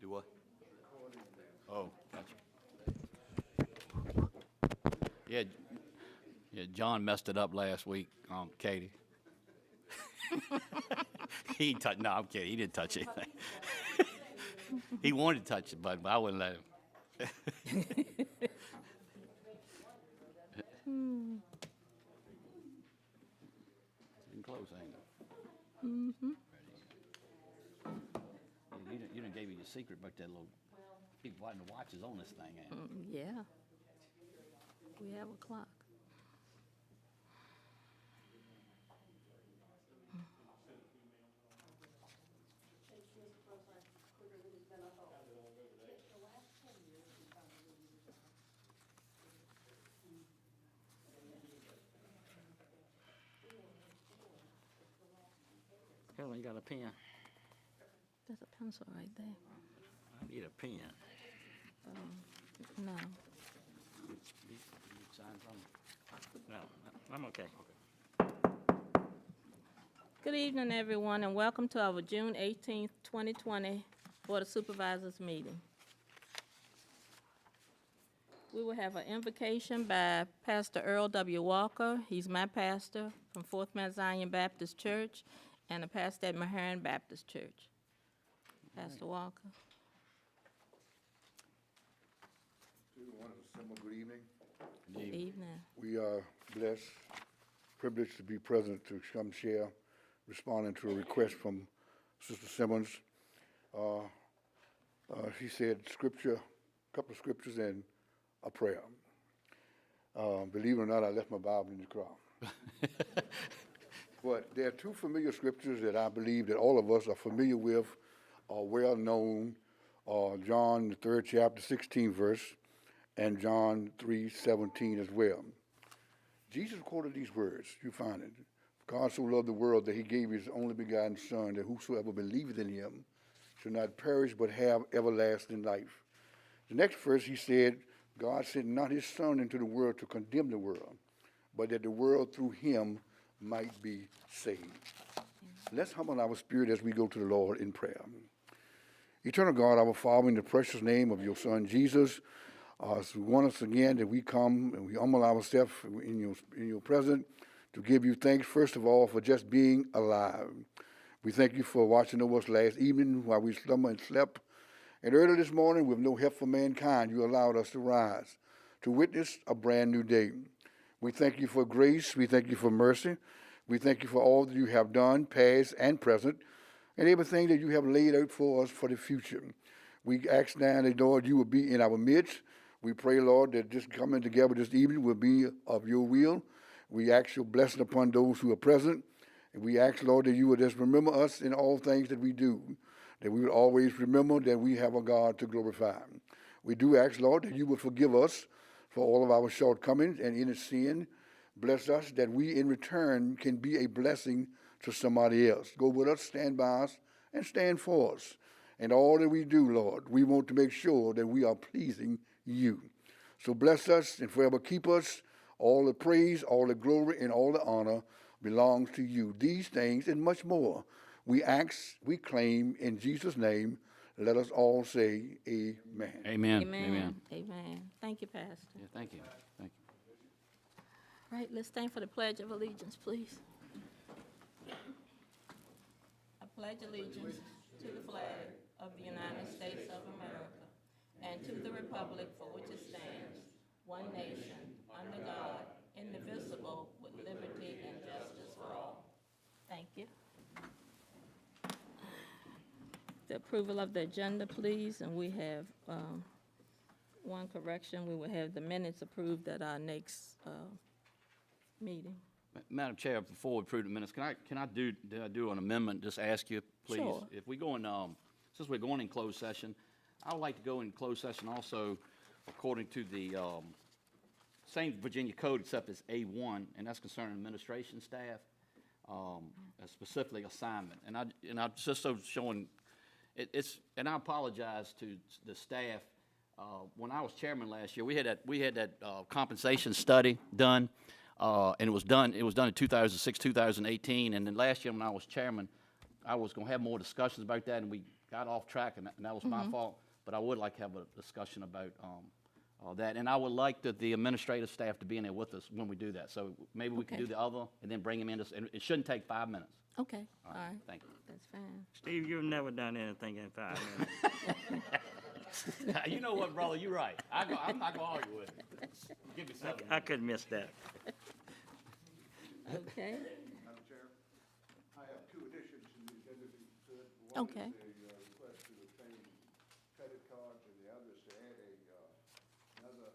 Do what? Oh, gotcha. Yeah, John messed it up last week, Katie. No, I'm kidding. He didn't touch anything. He wanted to touch the button, but I wouldn't let him. It's been close, ain't it? Mm-hmm. You done gave me your secret about that little people wanting to watch us on this thing, ain't it? Yeah. We have a clock. Helen, you got a pen? There's a pencil right there. I need a pen. No. You sign from it. No, I'm okay. Good evening, everyone, and welcome to our June 18th, 2020 Board of Supervisors meeting. We will have an invocation by Pastor Earl W. Walker. He's my pastor from Fourth Mount Zion Baptist Church and a pastor at Maharan Baptist Church. Pastor Walker. Good evening. Good evening. We are blessed, privileged to be present to come share, responding to a request from Sister Simmons. She said scripture, a couple of scriptures and a prayer. Believe it or not, I left my Bible in the car. But there are two familiar scriptures that I believe that all of us are familiar with, are well known. John, the 3rd chapter, 16th verse, and John 3:17 as well. Jesus quoted these words. You find it. God so loved the world that he gave his only begotten Son, that whosoever believeth in him shall not perish but have everlasting life. The next verse he said, God sent not his Son into the world to condemn the world, but that the world through him might be saved. Let's humble our spirit as we go to the Lord in prayer. Eternal God, our Father, in the precious name of your Son Jesus, so once again that we come and we humble ourselves in your presence to give you thanks, first of all, for just being alive. We thank you for watching over us last evening while we slumbered and slept. And early this morning, with no help from mankind, you allowed us to rise, to witness a brand new day. We thank you for grace. We thank you for mercy. We thank you for all that you have done, past and present, and everything that you have laid out for us for the future. We ask now that, Lord, you will be in our midst. We pray, Lord, that this coming together this evening will be of your will. We ask your blessing upon those who are present. And we ask, Lord, that you will just remember us in all things that we do, that we will always remember that we have a God to glorify. We do ask, Lord, that you will forgive us for all of our shortcomings and any sin. Bless us that we in return can be a blessing to somebody else. Go with us, stand by us, and stand for us. And all that we do, Lord, we want to make sure that we are pleasing you. So bless us and forever keep us. All the praise, all the glory, and all the honor belongs to you. These things and much more we ask, we claim in Jesus' name. Let us all say amen. Amen. Amen. Amen. Thank you, Pastor. Yeah, thank you. Thank you. Right, let's stand for the Pledge of Allegiance, please. I pledge allegiance to the flag of the United States of America and to the republic for which it stands, one nation, under God, indivisible, with liberty and justice for all. Thank you. The approval of the agenda, please, and we have one correction. We will have the minutes approved at our next meeting. Madam Chair, before we approve the minutes, can I do an amendment? Just ask you, please. Sure. If we go in, since we're going in closed session, I would like to go in closed session also according to the same Virginia code, except it's A1, and that's concerning administration staff, specifically assignment. And I just so showing it's, and I apologize to the staff. When I was chairman last year, we had that compensation study done. And it was done in 2006, 2018, and then last year when I was chairman, I was gonna have more discussions about that, and we got off track, and that was my fault. But I would like to have a discussion about that, and I would like the administrative staff to be in there with us when we do that. So maybe we can Okay. do the other, and then bring them in, and it shouldn't take 5 minutes. Okay, all right, Thank you. that's fine. Steve, you've never done anything in 5 minutes. You know what, brother, you're right. I'm not gonna argue with you. Give me 7 I minutes. could miss that. Okay, Madam Chair, I have 2 additions to the agenda if you could. One Okay. is a request to obtain credit cards, and the other is to add another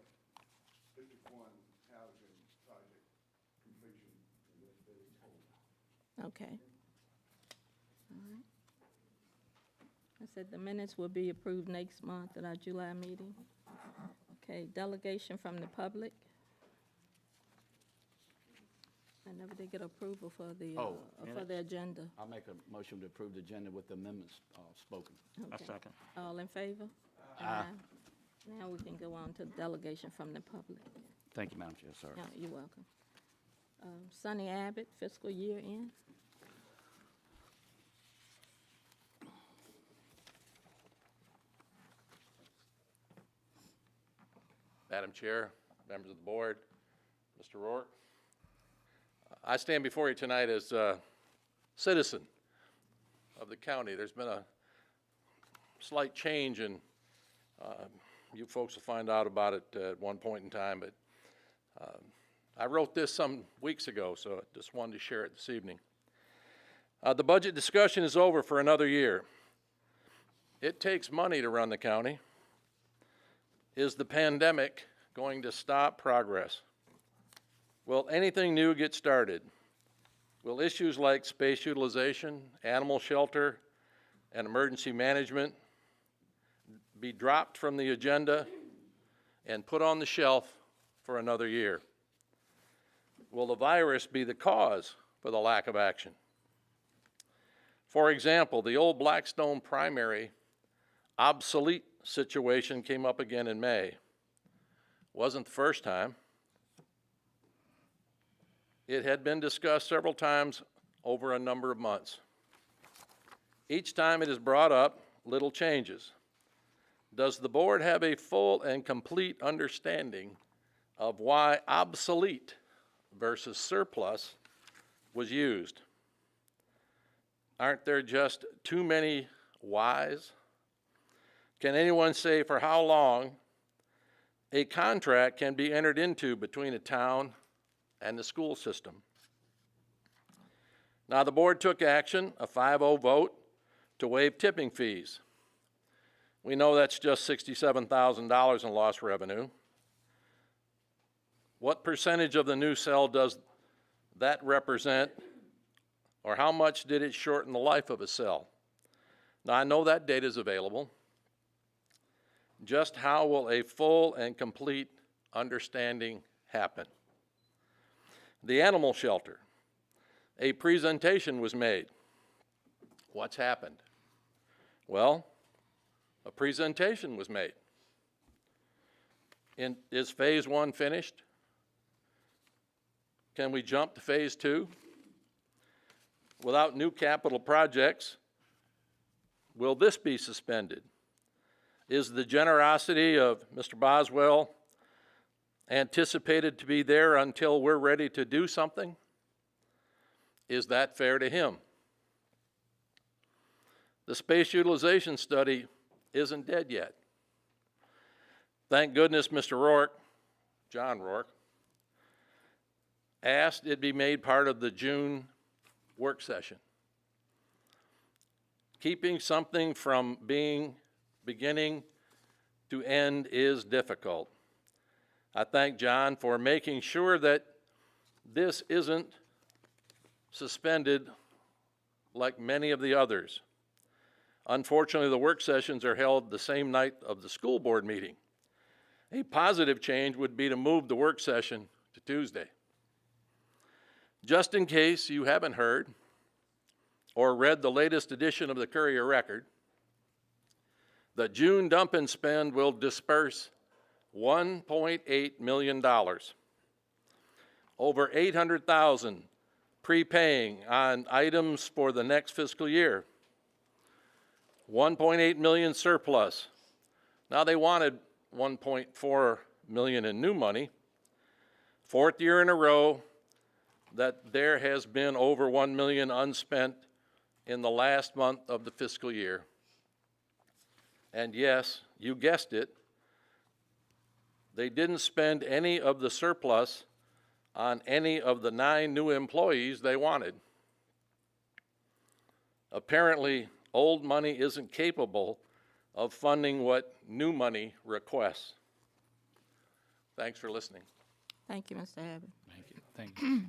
District 1 housing project completion in this village. okay. All right. I said the minutes will be approved next month at our July meeting. Okay, delegation from the public. I never did get approval for the, for the agenda. I'll make a motion to approve the agenda with the amendments spoken. A Okay. second. All in favor? Aye. Now we can go on to delegation from the public. Thank you, Madam Chair, sorry. Yeah, you're welcome. Sonny Abbott, fiscal year end. Madam Chair, members of the board, Mr. Rourke. I stand before you tonight as a citizen of the county. There's been a slight change, and you folks will find out about it at one point in time, but I wrote this some weeks ago, so I just wanted to share it this evening. The budget discussion is over for another year. It takes money to run the county. Is the pandemic going to stop progress? Will anything new get started? Will issues like space utilization, animal shelter, and emergency management be dropped from the agenda and put on the shelf for another year? Will the virus be the cause for the lack of action? For example, the old Blackstone primary obsolete situation came up again in May. Wasn't the first time. It had been discussed several times over a number of months. Each time it is brought up, little changes. Does the board have a full and complete understanding of why obsolete versus surplus was used? Aren't there just too many whys? Can anyone say for how long a contract can be entered into between a town and the school system? Now, the board took action, a 5-0 vote, to waive tipping fees. We know that's just $67,000 in lost revenue. What percentage of the new cell does that represent, or how much did it shorten the life of a cell? Now, I know that data is available. Just how will a full and complete understanding happen? The animal shelter. A presentation was made. What's happened? Well, a presentation was made. Is phase 1 finished? Can we jump to phase 2? Without new capital projects, will this be suspended? Is the generosity of Mr. Boswell anticipated to be there until we're ready to do something? Is that fair to him? The space utilization study isn't dead yet. Thank goodness Mr. Rourke, John Rourke, asked it be made part of the June work session. Keeping something from beginning to end is difficult. I thank John for making sure that this isn't suspended like many of the others. Unfortunately, the work sessions are held the same night of the school board meeting. A positive change would be to move the work session to Tuesday. Just in case you haven't heard or read the latest edition of the Courier Record, the June dump and spend will disperse $1.8 million. Over $800,000 prepaying on items for the next fiscal year. 1.8 million surplus. Now they wanted 1.4 million in new money. Fourth year in a row that there has been over 1 million unspent in the last month of the fiscal year. And yes, you guessed it, they didn't spend any of the surplus on any of the 9 new employees they wanted. Apparently, old money isn't capable of funding what new money requests. Thanks for listening. Thank you, Mr. Abbey. Thank you. Thank you.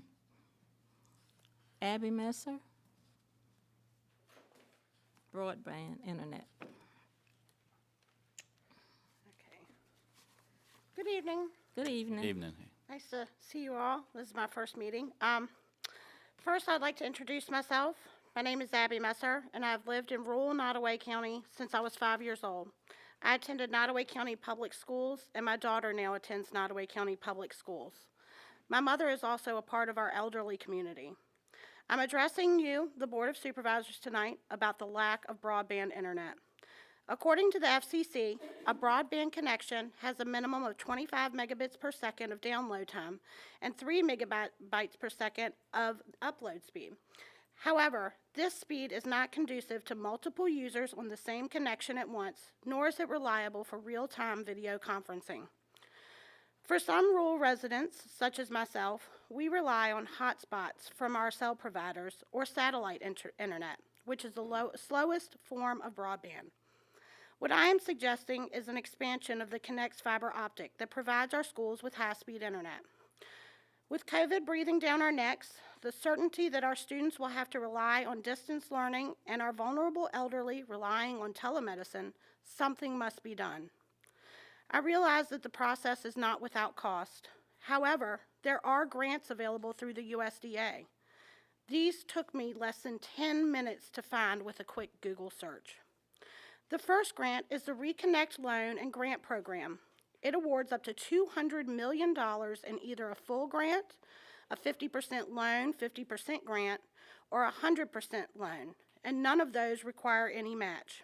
Abby Messer. Broadband internet. Okay. Good evening. Good evening. Evening. Nice to see you all. This is my first meeting. First, I'd like to introduce myself. My name is Abby Messer, and I've lived in rural Nottoway County since I was 5 years old. I attended Nottoway County Public Schools, and my daughter now attends Nottoway County Public Schools. My mother is also a part of our elderly community. I'm addressing you, the Board of Supervisors, tonight about the lack of broadband internet. According to the FCC, a broadband connection has a minimum of 25 megabits per second of download time and 3 megabytes per second of upload speed. However, this speed is not conducive to multiple users on the same connection at once, nor is it reliable for real-time video conferencing. For some rural residents, such as myself, we rely on hotspots from our cell providers or satellite internet, which is the slowest form of broadband. What I am suggesting is an expansion of the Connect's fiber optic that provides our schools with high-speed internet. With COVID breathing down our necks, the certainty that our students will have to rely on distance learning and our vulnerable elderly relying on telemedicine, something must be done. I realize that the process is not without cost. However, there are grants available through the USDA. These took me less than 10 minutes to find with a quick Google search. The first grant is the Reconnect Loan and Grant Program. It awards up to $200 million in either a full grant, a 50% loan, 50% grant, or a 100% loan, and none of those require any match.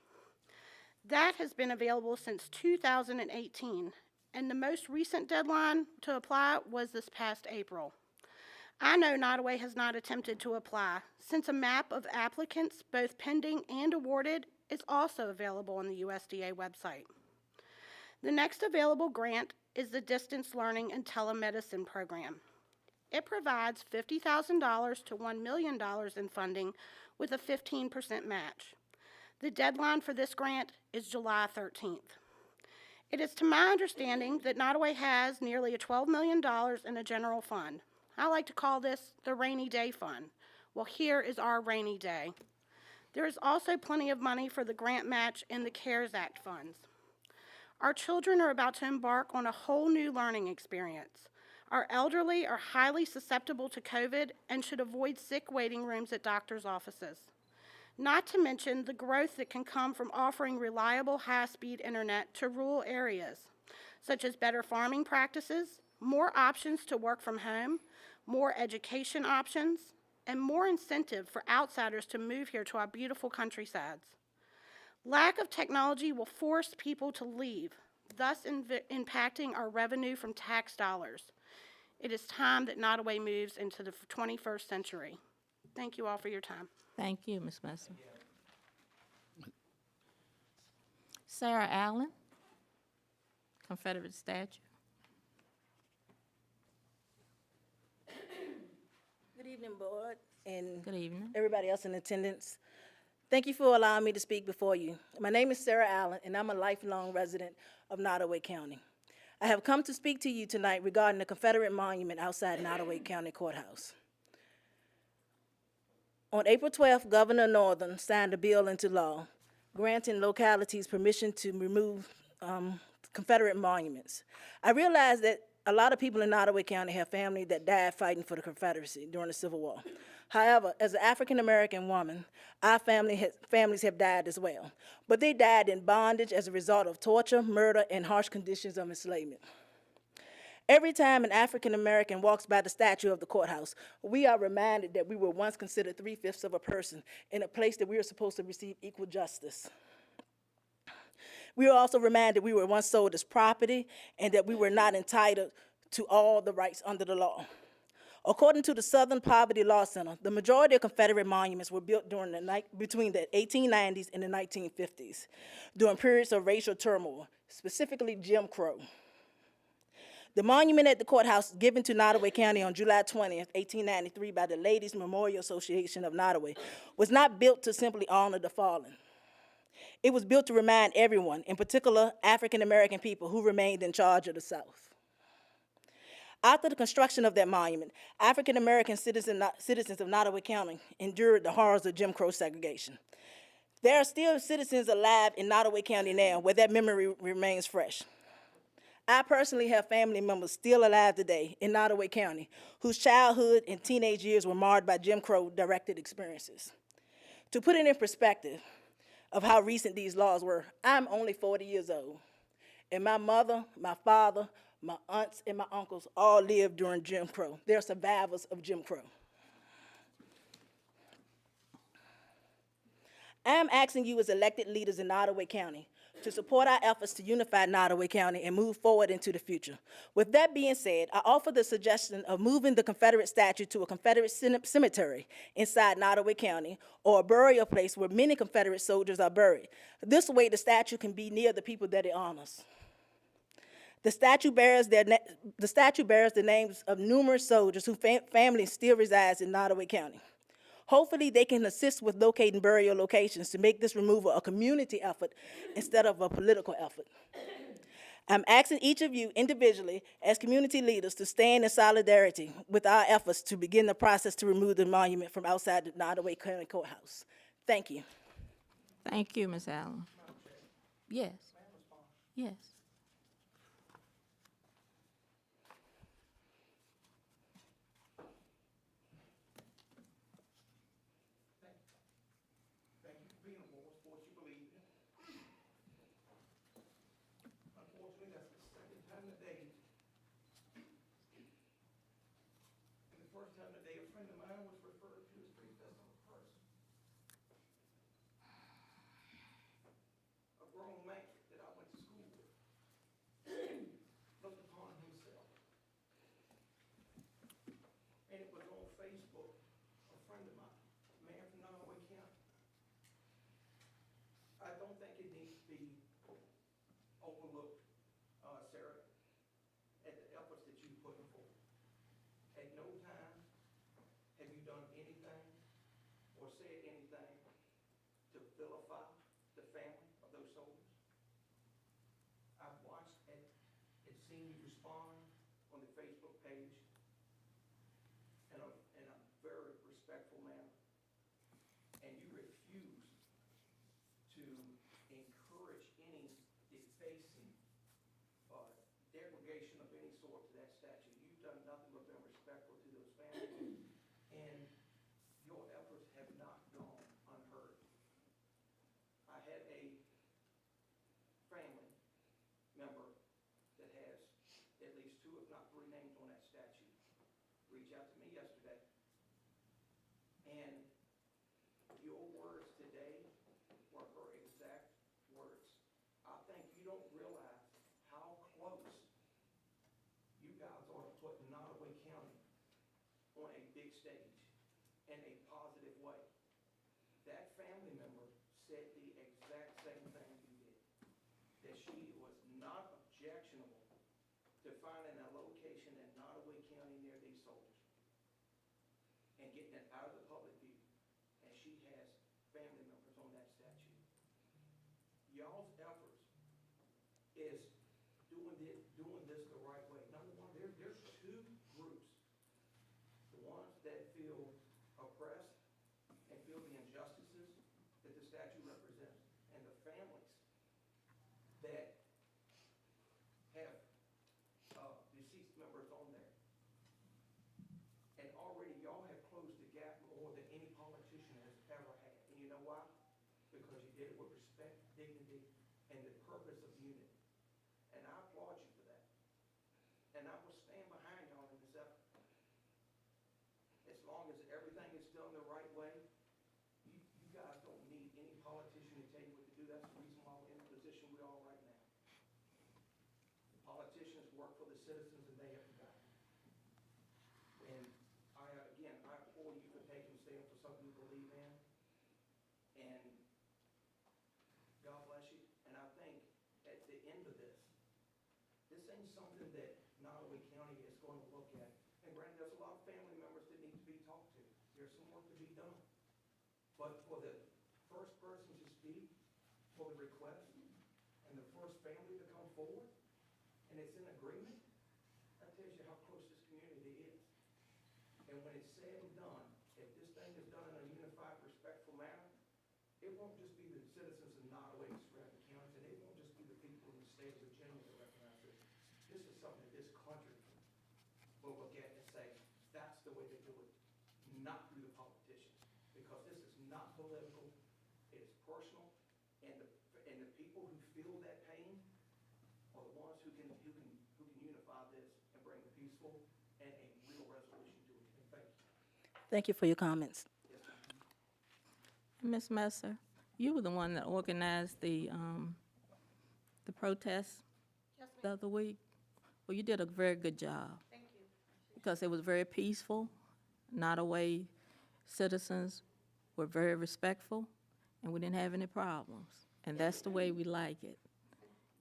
That has been available since 2018, and the most recent deadline to apply was this past April. I know Nottoway has not attempted to apply, since a map of applicants, both pending and awarded, is also available on the USDA website. The next available grant is the Distance Learning and Telemedicine Program. It provides $50,000 to $1 million in funding with a 15% match. The deadline for this grant is July 13th. It is to my understanding that Nottoway has nearly $12 million in a general fund. I like to call this the rainy day fund. Well, here is our rainy day. There is also plenty of money for the grant match in the CARES Act funds. Our children are about to embark on a whole new learning experience. Our elderly are highly susceptible to COVID and should avoid sick waiting rooms at doctors' offices. Not to mention the growth that can come from offering reliable high-speed internet to rural areas, such as better farming practices, more options to work from home, more education options, and more incentive for outsiders to move here to our beautiful countrysides. Lack of technology will force people to leave, thus impacting our revenue from tax dollars. It is time that Nottoway moves into the 21st century. Thank you all for your time. Thank you, Ms. Messer. Sarah Allen, Confederate statue. Good evening, Board, and Good evening. everybody else in attendance. Thank you for allowing me to speak before you. My name is Sarah Allen, and I'm a lifelong resident of Nottoway County. I have come to speak to you tonight regarding the Confederate monument outside Nottoway County Courthouse. On April 12th, Governor Northern signed a bill into law granting localities permission to remove Confederate monuments. I realize that a lot of people in Nottoway County have family that died fighting for the Confederacy during the Civil War. However, as an African-American woman, our families have died as well, but they died in bondage as a result of torture, murder, and harsh conditions of enslavement. Every time an African American walks by the statue of the courthouse, we are reminded that we were once considered 3/5 of a person in a place that we are supposed to receive equal justice. We are also reminded we were once sold as property and that we were not entitled to all the rights under the law. According to the Southern Poverty Law Center, the majority of Confederate monuments were built between the 1890s and the 1950s, during periods of racial turmoil, specifically Jim Crow. The monument at the courthouse given to Nottoway County on July 20th, 1893 by the Ladies Memorial Association of Nottoway was not built to simply honor the fallen. It was built to remind everyone, in particular African American people, who remained in charge of the South. After the construction of that monument, African American citizens of Nottoway County endured the horrors of Jim Crow segregation. There are still citizens alive in Nottoway County now where that memory remains fresh. I personally have family members still alive today in Nottoway County whose childhood and teenage years were marred by Jim Crow-directed experiences. To put it in perspective of how recent these laws were, I'm only 40 years old, and my mother, my father, my aunts, and my uncles all lived during Jim Crow. They're survivors of Jim Crow. I am asking you as elected leaders in Nottoway County to support our efforts to unify Nottoway County and move forward into the future. With that being said, I offer the suggestion of moving the Confederate statue to a Confederate cemetery inside Nottoway County, or a burial place where many Confederate soldiers are buried. This way, the statue can be near the people that it honors. The statue bears the names of numerous soldiers whose families still reside in Nottoway County. Hopefully, they can assist with locating burial locations to make this removal a community effort instead of a political effort. I'm asking each of you individually as community leaders to stand in solidarity with our efforts to begin the process to remove the monument from outside the Nottoway County Courthouse. Thank you. Thank you, Ms. Allen. Yes. Yes. Thank you for being a war sport you believe in. Unfortunately, that's the second time today. And the first time today, a friend of mine was referred to as 3/5 of a person. A grown man that I went to school with looked upon himself. And it was on Facebook, a friend of mine, a man from Nottoway County. I don't think it needs to be overlooked, Sarah, at the efforts that you've put forth. At no time have you done anything or said anything to vilify the family of those soldiers. I've watched and seen you respond on the Facebook page in a very respectful manner. And you refuse to encourage any defacing or degradation of any sort to that statue. You've done nothing but been respectful to those families, and your efforts have not gone unheard. I had a family member that has at least 2, if not 3 names on that statue reach out to me yesterday. And your words today were her exact words. I think you don't realize how close you guys are to putting Nottoway County on a big stage in a positive way. That family member said the exact same thing you did, that she was not objectionable to finding a location in Nottoway County near these soldiers and getting it out of the public view. And she has family members on that statue. Y'all's efforts is doing this the right way. Number one, there's 2 groups. The ones that feel oppressed and feel the injustices that the statue represents, and the families that have deceased members on there. And already y'all have closed the gap more than any politician has ever had. And you know why? Because you did it with respect, dignity, and the purpose of unity. And I applaud you for that. And I respect work for the citizens and they have forgotten. And again, I applaud you for taking a stand for something you believe in. And God bless you. And I think at the end of this ain't something that Nottaway County is going to look at. And granted, there's a lot of family members that need to be talked to. There's some work to be done. But for the first person to speak for the request and the first family to come forward, and it's in agreement, that tells you how close this community is. And when it's said and done, if this thing is done in a unified, respectful manner, it won't just be the citizens of Nottaway and Surrey counties, and it won't just be the people in the state of Virginia that recognize this. This is something that this country will look at and say, that's the way to do it, not through the politicians. Because this is not political, it is personal, and the people who feel that pain are the ones who can unify this and bring a peaceful and a real resolution to it. And thank you. Thank you for your comments. Ms. Messer, you were the one that organized the protest the other week. Well, you did a very good job. Thank you. Because it was very peaceful. Nottaway citizens were very respectful, and we didn't have any problems. And that's the way we like it.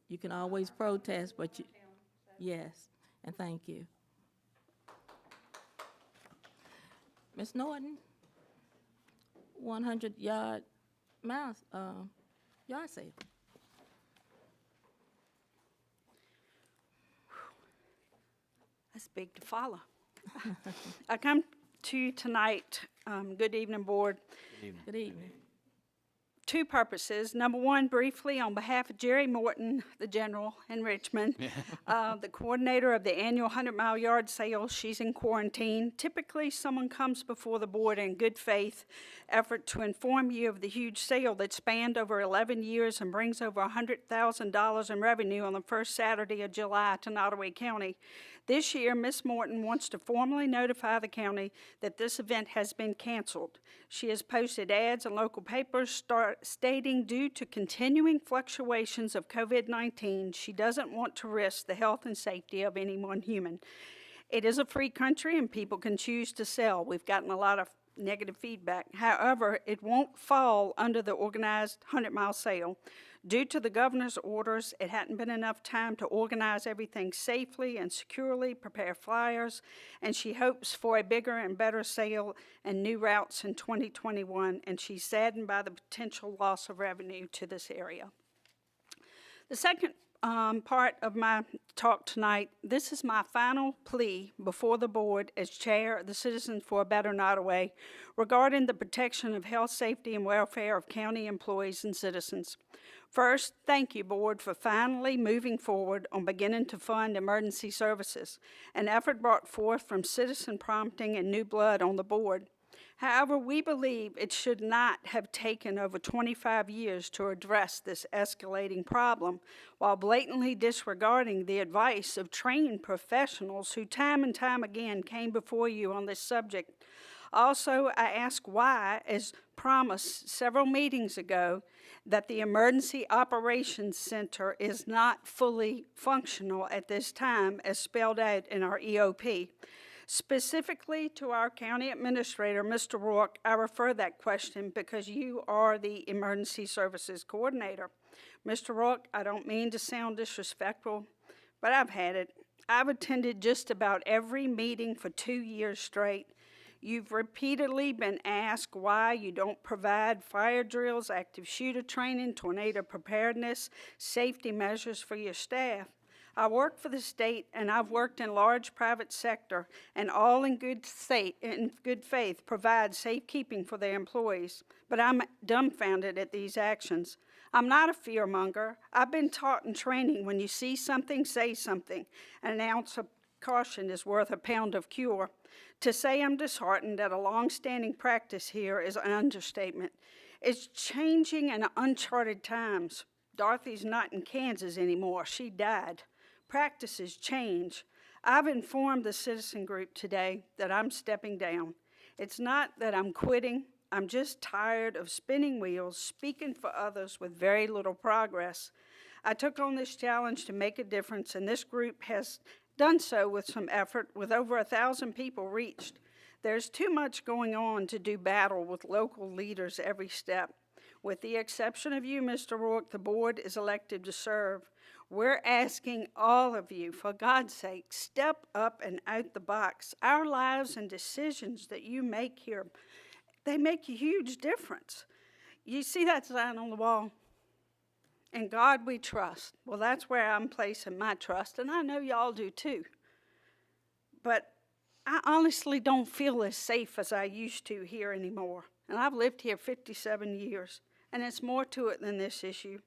You can always protest, but you, yes, and thank you. Ms. Norton, 100-yard yard sale. That's big to follow. I come to you tonight, good evening, Board. Good evening. Two purposes. Number one, briefly, on behalf of Jerry Morton, the General in Richmond, the coordinator of the annual 100-mile yard sale. She's in quarantine. Typically, someone comes before the board in good faith effort to inform you of the huge sale that spanned over 11 years and brings over $100,000 in revenue on the first Saturday of July to Nottaway County. This year, Ms. Morton wants to formally notify the county that this event has been canceled. She has posted ads in local papers stating due to continuing fluctuations of COVID-19, she doesn't want to risk the health and safety of any one human. It is a free country and people can choose to sell. We've gotten a lot of negative feedback. However, it won't fall under the organized 100-mile sale. Due to the governor's orders, it hadn't been enough time to organize everything safely and securely, prepare flyers, and she hopes for a bigger and better sale and new routes in 2021, and she's saddened by the potential loss of revenue to this area. The second part of my talk tonight, this is my final plea before the board as chair of the Citizens for a Better Nottaway regarding the protection of health, safety, and welfare of county employees and citizens. First, thank you, Board, for finally moving forward on beginning to fund emergency services, an effort brought forth from citizen prompting and new blood on the board. However, we believe it should not have taken over 25 years to address this escalating problem while blatantly disregarding the advice of trained professionals who time and time again came before you on this subject. Also, I ask why, as promised several meetings ago, that the Emergency Operations Center is not fully functional at this time as spelled out in our EOP. Specifically to our county administrator, Mr. Rourke, I refer that question because you are the emergency services coordinator. Mr. Rourke, I don't mean to sound disrespectful, but I've had it. I've attended just about every meeting for 2 years straight. You've repeatedly been asked why you don't provide fire drills, active shooter training, tornado preparedness, safety measures for your staff. I work for the state, and I've worked in large private sector, and all in good faith provide safekeeping for their employees. But I'm dumbfounded at these actions. I'm not a fearmonger. I've been taught in training when you see something, say something. An ounce of caution is worth a pound of cure. To say I'm disheartened at a long-standing practice here is an understatement. It's changing in uncharted times. Dorothy's not in Kansas anymore. She died. Practices change. I've informed the citizen group today that I'm stepping down. It's not that I'm quitting I'm just tired of spinning wheels, speaking for others with very little progress. I took on this challenge to make a difference, and this group has done so with some effort, with over 1,000 people reached. There's too much going on to do battle with local leaders every step. With the exception of you, Mr. Rourke, the board is elected to serve. We're asking all of you, for God's sake, step up and out the box. Our lives and decisions that you make here, they make a huge difference. You see that sign on the wall? In God we trust. Well, that's where I'm placing my trust, and I know y'all do too. But I honestly don't feel as safe as I used to here anymore. And I've lived here 57 years, and it's more to it than this issue.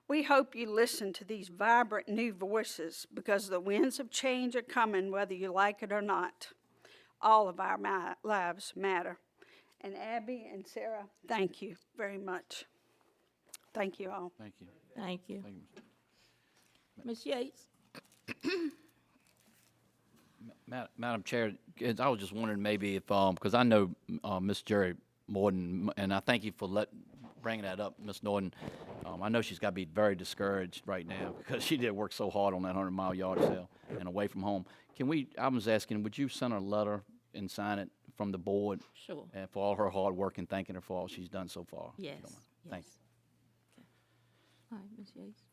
We hope you listen to these vibrant new voices, because the winds of change are coming whether you like it or not. All of our lives matter. And Abby and Sarah, thank you very much. Thank you all. Thank you. Thank you. Thank you. Ms. Yates? Madam Chair, I was just wondering maybe if, because I know Miss Jerry Morton, and I thank you for bringing that up, Miss Norton. I know she's got to be very discouraged right now because she did work so hard on that 100-mile yard sale and away from home. I was asking, would you send her a letter and sign it from the board? Sure. And for all her hard work and thanking her for all she's done so far? if you Yes. don't mind. Yes. Thank you. All right, Ms. Yates.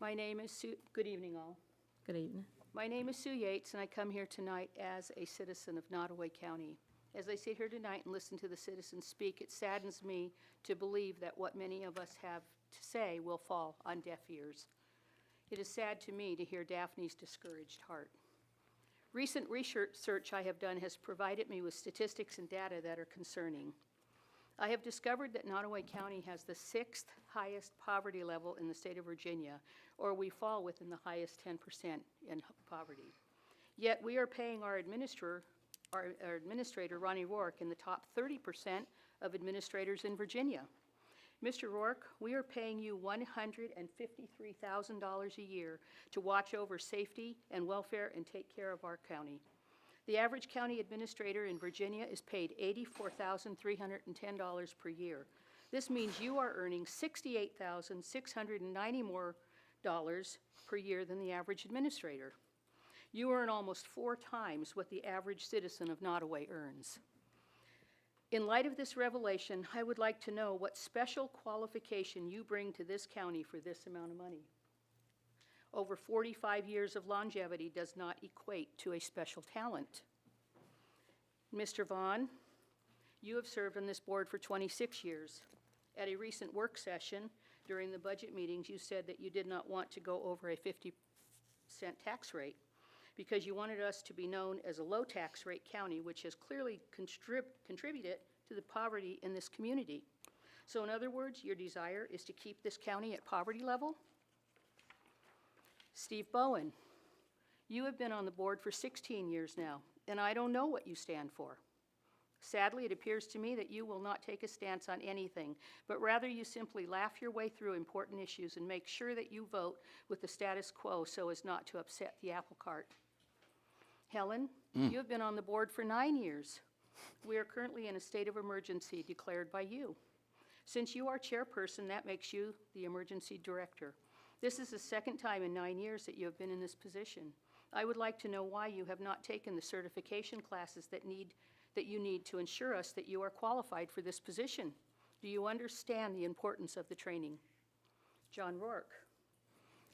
My name is Sue, good evening all. Good evening. My name is Sue Yates, and I come here tonight as a citizen of Nottoway County. As I sit here tonight and listen to the citizens speak, it saddens me to believe that what many of us have to say will fall on deaf ears. It is sad to me to hear Daphne's discouraged heart. Recent research I have done has provided me with statistics and data that are concerning. I have discovered that Nottoway County has the 6th highest poverty level in the state of Virginia, or we fall within the highest 10% in poverty. Yet we are paying our administrator, Ronnie Rourke, in the top 30% of administrators in Virginia. Mr. Rourke, we are paying you $153,000 a year to watch over safety and welfare and take care of our county. The average county administrator in Virginia is paid $84,310 per year. This means you are earning $68,690 more per year than the average administrator. You earn almost 4 times what the average citizen of Nottoway earns. In light of this revelation, I would like to know what special qualification you bring to this county for this amount of money. Over 45 years of longevity does not equate to a special talent. Mr. Vaughn, you have served on this board for 26 years. At a recent work session during the budget meetings, you said that you did not want to go over a 50-cent tax rate because you wanted us to be known as a low tax rate county, which has clearly contributed to the poverty in this community. So in other words, your desire is to keep this county at poverty level? Steve Bowen, you have been on the board for 16 years now, and I don't know what you stand for. Sadly, it appears to me that you will not take a stance on anything, but rather you simply laugh your way through important issues and make sure that you vote with the status quo so as not to upset the apple cart. Helen, you have been on the board for 9 years. We are currently in a state of emergency declared by you. Since you are chairperson, that makes you the emergency director. This is the second time in 9 years that you have been in this position. I would like to know why you have not taken the certification classes that you need to ensure us that you are qualified for this position. Do you understand the importance of the training? John Rourke,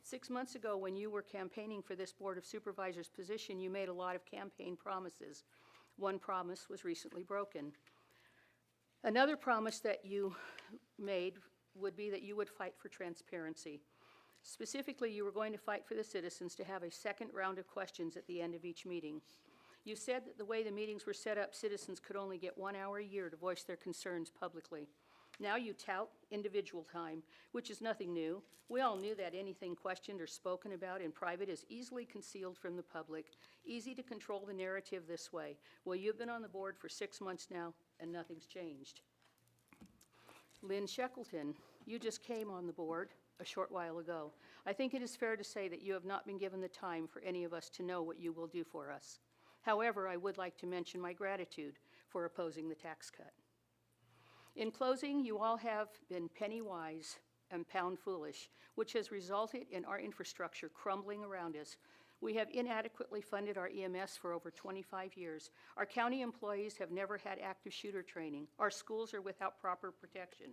6 months ago when you were campaigning for this Board of Supervisors position, you made a lot of campaign promises. One promise was recently broken. Another promise that you made would be that you would fight for transparency. Specifically, you were going to fight for the citizens to have a second round of questions at the end of each meeting. You said that the way the meetings were set up, citizens could only get 1 hour a year to voice their concerns publicly. Now you tout individual time, which is nothing new. We all knew that anything questioned or spoken about in private is easily concealed from the public, easy to control the narrative this way. Well, you've been on the board for 6 months now, and nothing's changed. Lynn Shackleton, you just came on the board a short while ago. I think it is fair to say that you have not been given the time for any of us to know what you will do for us. However, I would like to mention my gratitude for opposing the tax cut. In closing, you all have been penny wise and pound foolish, which has resulted in our infrastructure crumbling around us. We have inadequately funded our EMS for over 25 years. Our county employees have never had active shooter training. Our schools are without proper protection.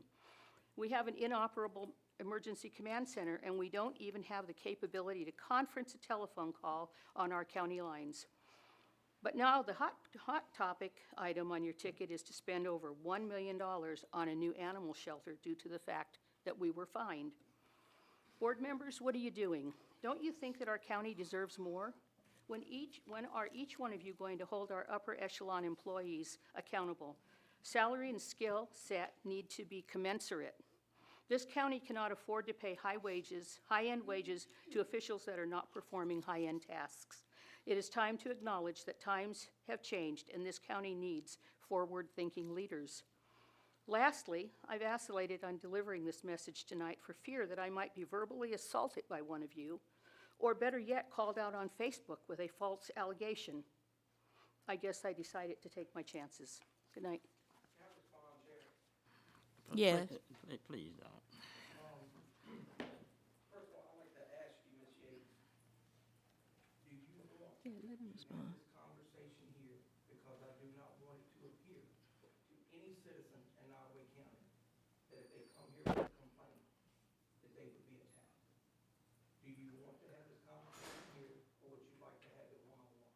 We have an inoperable emergency command center, and we don't even have the capability to conference a telephone call on our county lines. But now the hot topic item on your ticket is to spend over $1 million on a new animal shelter due to the fact that we were fined. Board members, what are you doing? Don't you think that our county deserves more? When are each one of you going to hold our upper echelon employees accountable? Salary and skill set need to be commensurate. This county cannot afford to pay high-end wages to officials that are not performing high-end tasks. It is time to acknowledge that times have changed and this county needs forward-thinking leaders. Lastly, I've vacillated on delivering this message tonight for fear that I might be verbally assaulted by one of you, or better yet, called out on Facebook with a false allegation. I guess I decided to take my chances. Good night. Yes. Please don't. First of all, I'd like to ask you, Ms. Yates, do you want to Let him respond. have this conversation here? Because I do not want it to appear to any citizen in Nottaway County that if they come here with a complaint, that they would be attacked. Do you want to have this conversation here, or would you like to have it one-on-one?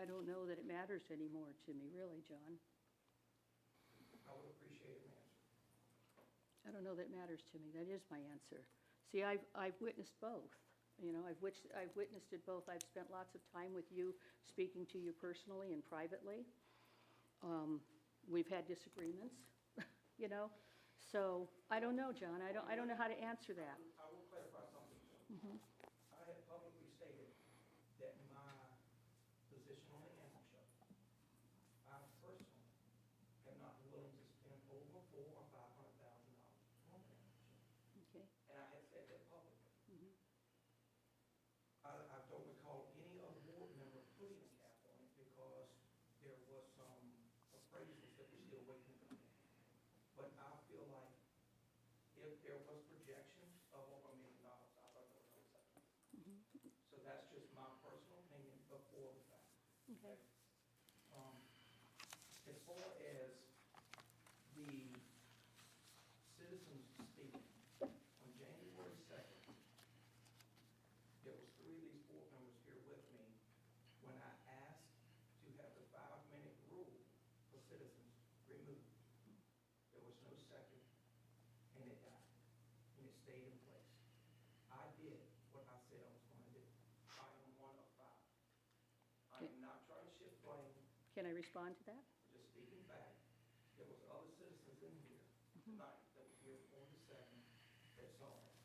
I don't know that it matters anymore to me, really, John. I would appreciate an answer. I don't know that it matters to me. That is my answer. See, I've witnessed both. You know, I've witnessed it both. I've spent lots of time with you, speaking to you personally and privately. We've had disagreements, you know. So I don't know, John. I don't know how to answer that. I will clarify something. I have publicly stated that my position on the animal shelter, I personally am not willing to spend over $400,000 or $500,000 on the animal shelter. Okay. And I have said that publicly. I don't recall any other board member putting a cap on it because there was some appraisals that we're still waiting to come in. But I feel like if there was projections of over $1 million, I thought that was unacceptable. So that's just my personal opinion before the fact. Okay. As far as the citizens speaking, on January 2nd, there was 3 of these board members here with me when I asked to have the 5-minute rule for citizens removed. There was no second, and it died, and it stayed in place. I did what I said I was going to do. I am one of 5. I am not trying to shift blame. Can I respond to that? Just speaking back, there was other citizens in here tonight that were here on the 2nd that saw it.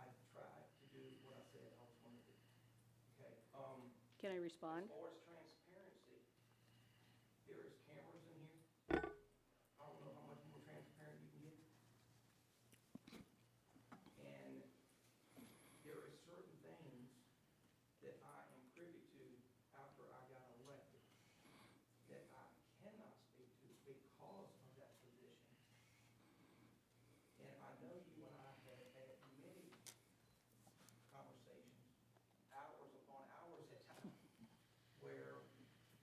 I tried to do what I said I was going to do. Okay, Can I respond? as far as transparency, there is cameras in here. I don't know how much more transparent you can get. And there is certain things that I am privy to after I got elected that I cannot speak to because of that position. And I know you and I have had many conversations, hours upon hours at times, where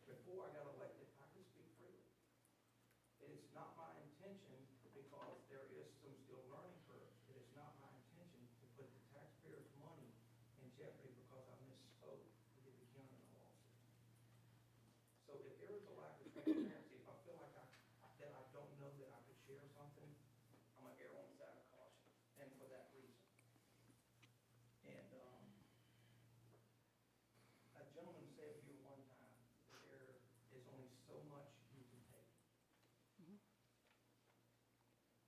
before I got elected, I could speak freely. And it's not my intention, because there is some still learning curves, it is not my intention to put the taxpayers' money in jeopardy because I misspoke to get the county in a lawsuit. So if there is a lack of transparency, if I feel like that I don't know that I could share something, I'm gonna err on the side of caution, and for that reason. And, a gentleman said here one time that there is only so much you can take.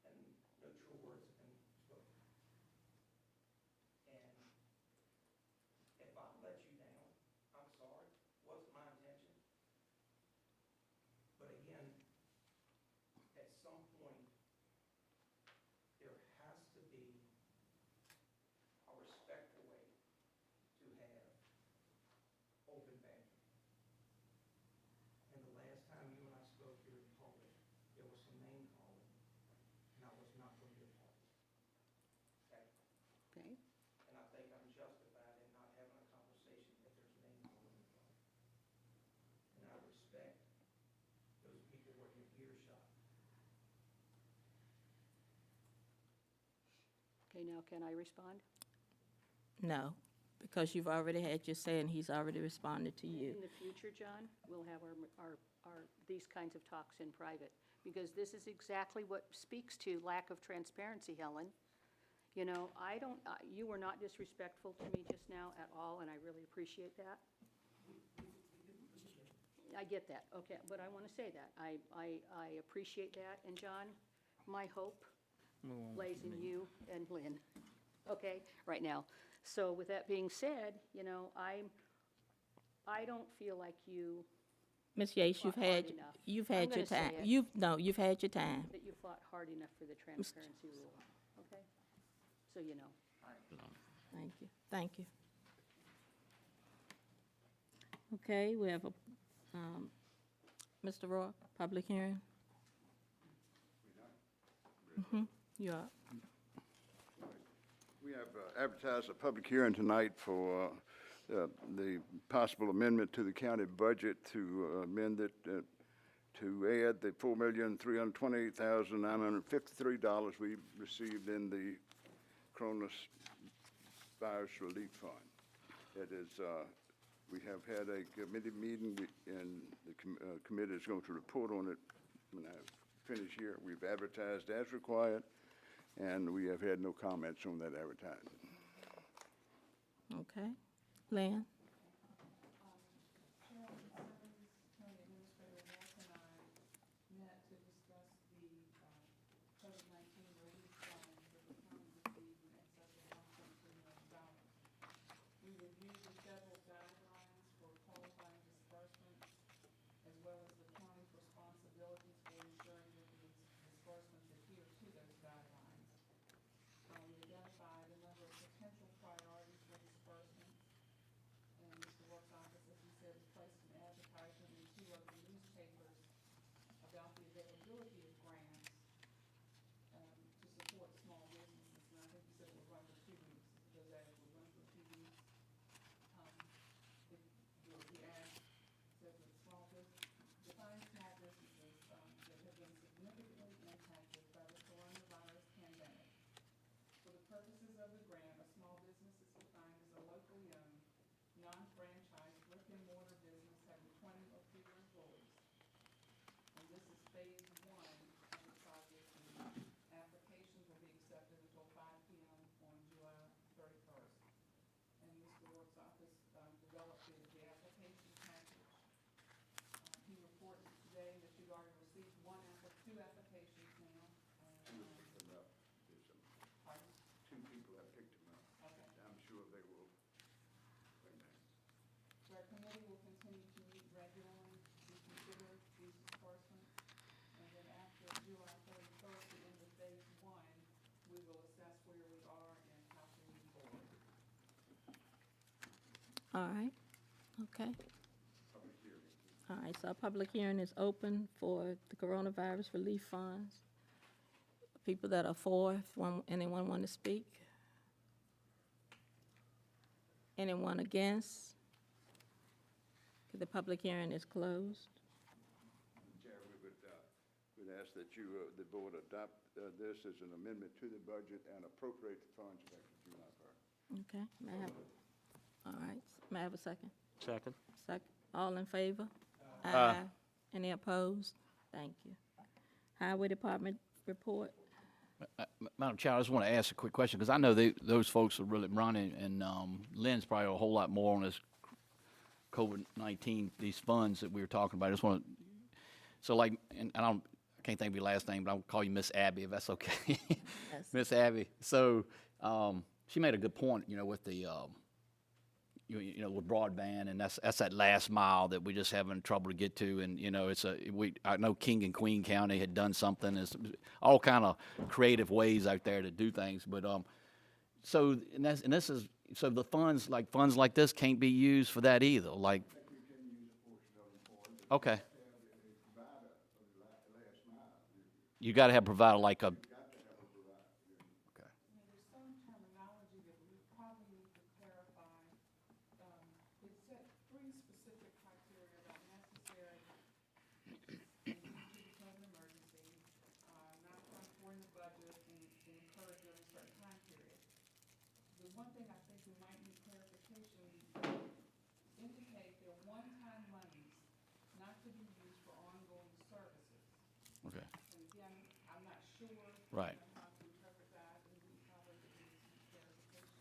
And no true words have been spoken. And Okay, now can I respond? No, because you've already had your say and he's already responded to you. In the future, John, we'll have these kinds of talks in private, because this is exactly what speaks to lack of transparency, Helen. You know, you were not disrespectful to me just now at all, and I really appreciate that. I get that, okay, but I want to say that. I appreciate that, and John, my hope lays in you and Lynn, okay, right now. So with that being said, you know, I don't feel like you, Ms. Yates, Fought hard enough. you've I'm had your gonna say time. it. You've had your time. that you fought hard enough for the transparency rule, okay? So you know. Thank you, thank you. Okay, we have a, Mr. Roy, public hearing. You're up. We have advertised a public hearing tonight for the possible amendment to the county budget to amend it to add the $4,328,953 we received in the coronavirus relief fund. It is, we have had a committee meeting, and the committee is going to report on it when I finish here. We've advertised as required, and we have had no comments on that advertising. Okay. Lynn? Met to discuss the COVID-19 relief fund that the county received in excess of $1.3 million. We reviewed the federal guidelines for qualifying disbursements, as well as the county's responsibilities for ensuring that the disbursements adhere to those guidelines. We identified a number of potential priorities for disbursements, and Mr. Work's office, as he said, placed an advertisement in 2 other newspapers about the availability of grants to support small businesses. And I think you said it would run for 2 weeks. Those ads would run for 2 weeks. The ad says that small business, define small businesses that have been significantly impacted by the coronavirus pandemic. For the purposes of the grant, a small business is defined as a locally owned, non-franchised brick-and-mortar business having 20 or fewer employees. And this is phase 1 of the project, and applications will be accepted until 5 p.m. on July 31st. And Mr. Work's office developed the application package. He reported today that you've already received 2 applications now. Pardon? 2 people have picked them up. Okay. I'm sure they will bring back. So our committee will continue to meet regularly to consider these disbursements. And then after July 31st, the end of phase 1, we will assess where we are and how to move forward. All right, okay. All right, so our public hearing is open for the coronavirus relief funds. People that are for, anyone want to speak? Anyone against? Okay, the public hearing is closed. Chair, we'd ask that you, the board adopt this as an amendment to the budget and appropriate the funds effective July 1st. Okay, may I have, all right, may I have a second? Second. Second, all in favor? Aye. Any opposed? Thank you. Highway Department report? Madam Chair, I just want to ask a quick question, because I know those folks are really running, and Lynn's probably a whole lot more on this COVID-19, these funds that we were talking about. I just want to, so like, and I can't think of your last name, but I'll call you Miss Abby, if that's okay. Yes. Miss Abby. So she made a good point, you know, with the, you know, with broadband, and that's that last mile that we just having trouble to get to, and you know, I know King and Queen County had done something. It's all kind of creative ways out there to do things, but so this is so the funds like this can't be used for that either. Like, okay, you got to have a provider like a. There's some terminology that we probably need to clarify. It set 3 specific criteria about necessary to become an emergency, not done for in the budget, and incurred during certain time periods. the one thing I think we might need clarification, indicate they're one-time monies, not to be used for ongoing services. Okay, And again, I'm not sure. Right. How to interpret that, and we probably could use some clarification.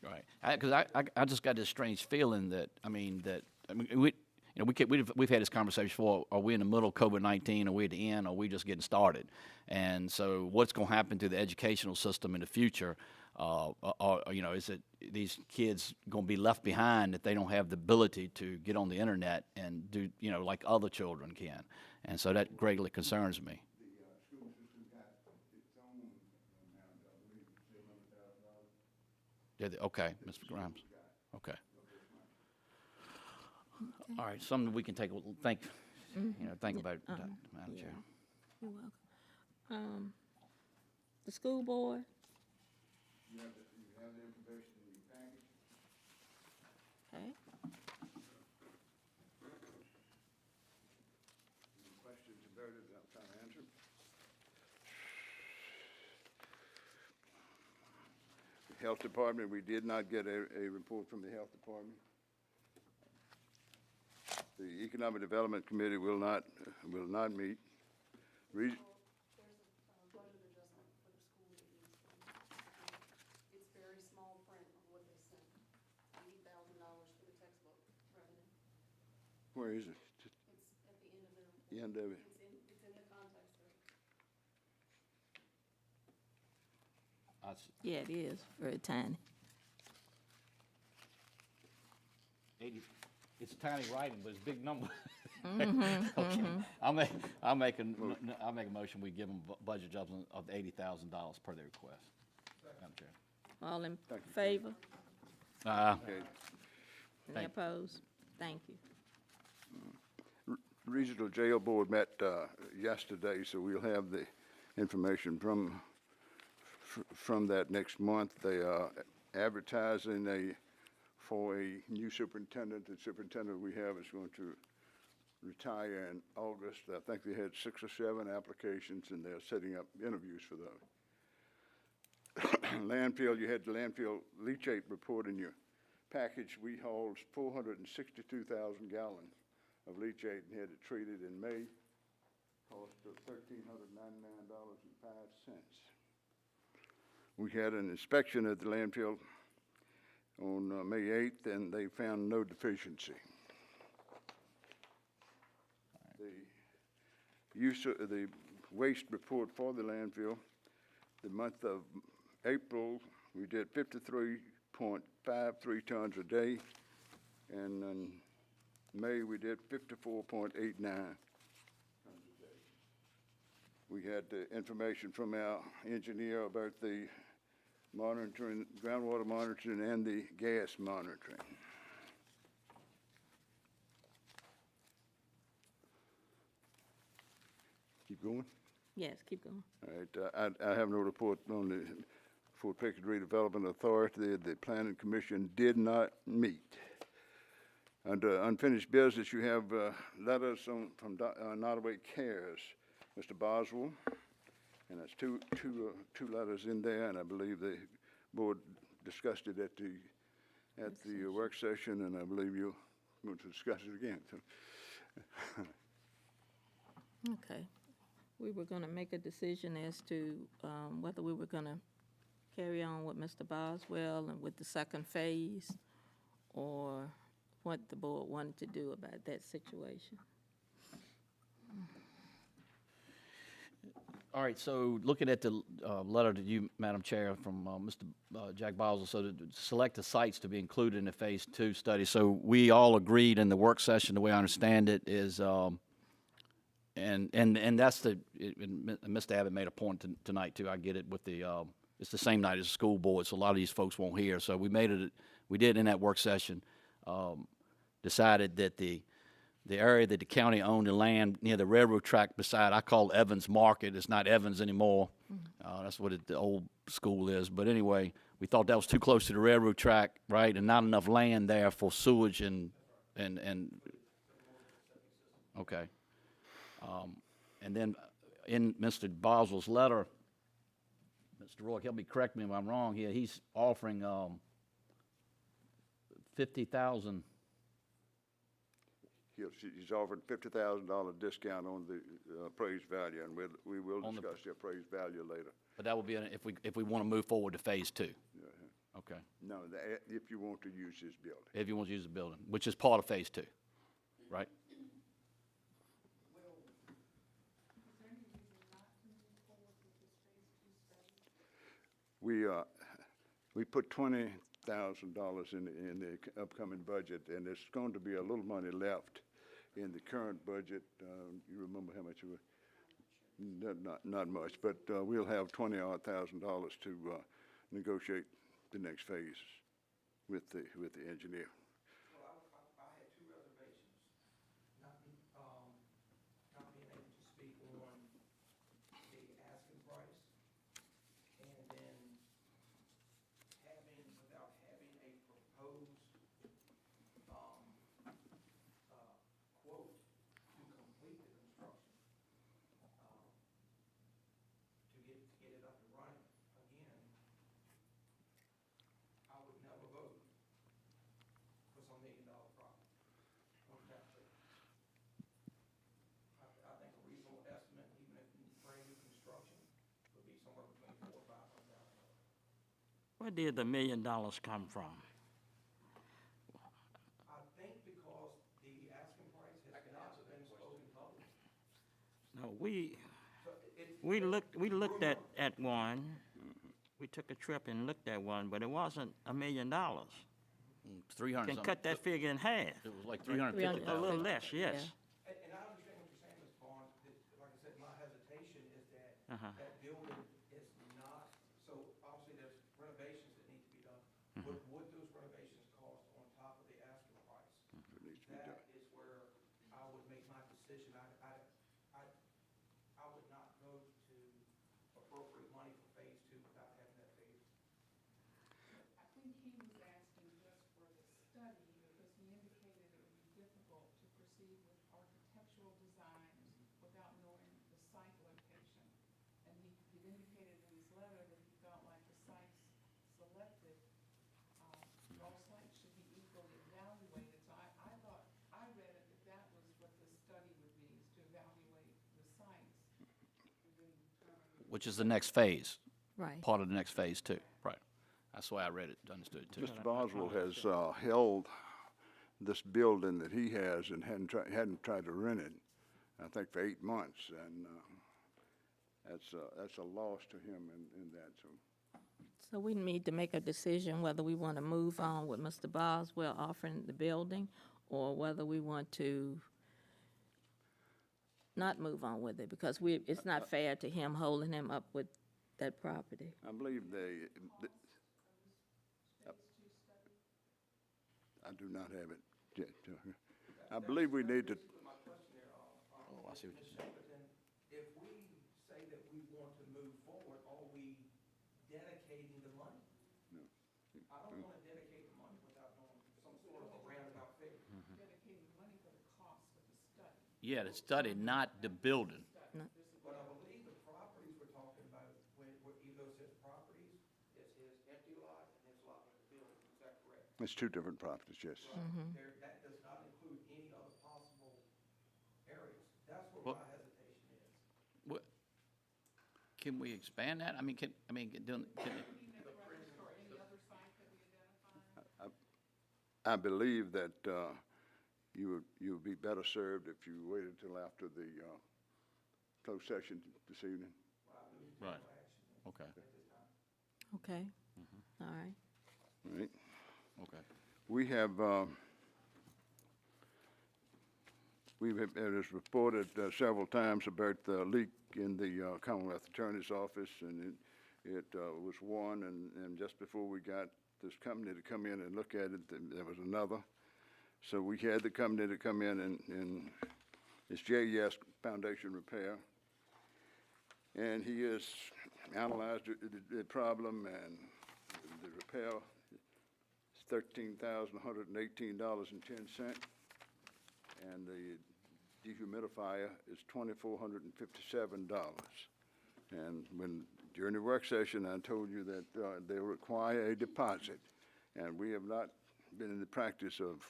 right. Because I just got this strange feeling that, I mean, we, you know, we've had this conversation before. Are we in the middle of COVID-19? Are we at the end? Are we just getting started? And so what's going to happen to the educational system in the future? You know, is it these kids going to be left behind if they don't have the ability to get on the internet and do, you know, like other children can? And so that greatly concerns me. The school system got its own amount, I believe, $700,000. Did they? Okay, Mr. Grimes. Okay. All right, something we can take, think about, Madam Chair. You're welcome. The school board? You have the information in your package. Okay. Any questions about it, I'm trying to answer. The Health Department, we did not get a report from the Health Department. The Economic Development Committee will not meet. There's a budget adjustment for the school that needs to be, it's very small print on what they sent, $80,000 for the textbook revenue. Where is it? It's at the end of their report. The end of it. It's in the context of it. Yeah, it is, very tiny. 80, it's tiny writing, but it's big number. Okay. I'll make a motion, we give them budget adjustment of $80,000 per their request. Madam Chair. All in Thank you. favor? Okay. Any opposed? Thank you. Regional Jail Board met yesterday, so we'll have the information from that next month. They are advertising for a new superintendent. The superintendent we have is going to retire in August. I think they had 6 or 7 applications, and they're setting up interviews for those. Landfill, you had the landfill leachate report in your package. We hauled 462,000 gallons of leachate and had it treated in May. Cost of $1,399.05. We had an inspection at the landfill on May 8th, and they found no deficiency. The use of the waste report for the landfill, the month of April, we did 53.53 tons a day, and in May, we did 54.89 tons a day. We had the information from our engineer about the monitoring, groundwater monitoring, and the gas monitoring. Keep going? Yes, keep going. All right, I have no report on the Fort Pickett Redevelopment Authority. The Planning Commission did not meet. Under unfinished business, you have letters from Nottaway Cares, Mr. Boswell, and that's two letters in there, and I believe the board discussed it at the work session, and I believe you're going to discuss it again. So. Okay. We were gonna make a decision as to whether we were gonna carry on with Mr. Boswell and with the second phase, or what the board wanted to do about that situation. All right, so looking at the letter to you, Madam Chair, from Mr. Jack Boswell, so to select the sites to be included in the Phase 2 study. So we all agreed in the work session, the way I understand it, is, and that's Mr. Abbott made a point tonight too, I get it, with the, it's the same night as the school board, so a lot of these folks won't hear. So we did in that work session, decided that the area that the county owned the land near the railroad track beside, I call Evans Market, it's not Evans anymore. That's what the old school is. But anyway, we thought that was too close to the railroad track, right? And not enough land there for sewage and okay. And then in Mr. Boswell's letter, Mr. Roy, help me, correct me if I'm wrong here, he's offering, 50,000, He's offered $50,000 discount on the appraised value, and we will On the- discuss the appraised value later. but that will be, if we want to move forward to phase 2. Okay, No, if you want to use his building. if you want to use the building, which is part of phase 2, right? We put $20,000 in the upcoming budget, and there's going to be a little money left in the current budget. You remember how much it was? Not much, but we'll have $20,000 to negotiate the next phase with the engineer. Well, I had two reservations, not being able to speak on the asking price, and then without having a proposed, quote to complete the construction, to get it up and running again, I would never vote for some $1 million project on the taxpayer. I think a reasonable estimate, even if brand new construction, would be somewhere between $400,000 and $500,000. Where did the $1 million come from? I think because the asking price has not been spoken publicly. No, So it, we looked at one. We took a trip and looked at one, but it wasn't $1 million. 300 Can something. cut that figure in half. It was like 350,000. A little less, yes. and I understand what you're saying, Mr. Barnes, that, like I said, my hesitation is that Uh-huh. that building is not, so obviously there's renovations that need to be done. Would those renovations cost on top of the asking price? It needs to be done. That is where I would make my decision. I would not vote to appropriate money for phase 2 without having that figure. I think he was asking just for the study, because he indicated it would be difficult to proceed with architectural designs without knowing the site location. And he indicated in his letter that he felt like the sites selected, all sites should be equally evaluated. So I thought, I read it, that was what the study would be, is to evaluate the sites. And then determine Which is the next phase, Right. part of the next phase 2, right? That's the way I read it, understood it too. Mr. Boswell has held this building that he has and hadn't tried to rent it, I think, for 8 months, and that's a loss to him in that, so. So we need to make a decision whether we want to move on with Mr. Boswell offering the building, or whether we want to not move on with it, because it's not fair to him holding him up with that property. I believe I do not have it yet. I believe we need to, My question there, Oh, I see what you're saying. Singleton, if we say that we want to move forward, are we dedicating the money? No. I don't want to dedicate the money without knowing some sort of a roundabout figure. dedicating money for the cost of the study. Yeah, the study, not the building. But I believe the properties we're talking about, where Evo says properties, is his empty lot and his lot with the building, is that correct? it's two different properties, yes. That does not include any other possible areas. That's where Well- my hesitation is. What, can we expand that? I mean, can, For any other site that we identify? I believe that you would be better served if you waited till after the closed session this evening. right, okay, Okay? All right. All right? okay. It is reported several times about the leak in the Commonwealth Attorney's office, and it was one, and just before we got this company to come in and look at it, there was another. So we had the company to come in, and it's JES Foundation Repair. And he has analyzed the problem, and the repair is $13,118.10. And the dehumidifier is $2,457. And when During the work session, I told you that they require a deposit, and we have not been in the practice of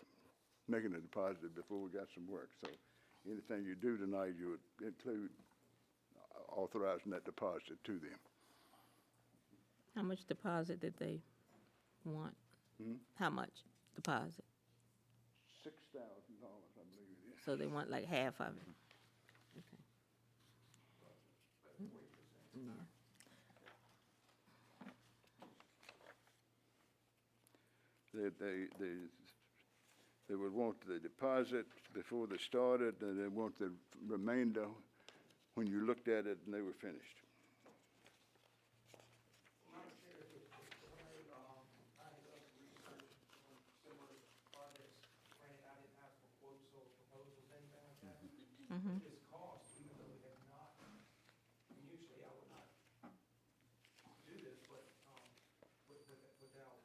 making a deposit before we got some work. So anything you do tonight, you would include authorizing that deposit to them. How much deposit did they want? How much deposit? $6,000, I believe it is. So they want like half of it? Okay. Yeah. They would want the deposit before they started, and they want the remainder when you looked at it and they were finished. Madam Chair, when I had done research on similar projects, granted, I didn't ask for quotes or proposals, anything like that. This cost, even though we have not, and usually I would not do this, but, without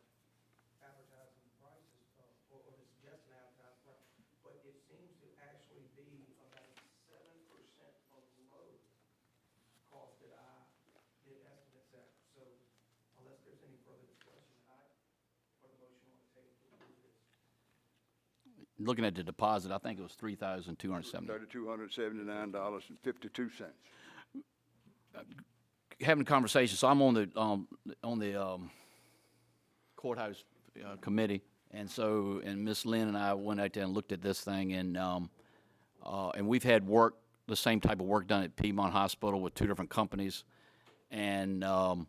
advertising the prices, or the suggesting advertising price, but it seems to actually be about 7% below cost that I did estimates at. So unless there's any further discussion, for the motion on the table to approve this. Looking at the deposit, I think it was $3,270. $3,279.52. Having a conversation, so I'm on the courthouse committee, and so, and Miss Lynn and I went out there and looked at this thing, and we've had work, the same type of work done at Piedmont Hospital with 2 different companies, and what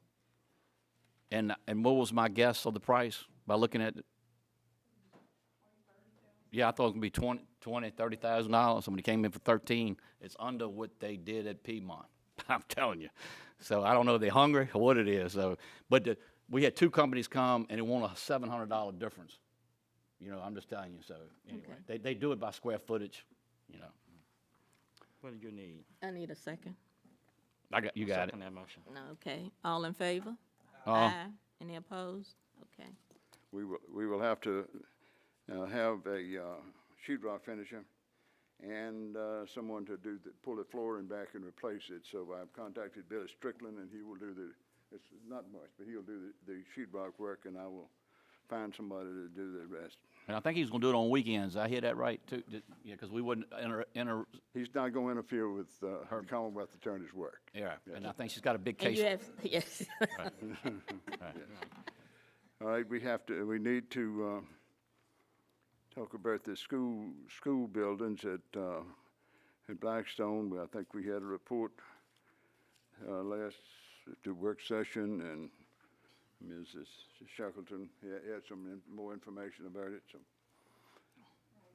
was my guess of the price by looking at it? Yeah, I thought it was gonna be $20,000-$30,000. Somebody came in for 13. It's under what they did at Piedmont. I'm telling you. So I don't know if they're hungry or what it is. So, but we had 2 companies come and it won a $700 difference. You know, I'm just telling you. So anyway, they do it by square footage. You know. What do you need? I need a second. You got it. Second that motion. No, okay. All in favor? Aye. Any opposed? Okay. We will have to have a sheetrock finisher and someone to pull the flooring back and replace it. So I've contacted Billy Strickland, and he will do it's not much, but he'll do the sheetrock work, and I will find somebody to do the rest. And I think he's gonna do it on weekends. I hear that right too? Yeah, because we wouldn't enter. He's not going to interfere with the Commonwealth attorney's work. Yeah, and I think she's got a big And case. you have, yes. All right, we need to talk about the school buildings at Blackstone. I think we had a report last at the work session, and Mrs. Shackleton had some more information about it. So.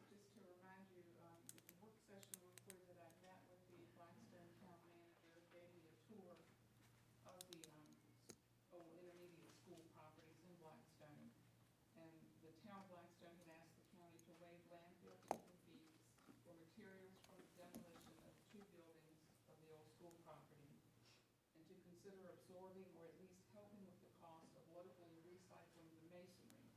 Just to remind you, the work session was where that I met with the Blackstone town manager, gave me a tour of the old intermediate school properties in Blackstone. And the town of Blackstone had asked the county to waive landfill tipping fees for materials from the demolition of 2 buildings of the old school property, and to consider absorbing or at least helping with the cost of locally recycling the masonry.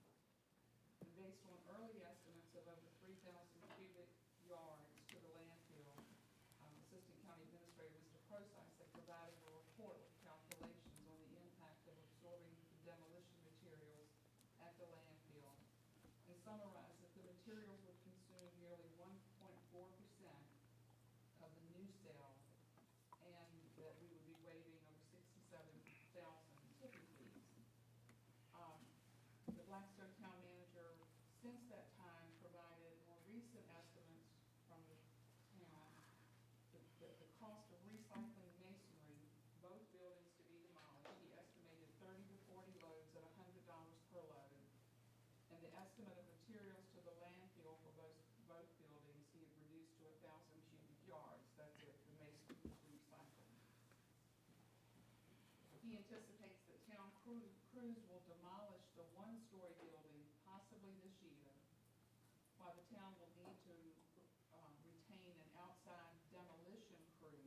And based on early estimates of over 3,000 cubic yards to the landfill, Assistant County Administrator Mr. Procyse had provided a report with calculations on the impact of absorbing the demolition materials at the landfill, and summarized that the materials would consume nearly 1.4% of the new sale, and that we would be waiving over 67,000 tipping fees. The Blackstone town manager, since that time, provided more recent estimates from the town. The cost of recycling masonry, both buildings to be demolished, he estimated 30 to 40 loads at $100 per load. And the estimate of materials to the landfill for both buildings, he had reduced to 1,000 cubic yards. That's if the masonry was recycled. He anticipates that town crews will demolish the 1-story building possibly this year, while the town will need to retain an outside demolition crew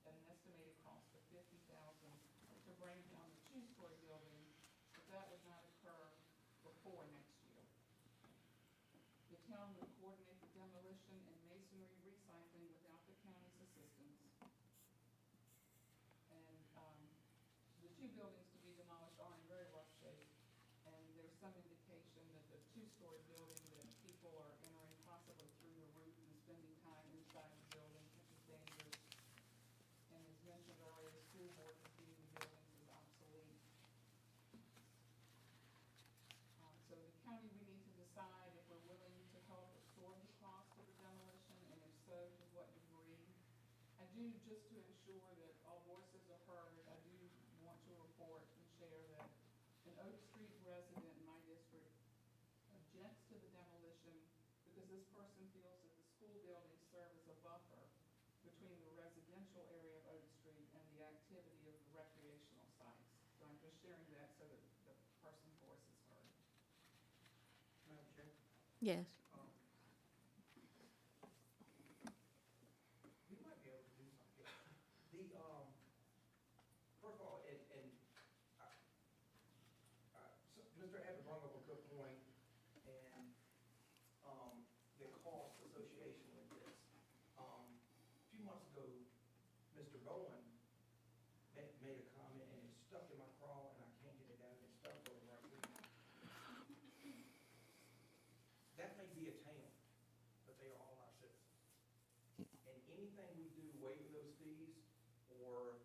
at an estimated cost of $50,000 to bring down the 2-story building, but that would not occur before next year. The town would coordinate the demolition and masonry recycling without the county's assistance. And the two buildings to be demolished are in very rough shape, and there's some indication that the two-story building that people are entering possibly through the roof and spending time inside the building, which is dangerous. And as mentioned already, the school board is viewing the buildings as obsolete. So the county, we need to decide if we're willing to help absorb the cost of the demolition, and if so, to what degree. I do, just to ensure that all voices are heard, I do want to report and share that an Oak Street resident in my district objects to the demolition because this person feels that the school buildings serve as a buffer between the residential area of Oak Street and the activity of the recreational sites. So I'm just sharing that so that the person's voice is heard. Madam Chair? Yes. We might be able to do something. First of all, so Mr. Abbott brought up a good point, and, the cost association with this. A few months ago, Mr. Bowen made a comment, and it's stuck in my craw, and I can't get it out, and it's stuck for the right reason. That may be a town, but they are all our citizens. And anything we do waive those fees, or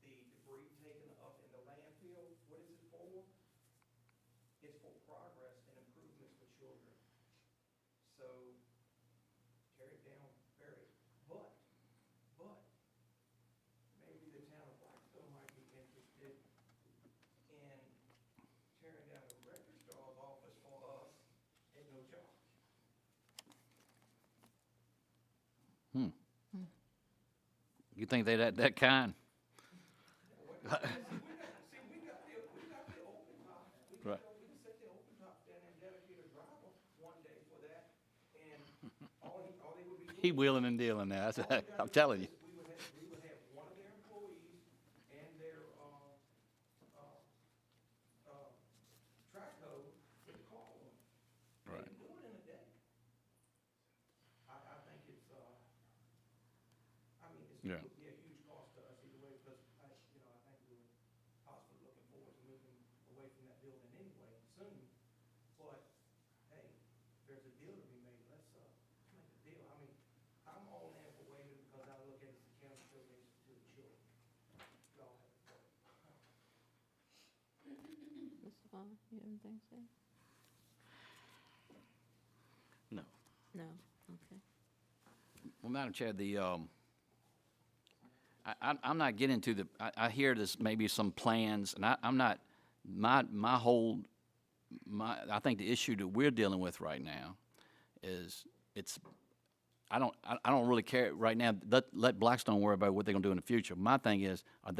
the debris taken up in the landfill, what is it for? It's for progress and improvements for children. So, tear it down, bury it. But, maybe the town of Blackstone might be interested in tearing down the registrar's office for us at no charge. You think they that kind? We got the open top. Right. We can set the open top down and dedicate a driver one day for that, and all they would be doing. He wheeling and dealing now, I'm telling you. We would have one of their employees and their, track hoe with the call on. They Right. can do it in a day. I think it's, Yeah. it would be a huge cost to us either way, because I think we were possibly looking forward to moving away from that building anyway soon. But, hey, there's a deal to be made, let's make a deal. I'm all in for waiving because I look at it as a county donation to the children. Y'all have a vote. Mr. Vaughn, you have anything to say? No. No, okay. Well, Madam Chair, I'm not getting to the, I hear this maybe some plans, and I'm not, I think the issue that we're dealing with right now is, I don't really care right now. Let Blackstone worry about what they're gonna do in the future. My thing is, let's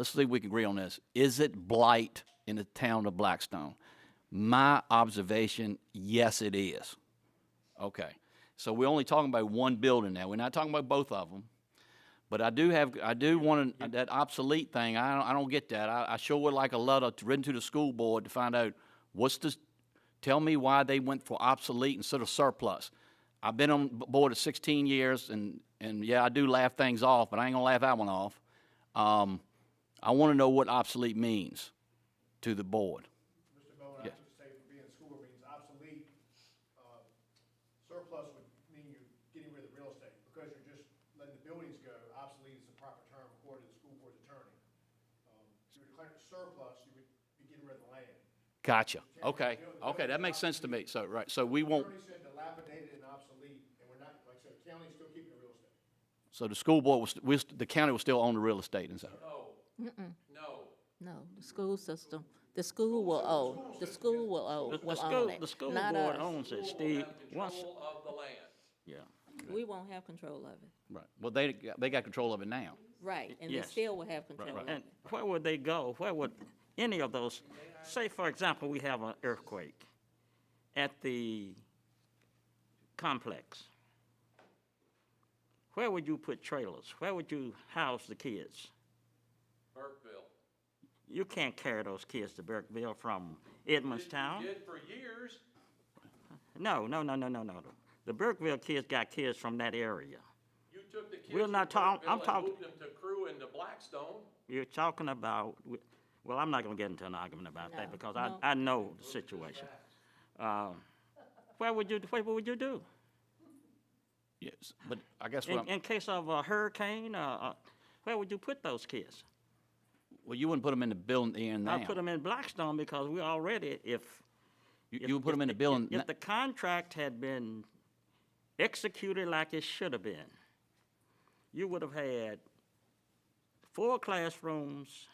see if we can agree on this. Is it blight in the town of Blackstone? My observation, yes, it is. Okay, so we're only talking about one building now. We're not talking about both of them. But I do want that obsolete thing. I don't get that. I sure would like a letter written to the school board to find out tell me why they went for obsolete instead of surplus. I've been on board of 16 years, and yeah, I do laugh things off, but I ain't gonna laugh that one off. I want to know what obsolete means to the board. Mr. Bowen, Yes. I have to say, for being school means obsolete, surplus would mean you're getting rid of the real estate, because you're just letting the buildings go. Obsolete is the proper term according to the school board's attorney. If you were declaring surplus, you would be getting rid of the land. Gotcha. Okay. Okay, that makes sense to me. So, right, so we won't, The attorney said dilapidated and obsolete, and we're not, like I said, the county's still keeping the real estate. so the school board the county will still own the real estate and stuff. No, the school system, the school will own, the school will own it. The school not board us. owns it, Steve. Once, Control of the land. yeah. We won't have control of it. Right. Well, they got control of it now. Right, and they Yes. still will have control of And it. where would they go? Where would any of those, say, for example, we have an earthquake at the complex. Where would you put trailers? Where would you house the kids? Burkeville. You can't carry those kids to Burkeville from Edmondstown. You did for years. No. The Burkeville kids got kids from that area. You took the kids We're from not talking- Burkeville I'm and talking- moved them to Crew and to Blackstone. you're talking about, well, I'm not gonna get into an argument about that No, because no. I know the situation. What would you do? Yes, but I guess In case of a hurricane, where would you put those kids? well, you wouldn't put them in the building they're in now. I'd put them in Blackstone because we already, You would put them in the building. if the contract had been executed like it should have been, you would have had 4 classrooms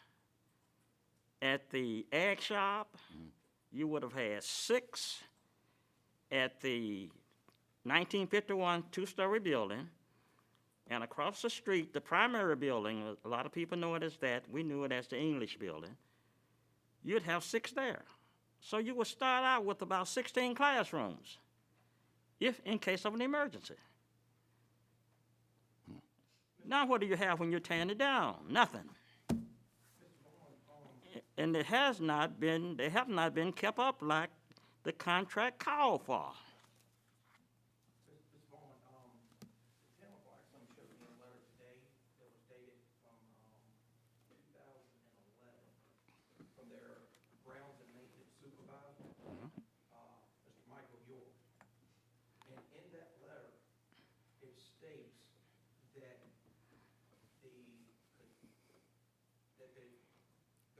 at the ag shop. You would have had 6 at the 1951 two-story building. And across the street, the primary building, a lot of people know it as that. We knew it as the English building. You'd have 6 there. So you would start out with about 16 classrooms, if in case of an emergency. Now what do you have when you're tearing it down? Nothing. And they have not been kept up like the contract called for. Ms. Vaughn, the town of Blackstone showed me a letter today that was dated from 2011 from their grounds and maintenance supervisor, Mr. Michael York. And in that letter, it states that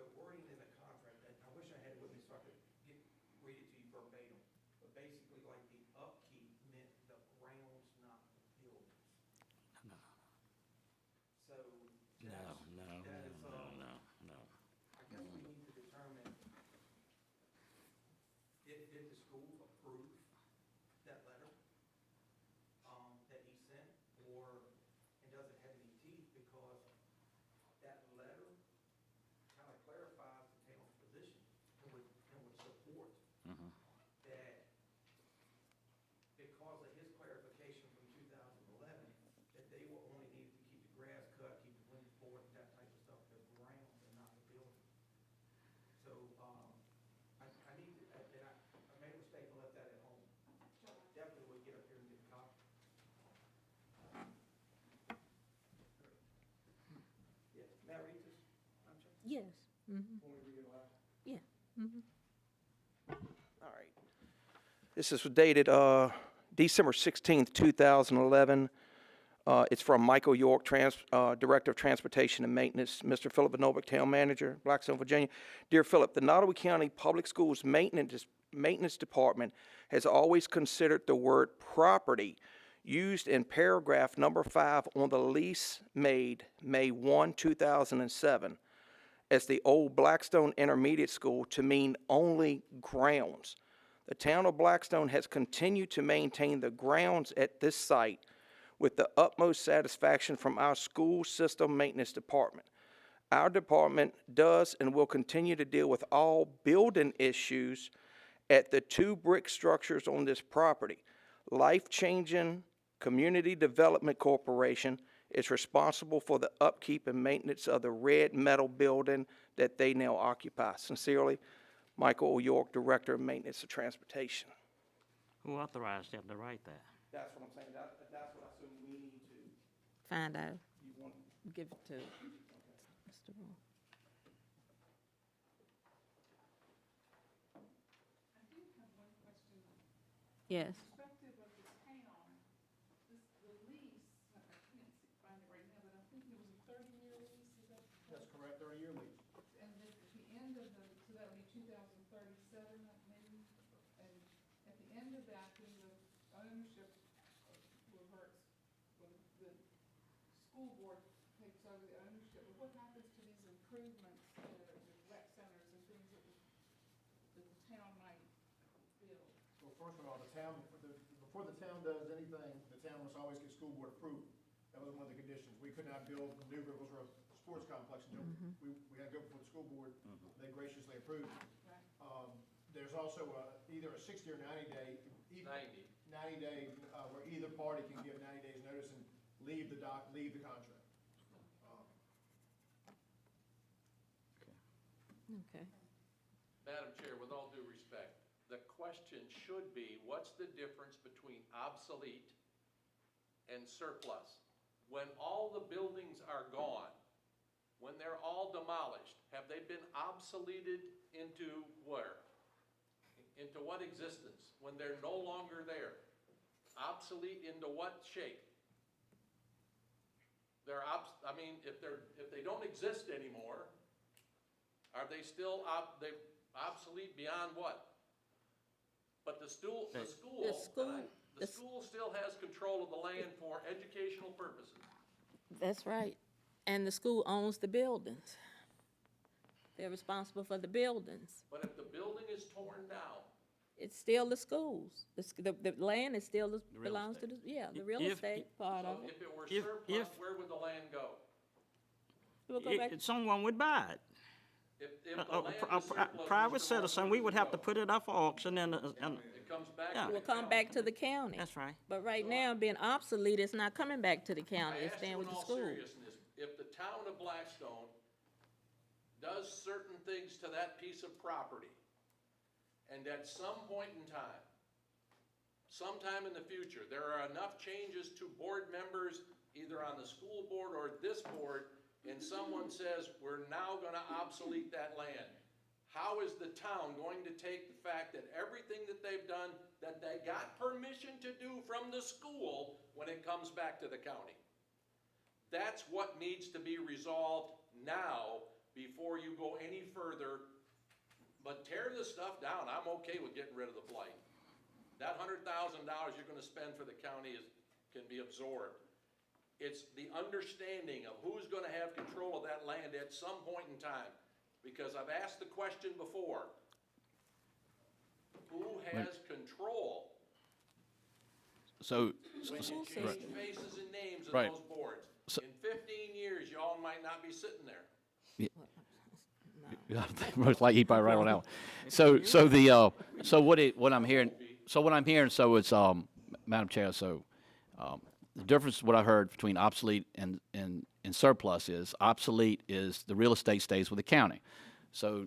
the wording in the contract, and I wish I had it with me so I could read it to you verbatim, but basically like the upkeep meant the grounds, not the buildings. So that is, No. I guess we need to determine, did the school approve that letter, that he sent, or, and does it have any teeth? Because that letter kind of clarifies the town's position and would support that because of his clarification from 2011, that they will only need to keep the grass cut, keep the wind board, that type of stuff, the grounds and not the building. So, I need to, and I made a mistake and left that at home. Definitely would get up here and get a copy. Yeah, may I read this? Madam Chair? Yes. Want me to read it aloud? Yeah. All right. This is dated December 16th, 2011. It's from Michael York, Director of Transportation and Maintenance, Mr. Philip Novick, Town Manager, Blackstone, Virginia. Dear Philip, the Nottaway County Public Schools Maintenance Department has always considered the word property used in paragraph number 5 on the lease made May 1, 2007, as the old Blackstone Intermediate School to mean only grounds. The town of Blackstone has continued to maintain the grounds at this site with the utmost satisfaction from our school system maintenance department. Our department does and will continue to deal with all building issues at the 2 brick structures on this property. Life-changing Community Development Corporation is responsible for the upkeep and maintenance of the red metal building that they now occupy. Sincerely, Michael York, Director of Maintenance of Transportation. Who authorized them to write that? That's what I'm saying. That's what I assume we need to, Find out. you want, Give it to Mr. Roy. I do have one question. Yes. Perspective of the town, the lease, I can't find it right now, but I'm thinking it was a 30-year lease, is that? That's correct, 30-year lease. And at the end of so that would be 2037 maybe? And at the end of that, then the ownership reverts, when the school board takes over the ownership. But what happens to these improvements, the rec centers and things that the town might build? Well, first of all, before the town does anything, the town must always get school board approval. That was one of the conditions. We could not build the new Rivers Sports Complex until we had to go before the school board. They graciously approved it. Right. There's also either a 60 or 90-day. 90-day, where either party can give 90 days notice and leave the contract. Okay. Madam Chair, with all due respect, the question should be, what's the difference between obsolete and surplus? When all the buildings are gone, when they're all demolished, have they been obsoleted into where? Into what existence? When they're no longer there? Obsolete into what shape? I mean, if they don't exist anymore, are they still obsolete beyond what? But the school still has control of the land for educational purposes. That's right. And the school owns the buildings. They're responsible for the buildings. But if the building is torn down, It's still the schools. The land is still, real belongs to the, the real If- estate part so of it. if it were If- surplus, where would the land go? It will go back, Someone would buy it. If the A land a is surplus, private Mr. citizen, Martin, we where would does it have to go? put it up for auction and It comes back Yeah. to it will the come county. back to the county. that's right. But right now, being obsolete, it's not coming back to the I county. It's ask you staying in with the all school. seriousness, if the town of Blackstone does certain things to that piece of property, and at some point in time, sometime in the future, there are enough changes to board members, either on the school board or this board, and someone says, we're now gonna obsolete that land. How is the town going to take the fact that everything that they've done, that they got permission to do from the school when it comes back to the county? That's what needs to be resolved now before you go any further. But tear the stuff down, I'm okay with getting rid of the blight. That $100,000 you're gonna spend for the county can be absorbed. It's the understanding of who's gonna have control of that land at some point in time. Because I've asked the question before, who has control So, when you change faces and names of Right. those boards? So- In 15 years, y'all might not be sitting there. Most likely, he probably right on that one. What I'm hearing, it's, Madam Chair, the difference, what I heard between obsolete and surplus is, obsolete is the real estate stays with the county. So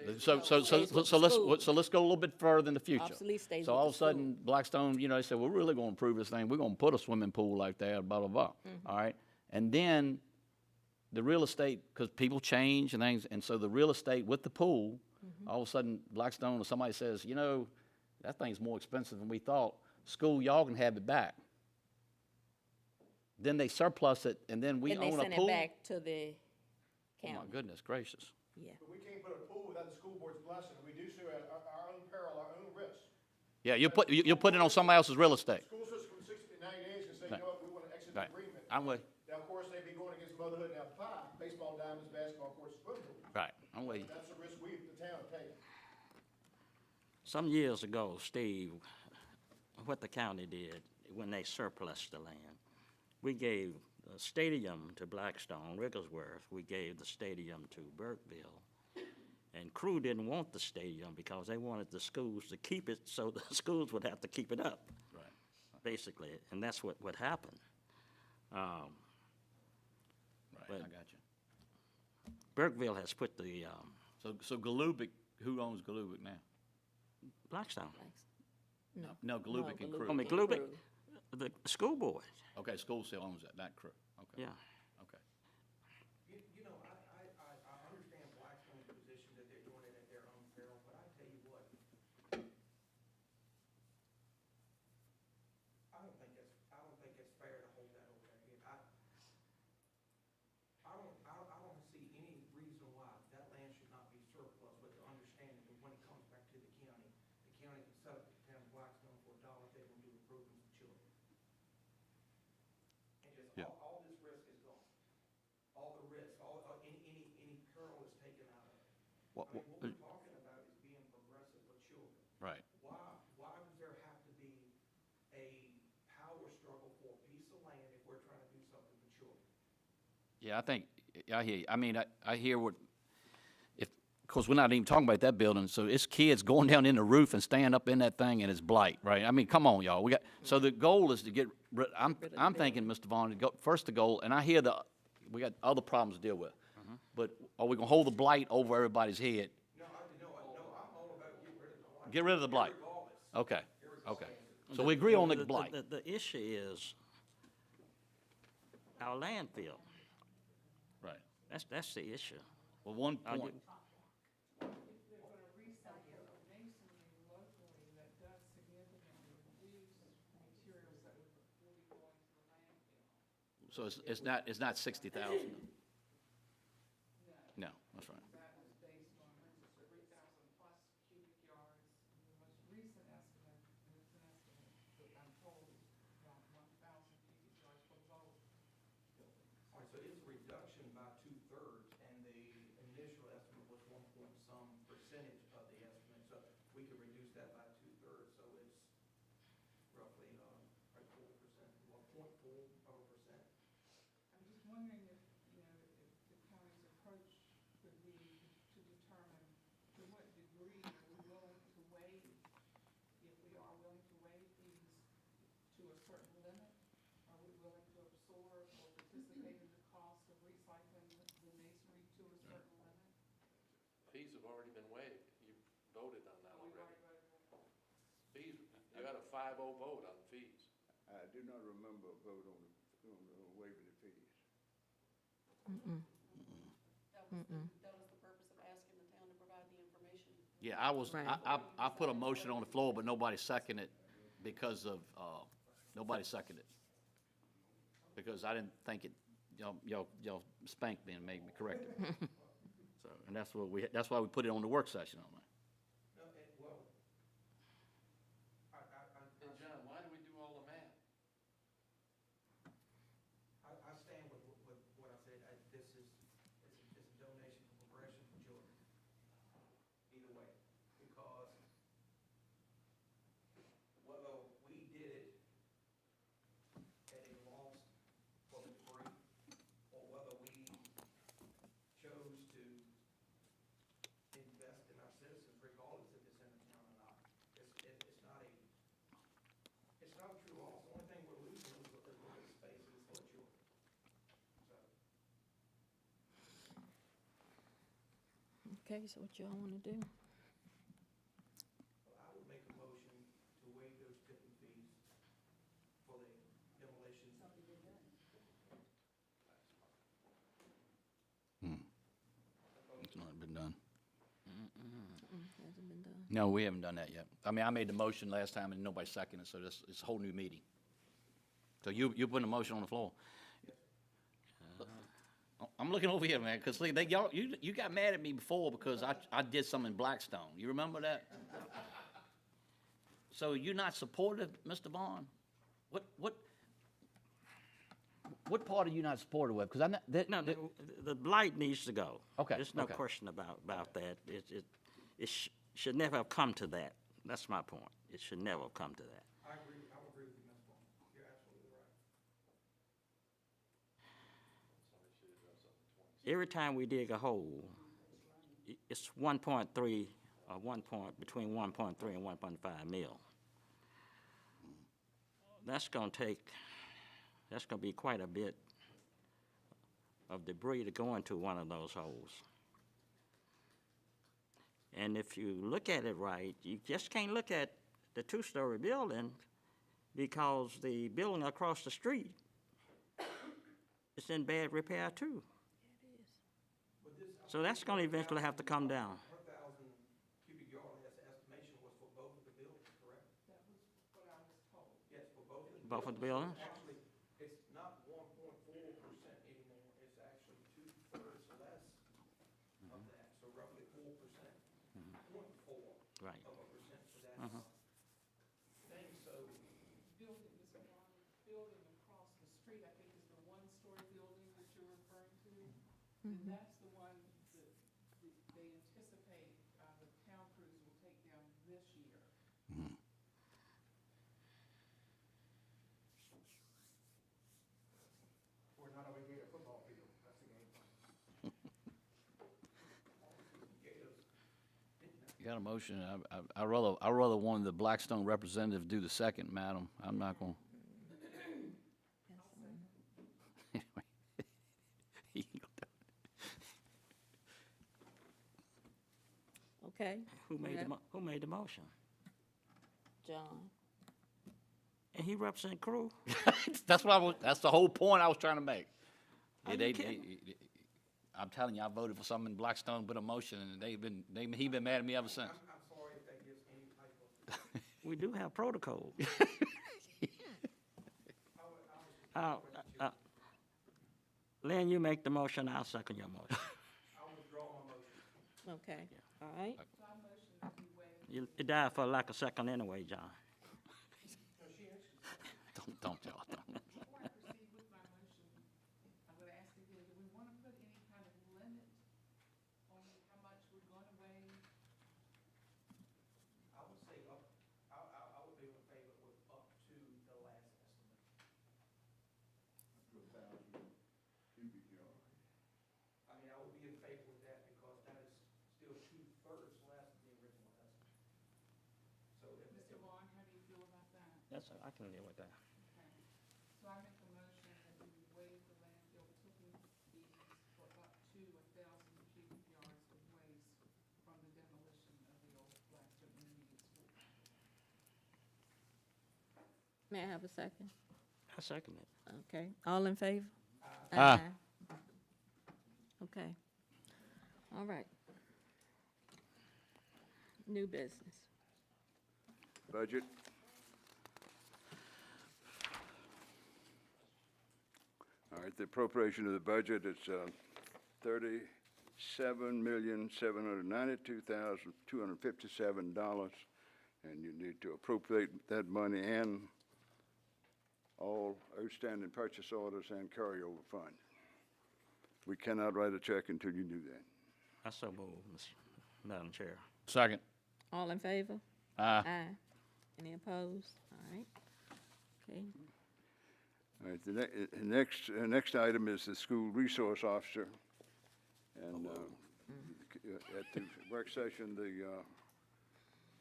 let's go a little bit further in the future. Obsolete stays So with all the of a sudden, Blackstone, they said, we're really gonna improve this thing, we're gonna put a swimming pool like that, blah, blah, blah, all right? And then the real estate, because people change and things, and so the real estate with the pool, all of a sudden, Blackstone or somebody says, that thing's more expensive than we thought, school, y'all can have it back. Then they surplus it, and then we And they own a send pool. it back to the Oh, my county. goodness gracious. Yeah. But we can't put a pool without the school board's blessing, and we do so at our own peril, our own risk. Yeah, you'll put it on somebody else's real estate. School system from 60 to 90 days can say, you know what, we want to exit the Right. agreement. I'm with, Now, of course, they'd be going against motherhood and apple pie, baseball diamonds, basketball courts, swimming pools. right, I'm with you. That's the risk we, the town, take. Some years ago, Steve, what the county did when they surplused the land, we gave the stadium to Blackstone, Wigglesworth, we gave the stadium to Burkeville. And Crew didn't want the stadium because they wanted the schools to keep it, so the schools would have to keep it up. Right. Basically, and that's what happened. Right, But- I got you. Burkeville has put the, So Galubic, who owns Galubic now? Blackstone, No, Galubic and Crew. I mean, Glubic, the school board, Okay, school still owns that, not Crew, okay. yeah. Okay. You know, I understand Blackstone's position that they're doing it at their own peril, but I tell you what, I don't think it's fair to hold that over their head. I don't see any reason why that land should not be surplus with the understanding that when it comes back to the county can set up the town of Blackstone for $1 if they want to do improvements to children. And just Yeah. all this risk is gone. All the risk, any peril is taken out of it. What I mean, what we're talking about is being progressive with children. Right. Why does there have to be a power struggle for a piece of land if we're trying to do something for children? Yeah, I hear you. I mean, I hear what, of course, we're not even talking about that building, so it's kids going down in the roof and staying up in that thing and it's blight, right? I mean, come on, y'all. So the goal is to get I'm thinking, Mr. Vaughn, first the goal, and I hear we got other problems to deal with. But are we gonna hold the blight over everybody's head? No, I'm all about getting rid of the blight. Get rid of the blight. Regardless. Okay. So we agree on the blight. The issue is our landfill. Right. That's the issue. Well, one Are you- point, If they're gonna recycle masonry locally, that does significantly reduce materials that will be going to the landfill. so it's not 60,000. No, that's right. That was based on, just 3,000 plus cubic yards. The most recent estimate, and it's an estimate, but I'm told is about 1,000 cubic yards for both buildings. All right, so it's a reduction by 2/3, and the initial estimate was 1 point some percentage of the estimate, so we could reduce that by 2/3, so it's roughly, like 4%, 1.4 of a percent. I'm just wondering if, you know, if the county's approach would be to determine to what degree are we willing to waive, if we are willing to waive fees to a certain limit? Are we willing to absorb or participate in the cost of recycling the masonry to a certain limit? Fees have already been waived. You voted on that Are we already. already voted? Fees, you had a 5-0 vote on fees. I do not remember a vote on waiving the fees. That was the purpose of asking the town to provide the information. Yeah, I put a motion on the floor, but nobody seconded it because of, nobody seconded it. Because I didn't think it, y'all spanked me and made me correct it. So, and that's why we put it on the work session on that. No, well, And John, why do we do all the math? I stand with what I said. It's a donation for progression for children. Either way, because whether we did it at a loss for the free, or whether we chose to invest in our citizens, regardless if it's in the town or not, it's not a true loss. The only thing we're losing is the spaces for children. So, Okay, so what y'all wanna do? I would make a motion to waive those tipping fees for the demolition. It's not been done. Hasn't been done. No, we haven't done that yet. I mean, I made the motion last time and nobody seconded, so it's a whole new meeting. So you're putting a motion on the floor. I'm looking over here, man, because you got mad at me before because I did something in Blackstone. You remember that? So you're not supportive, Mr. Vaughn? What part are you not supportive of? Because I'm not, No, the blight needs to go. Okay, There's no okay. question about that. It should never have come to that. That's my point. It should never have come to that. I would agree with you, Ms. Vaughn. You're absolutely right. Every time we dig a hole, it's 1.3 or between 1.3 and 1.5 mil. That's gonna be quite a bit of debris to go into one of those holes. And if you look at it right, you just can't look at the two-story building because the building across the street is in bad repair too. But this, So that's gonna eventually have to come down. 1,000 cubic yard estimation was for both of the buildings, correct? That was what I was told. Yes, for both of the buildings. Both of the buildings? Actually, it's not 1.4% anymore, it's actually 2/3 less of that, so roughly 4%, 0.4 Right. of a percent for that thing, so Building, Mr. Vaughn, building across the street, I think is the one-story building that you're referring to. And that's the one that they anticipate, the town crews will take down this year. We're not over here at football field, that's the game plan. You got a motion. I rather one of the Blackstone representatives do the second, madam. I'm not going. Okay, Who made the motion? John. And he represent crew? That's the whole point I was trying to make. Are Yeah, you kidding? I'm telling you, I voted for something in Blackstone with a motion, and he been mad at me ever since. I'm sorry if that gives any type of, We do have protocol. Lynn, you make the motion, I'll second your motion. I'll withdraw my motion. Okay, all right. You died for lack of second anyway, John. Don't y'all. Before I proceed with my motion, I'm gonna ask again, do we wanna put any kind of limit on how much we're gonna waive? I would say I would be in favor with up to the last estimate. I mean, I would be in favor with that because that is still 2/3 less than the original estimate. So if, Mr. Vaughn, how do you feel about that? Yes, I can deal with that. Okay. So I make a motion that we would waive the landfill tipping fees for up to 1,000 cubic yards of waste from the demolition of the old Blackstone Intermediate School. May I have a second? I second it. Okay, all in favor? Aye. Okay, all right. New business. Budget. All right, the appropriation of the budget is $37,792,257, and you need to appropriate that money and all outstanding purchase orders and carryover funds. We cannot write a check until you do that. I so move, Madam Chair. Second. All in favor? Aye. Aye. Any opposed? All right. Okay, All right, the next item is the school resource officer. And at the work session, the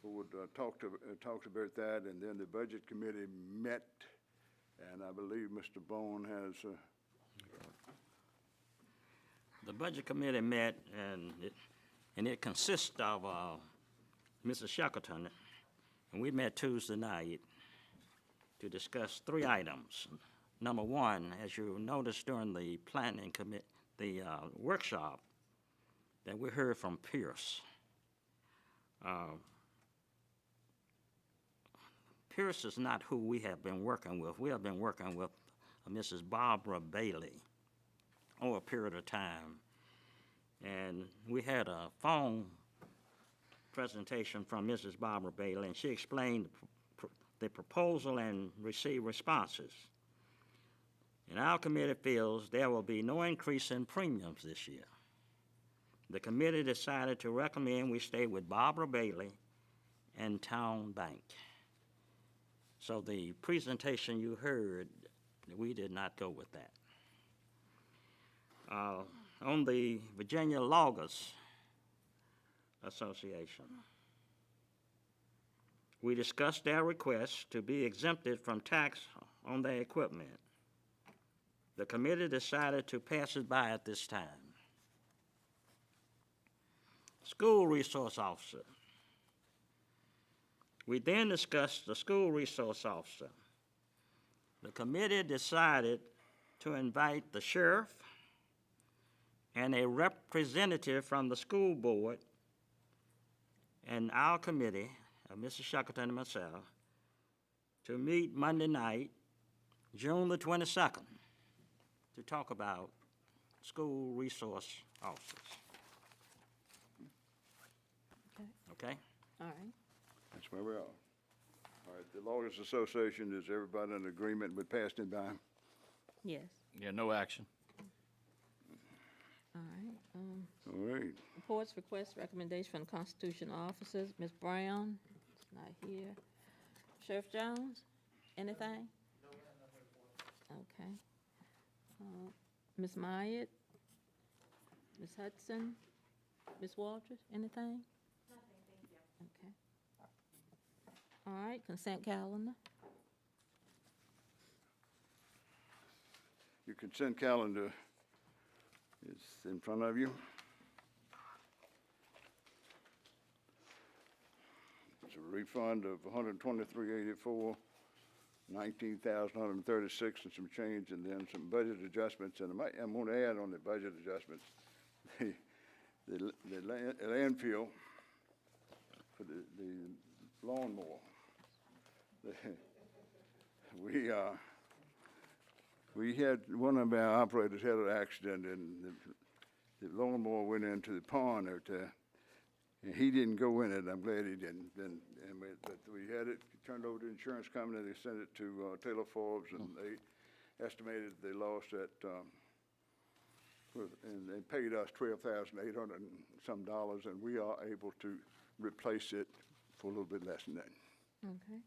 board talked about that, and then the budget committee met, and I believe Mr. Bone has, The Budget Committee met, and it consists of Mrs. Shackleton, and we met Tuesday night to discuss 3 items. Number one, as you noticed during the planning the workshop, that we heard from Pierce. Pierce is not who we have been working with. We have been working with Mrs. Barbara Bailey over a period of time. And we had a phone presentation from Mrs. Barbara Bailey, and she explained the proposal and received responses. And our committee feels there will be no increase in premiums this year. The committee decided to recommend we stay with Barbara Bailey and Town Bank. So the presentation you heard, we did not go with that. On the Virginia Loggers Association, we discussed their request to be exempted from tax on their equipment. The committee decided to pass it by at this time. School resource officer. We then discussed the school resource officer. The committee decided to invite the sheriff and a representative from the school board and our committee, Mrs. Shackleton and myself, to meet Monday night, June the 22nd, to talk about school resource officers. Okay? all right. that's where we are. All right, the Lawyers Association, is everybody in agreement with passing it by? Yes, Yeah, no action. all right. All right. Reports, requests, recommendation from constitutional officers. Ms. Brown is not here. Sheriff Jones, anything? No, okay. Ms. Myatt? Ms. Hudson? Ms. Walters, anything? Nothing, thank you. Okay. All right, consent calendar. Your consent calendar is in front of you. It's a refund of $123.84, $19,136 and some change, and then some budget adjustments. And I'm going to add on the budget adjustments landfill for the lawnmower. We had, one of our operators had an accident, and the lawnmower went into the pond out there. And he didn't go in it, I'm glad he didn't. But we had it turned over to the insurance company, they sent it to Taylor Forbes, and they estimated they lost that, and they paid us $12,800 and some dollars, and we are able to replace it for a little bit less than that. Okay.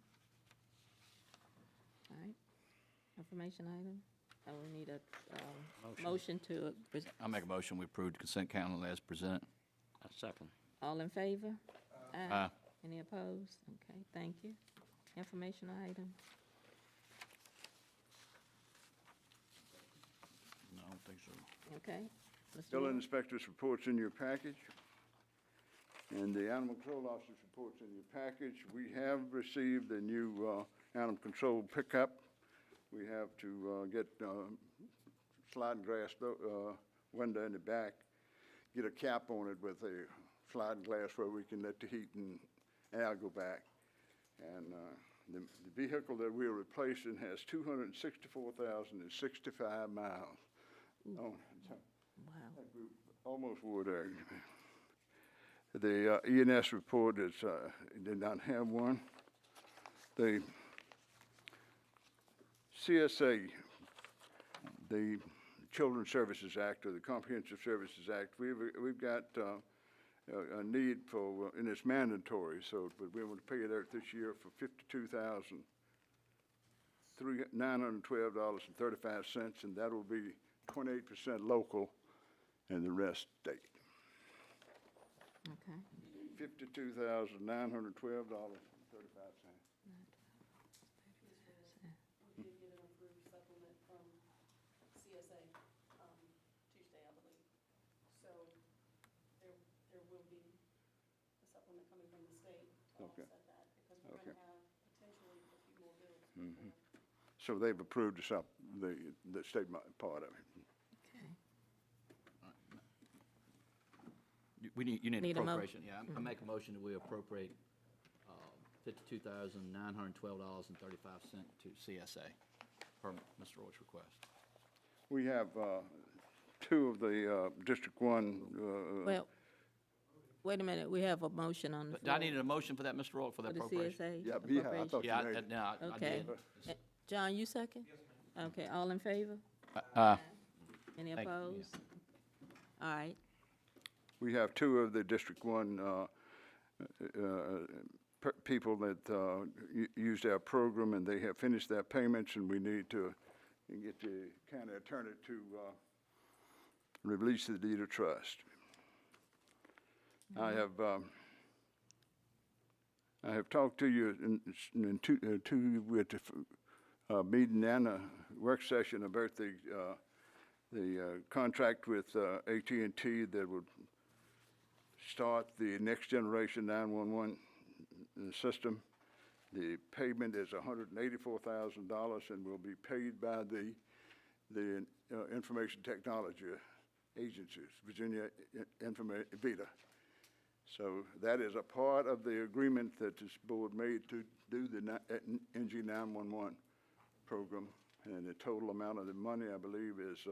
All right. Information item. We need a motion to, I make a motion, we approve the consent calendar as presented. A second. all in favor? Aye. Any opposed? Okay, thank you. Information item. No, I don't think so. Okay. Mr. Building Moore? inspector's report's in your package, and the animal control officer's report's in your package. We have received a new animal control pickup. We have to get sliding glass window in the back, get a cap on it with a sliding glass where we can let the heat and air go back. And the vehicle that we're replacing has 264,065 miles. Oh, Wow. we almost wore there. The ENS report is, did not have one. The CSA, the Children's Services Act, or the Comprehensive Services Act, we've got a need for, and it's mandatory, so, but we want to pay that this year for $52,912.35, and that will be 28% local and the rest state. Okay. $52,912.35. We did get an approved supplement from CSA Tuesday, I believe. So there will be a supplement coming from the state to Okay. offset that, because we're Okay. gonna have potentially a few more bills. So they've approved the state part of it. Okay. You need Need a mo- appropriation, yeah. I make a motion that we appropriate $52,912.35 to CSA, per Mr. Roy's request. We have two of the District 1. Well, wait a minute, we have a motion on the But floor. I needed a motion for that, Mr. Roy, for the For the appropriation. CSA? Yeah, I appropriation? thought Yeah, you made it. no, I Okay. did. John, you second? Okay, all in favor? Aye. Any Thank you, yeah. opposed? All right, We have two of the District 1 people that used our program, and they have finished their payments, and we need to get the county attorney to release the deed of trust. I have talked to you in two with the meeting and a work session about the contract with AT&T that would start the next generation 911 system. The payment is $184,000 and will be paid by the information technology agencies, Virginia VITA. So that is a part of the agreement that this board made to do the NG 911 program, and the total amount of the money, I believe, is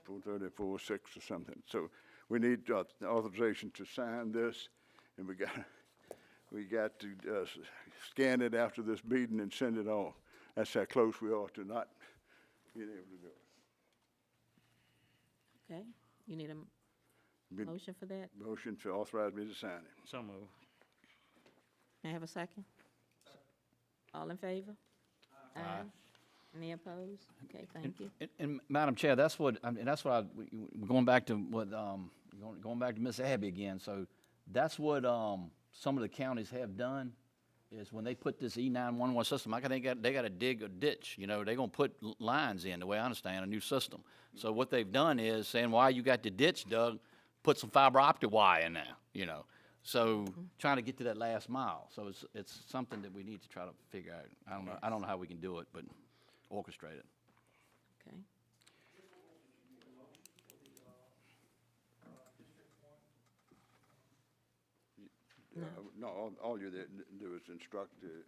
$434,600 or something. So we need authorization to sign this, and we got to scan it after this meeting and send it off. That's how close we are to not being able to do it. okay. You need a motion for that? Motion to authorize me to sign it. So moved. May I have a second? All in favor? Aye. Any opposed? Okay, thank you. And Madam Chair, that's what, I mean, that's what we're going back to what, going back to Miss Abby again. So that's what, some of the counties have done, is when they put this E911 system, they got to dig a ditch, you know, they're going to put lines in, the way I understand, a new system. So what they've done is saying, while you got the ditch dug, put some fiber optic wire in there, you know. So trying to get to that last mile. So it's something that we need to try to figure out. I don't know how we can do it, but orchestrate it. Okay. No, all you did do is instruct the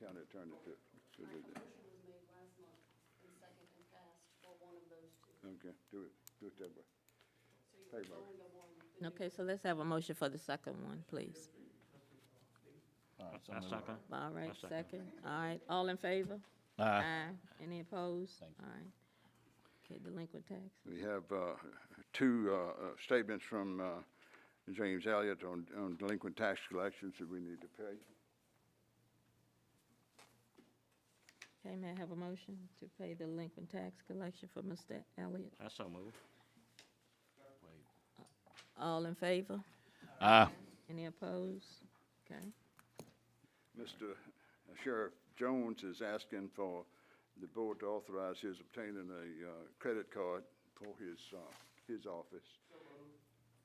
county attorney to do that. Motion was made last month and second and passed for one of those two. Okay, do it that way. So you Hey, can Barbara. only go one. Okay, so let's have a motion for the second one, please. I second. All right, I second. second. All right, all in favor? Aye. Any opposed? All right. Okay, delinquent tax. We have two statements from James Elliott on delinquent tax collections that we need to pay. Okay, may I have a motion to pay the delinquent tax collection for Mr. Elliott? I so move. All in favor? Aye. Any opposed? Okay. Mr. Sheriff Jones is asking for the board to authorize his obtaining a credit card for his office.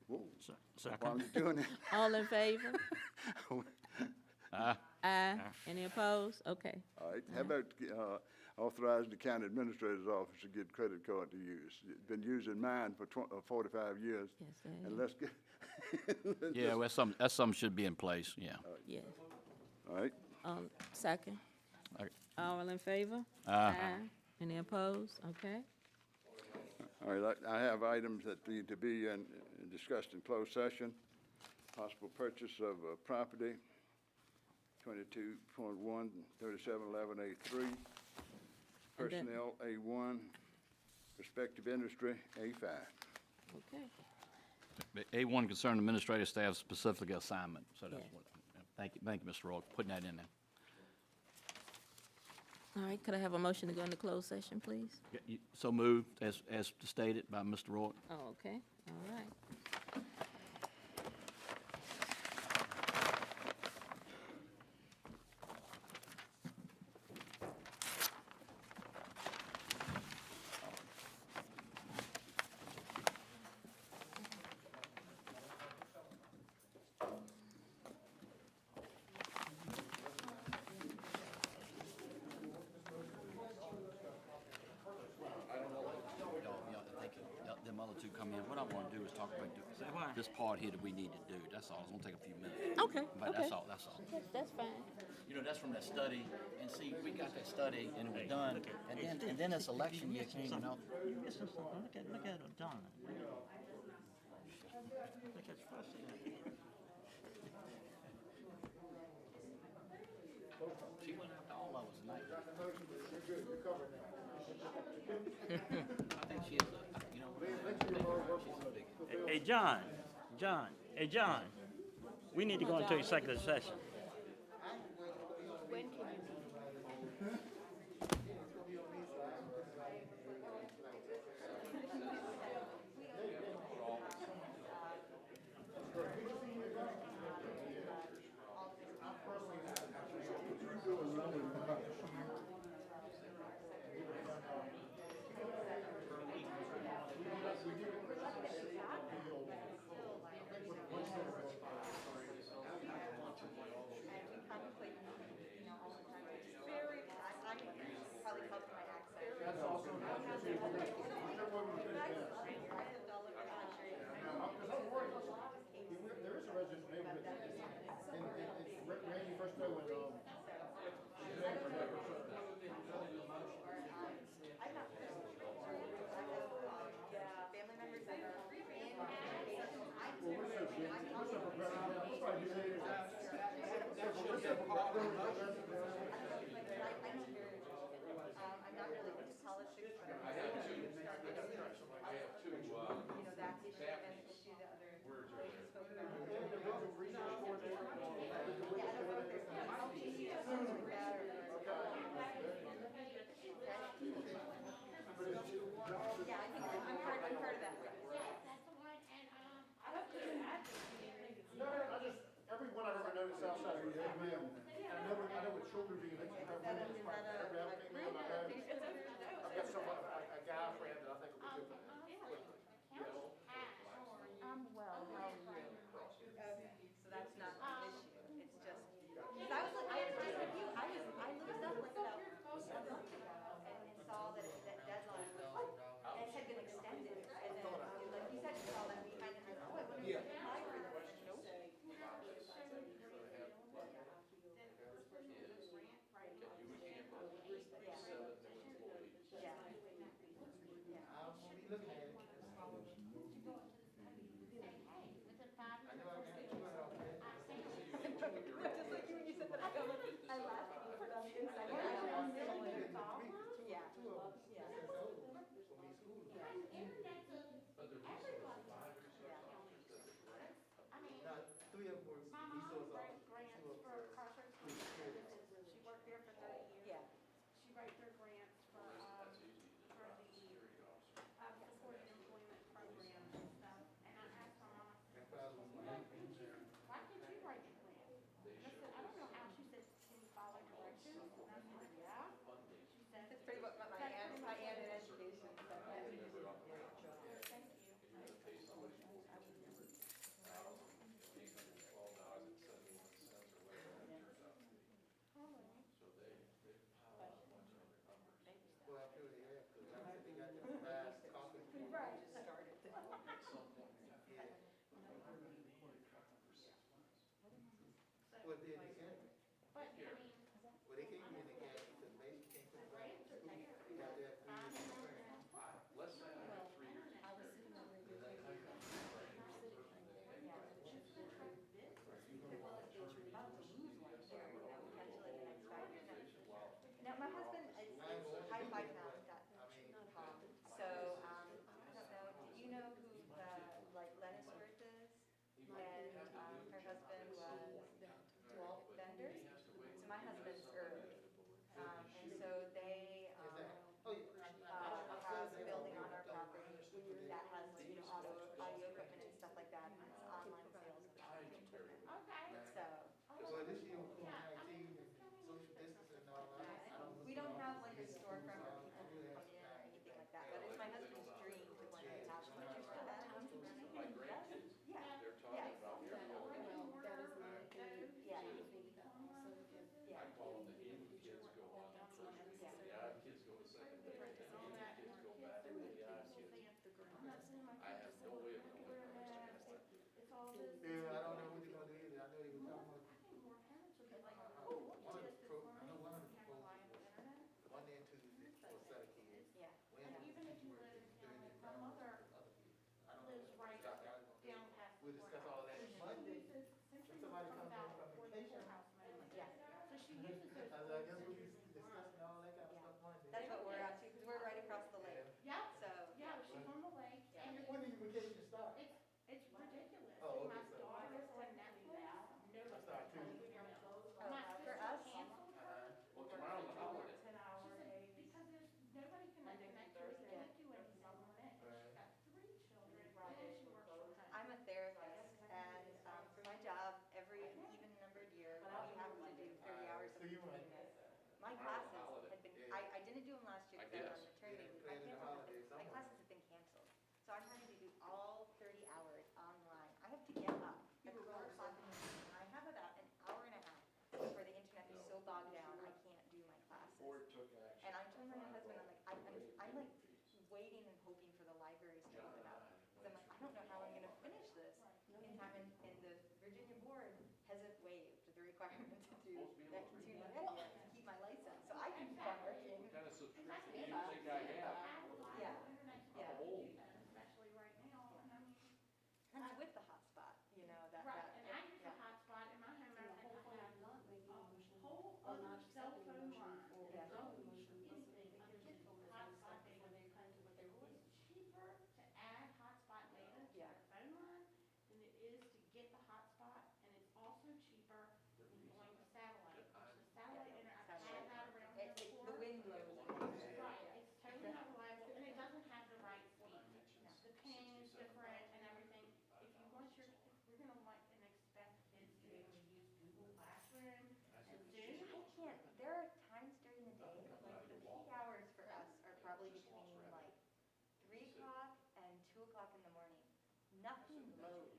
Whoa, why are Second. you doing All in favor? Aye. Aye. Any opposed? Okay. All right, how about authorizing the county administrator's office to get credit card to use? Been using mine for 45 years. Yes, they have. And let's get, Yeah, well, that's something should be in place, yeah. Yes. all right, Second. Okay. All in favor? Aye. Any opposed? Okay. all right, I have items that need to be discussed in closed session. Possible purchase of property, 22.1, 3711A3. And then- Personnel, A1. Respective industry, A5. Okay. A1 concern administrative staff specific assignment, so that's Yes. what, thank you, Mr. Roy, for putting that in there. All right, could I have a motion to go into closed session, please? So moved, as stated by Mr. Roy. Oh, okay. All right. Them other two come in, what I want to do is talk about why? this part here that we need to do, that's all, it's gonna take a few minutes. Okay, But okay. that's all. That's fine. You know, that's from that study, and see, we got that study, and it was done, and then this election year came, you know. Look at Donna. Look at first. She went after all of us tonight. I think she is, you know, she's a big. Hey, John, hey, John, we need to go into executive session. When can you meet? Randy first know when, everyone I've ever known at Southside was every man. And I know with children being, every applicant, I know. Well, then they can't, But, I mean, well, they can't be in the gas because maybe you can't put it back in school. They got that 3 years experience. Let's say I have 3 years I was sitting over there, you're sitting right Now, my husband is high five now, got Tom. So, I don't know, do you know who like Lennis Worth is? And, her husband was vendors. So my husband's early. And so they, have a building on our property that has, audio equipment and stuff like that, and it's online sales of audio equipment. okay. So, So this year, we're COVID-19 and social distancing and all that. I don't we don't have like a storefront where people can come in or anything like that, but it's my husband's dream to one day have one of those. my grandkids, Yeah, they're talking about every other week. Well, that is my, yeah, also, if yeah. I call them the in kids go on to first grade, the odd kids go to second grade, and the in kids go back to the odd kids. I have no way of knowing where my students are. It's all this. Yeah, I don't know what they're gonna do either. I know they were talking about, I think more parents would be like, I oh, what's know this? one of the Have proposals, reliable internet. Monday and Tuesday for a set of kids. Yeah. And even if you live in town, like my mother Other kids. I don't lives know. right down past. We'll discuss all that Monday. Century Somebody comes comes in out from for the vacation. courthouse mainly. Yeah. So she uses those. I guess we'll be discussing all that kind of stuff Monday. That's what we're at too, because we're right across the lake, Yep, so. yeah, she's on the lake, and When do your vacation start? it's ridiculous. Oh, My okay, so- daughter's on Netflix, nobody. start Tuesday. My For sister us? canceled her. Well, tomorrow's a holiday. She said, because there's, nobody can connect to her, she can't do anything on it. She's got 3 children, and she works from home. I'm a therapist, and for my job, every even numbered year, we have to do 30 hours of cleaning. My classes had been, I didn't do them last year because I was on maternity leave. I canceled them. My classes have been canceled. So I'm having to do all 30 hours online. I have to get up at 4 o'clock in the morning. I have about an hour and a half before the internet is so bogged down, I can't do my classes. Board took action. And I'm telling my husband, I'm like waiting and hoping for the libraries to open up. Because I'm like, I don't know how I'm gonna finish this in time, and the Virginia board hasn't waived the requirement to do that continuing ed yet to keep my license, so I can keep on working. What kind of subscription do you think I have? Yeah, yeah. I'm old. Especially right now, and I mean, And it's with the hotspot, you know, that. right, and I use a yeah. hotspot in my home, and I have not making a motion, whole or other not cell accepting a phone motion, line. or Yeah. withdrawing a motion, Anything, I because get people the are hotspot stuff before they come to what they want. It's cheaper to add hotspot data to Yeah. their phone line than it is to get the hotspot, and it's also cheaper than going to satellite. The satellite internet, I've had that around here before. The wind blows. Right, it's totally not reliable, and it doesn't have the right speed. The ping is different and everything. If you want your, if we're gonna want and expect kids to be able to use Google Classroom and Zoom, I can't, there are times during the day, like the peak hours for us are probably between like 3 o'clock and 2 o'clock in the morning. Nothing loads.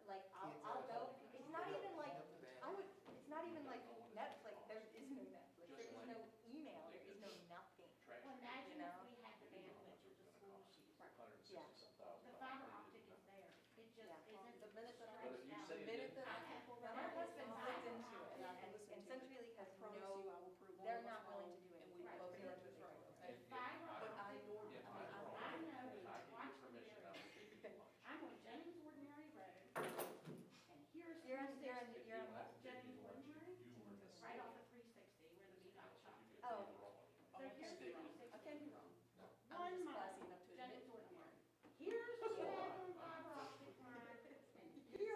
Like, I'll go, it's not even like, it's not even like Netflix, there is no Netflix, there is no email, there is no nothing. well, imagine You if know? we had the bandwidth with the school sheet. Yeah. The fiber optic is there, it just Yeah. isn't. The minute that I, But if you say the minute that I Okay. can pull Now, that my out, husband's looked into it, and I can and listen to it. CenturyLink has I promise you, I no, will prove one they're of us not willing wrong, to do and anything. we That's both pretty know much who's what right, they okay? Fiber But I optic, know, If I I'm mean, wrong, I know, and I give watch you the permission, I video. will give you lunch. I'm on Jennings Ordinary Road, and here's You're on, 360. you're on what? Jennings Ordinary, right off of 360, where the beat got shot. Oh, So here's 360. I can't be wrong. I'm One just classy mile, enough to admit. Jennings Ordinary. Here's the daggone fiber optic line, and here's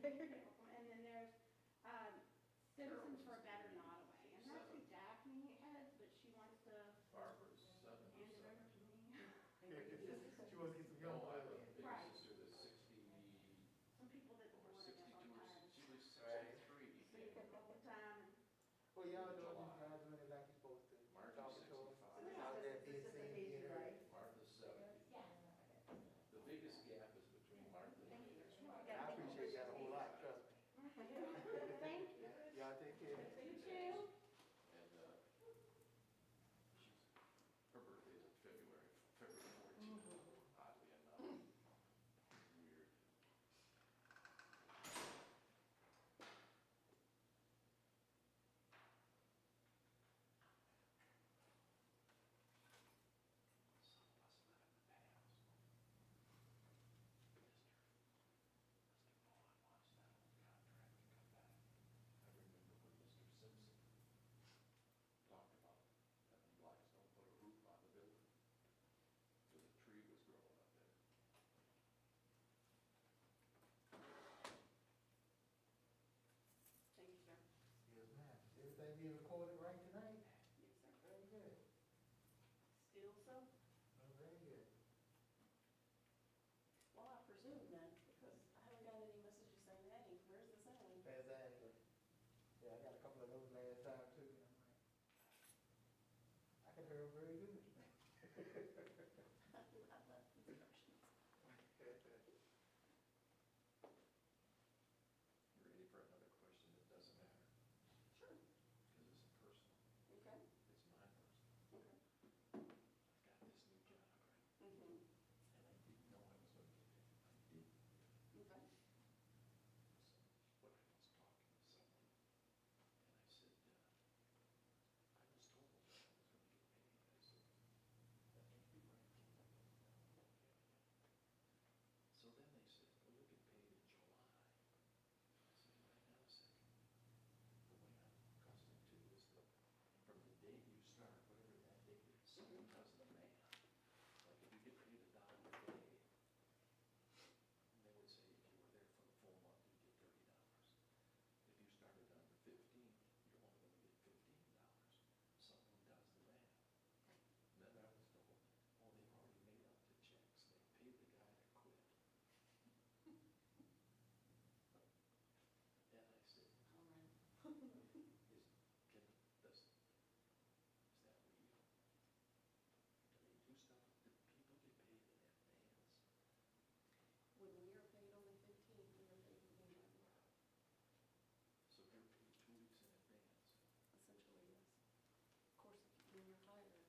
And then there's, Citizens for a Better Nottaway, and that's who Daphne heads, but she wants to Barbara's hand it over to me. She wants to get some young blood in. Right. sister that's 60, Some people that the or board, I guess, 62, are tired. she was Right. 63. So you can all the time. Well, y'all doing it like you're supposed to. Martha's Talking to 'em. 65. Out there being seen, being heard. Martha's 70. Yeah. The biggest gap is between Martha and me. I appreciate y'all a whole lot, trust me. Thank you. Y'all take care. You too. And, her birthday is in February 14th, oddly enough. Weird. Some of us live in the past. Mr. Vaughn wants that old contract to come back. I remember when Mr. Simpson talked about having Blackstone put a roof on the building, because a tree was growing up there. Thank you, sir. Yes, ma'am. Everything being recorded right tonight? Yes, sir. Very good. Still so? Oh, very good. Well, I presume then, because I haven't got any messages saying, hey, where's the sound? Exactly. Yeah, I got a couple of those last time too, and I'm like, I can hear them very good. I left instructions. You ready for another question that doesn't matter? Sure. Because it's personal. Okay. It's my personal. Okay. I've got this new job, right? Mm-hmm. And I didn't know I was going to get it. I didn't. Okay. But I was talking to someone, and I said, I was told that I was going to get paid. I said, that can't be right. So then they said, well, you'll get paid in July. I said, hang on a second. The way I'm accustomed to is that from the day you start, whatever that date is, someone does the math. Like if you get paid $1 a day, and they would say if you were there for the full month, you'd get $30. If you started on the 15th, you're only going to get $15. Someone does the math. And then I was told, oh, they've already made out the checks. They paid the guy that quit. And I said, All right. is that real? Do they do stuff? Do people get paid in advance? When we are paid on the 15th, we are paid within 1 month. So they're paid 2 weeks in advance. Essentially, yes. Of course, when you're hired,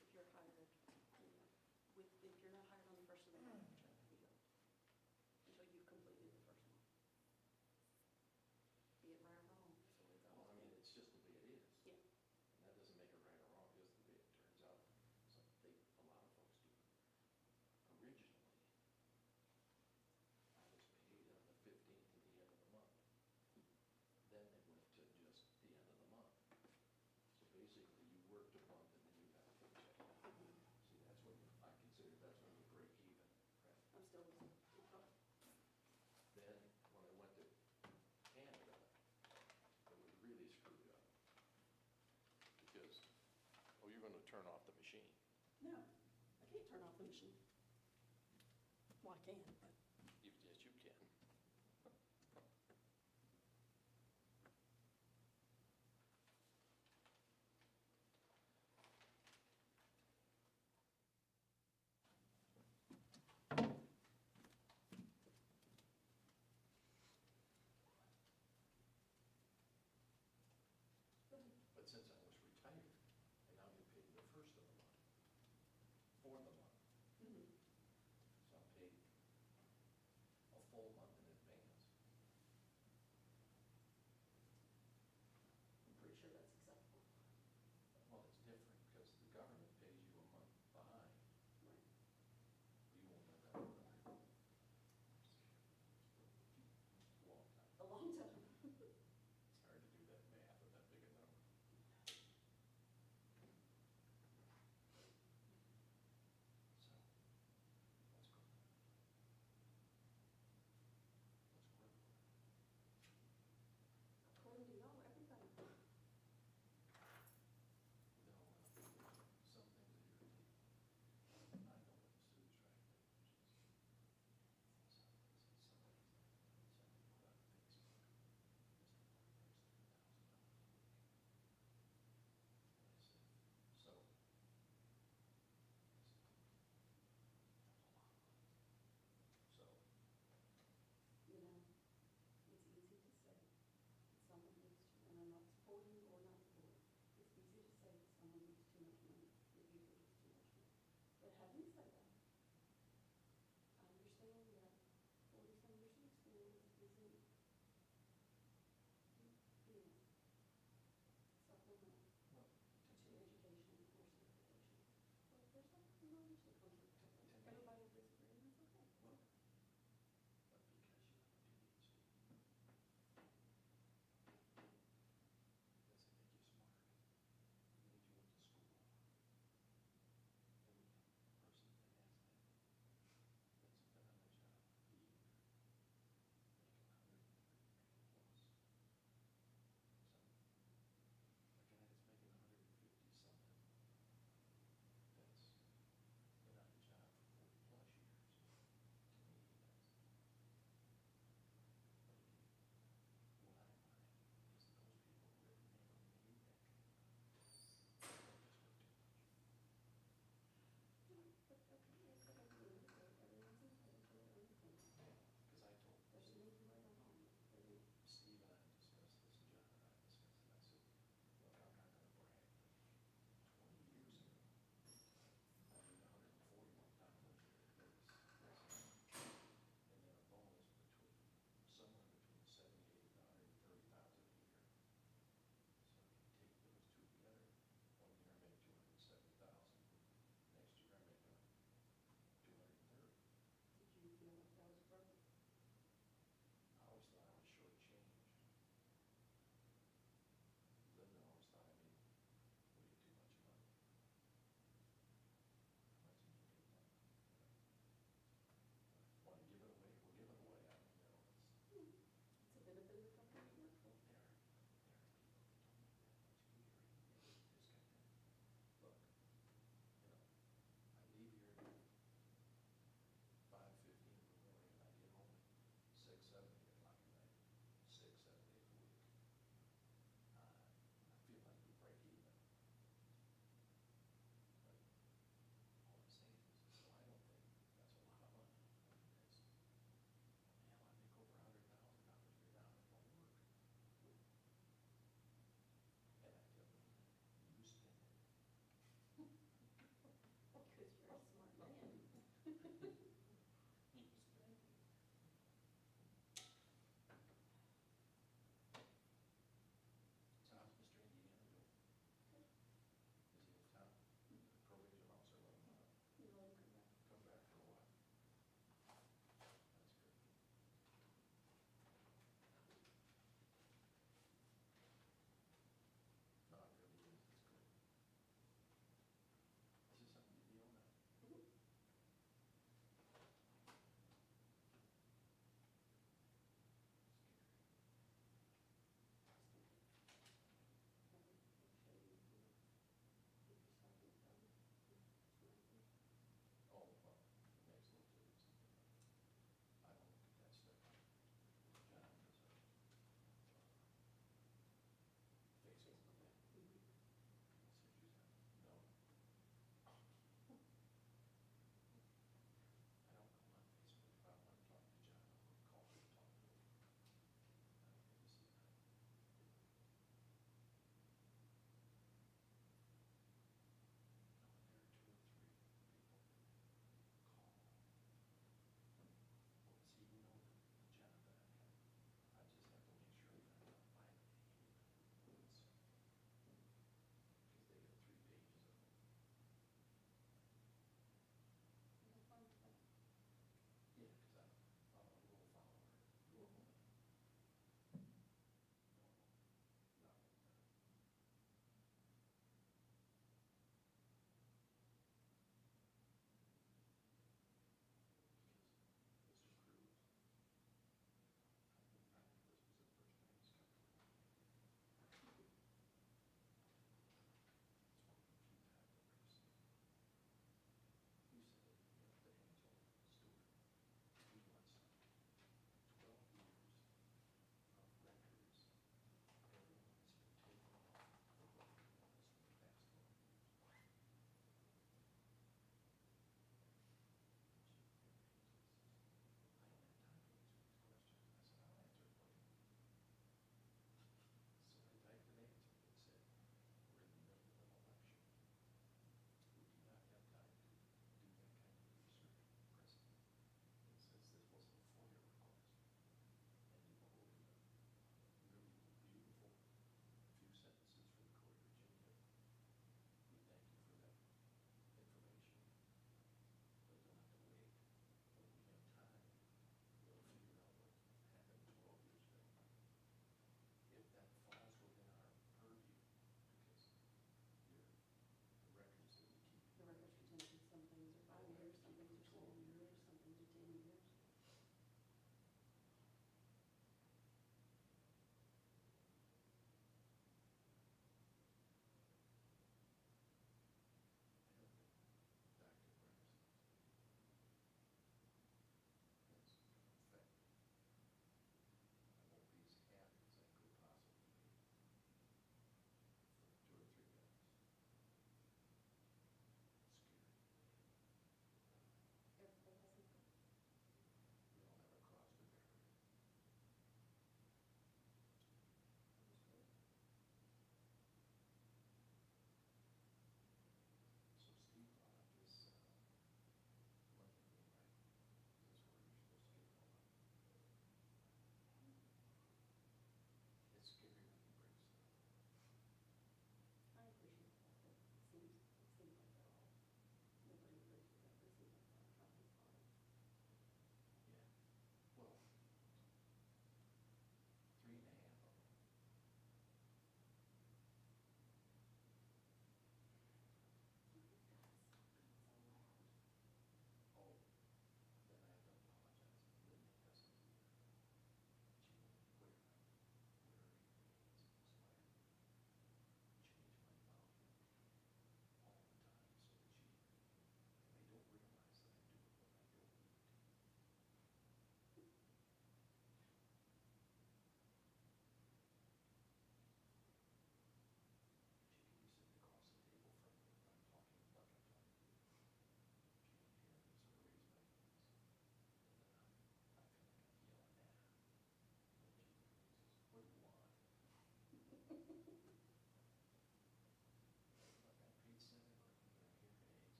if you're hired, you know, if you're not hired on the first of the month, which I have to go until you've completed the first month. Be it right or wrong, that's the way it Well, I goes. mean, it's just the way it is. Yeah. And that doesn't make it right or wrong, just the way it turns out. A lot of folks do. Originally, I was paid on the 15th to the end of the month. Then they went to just the end of the month. So basically, you worked a month and then you got a paycheck. See, that's when, I consider that's when you break even, right? I'm still listening. Then, when I went to Canada, it was really screwed up. Because, oh, you're gonna turn off the machine. No, I can't turn off the machine. Well, I can, but Yes, you can. But since I was retired, I now get paid the first of the month, for the month. So I'm paid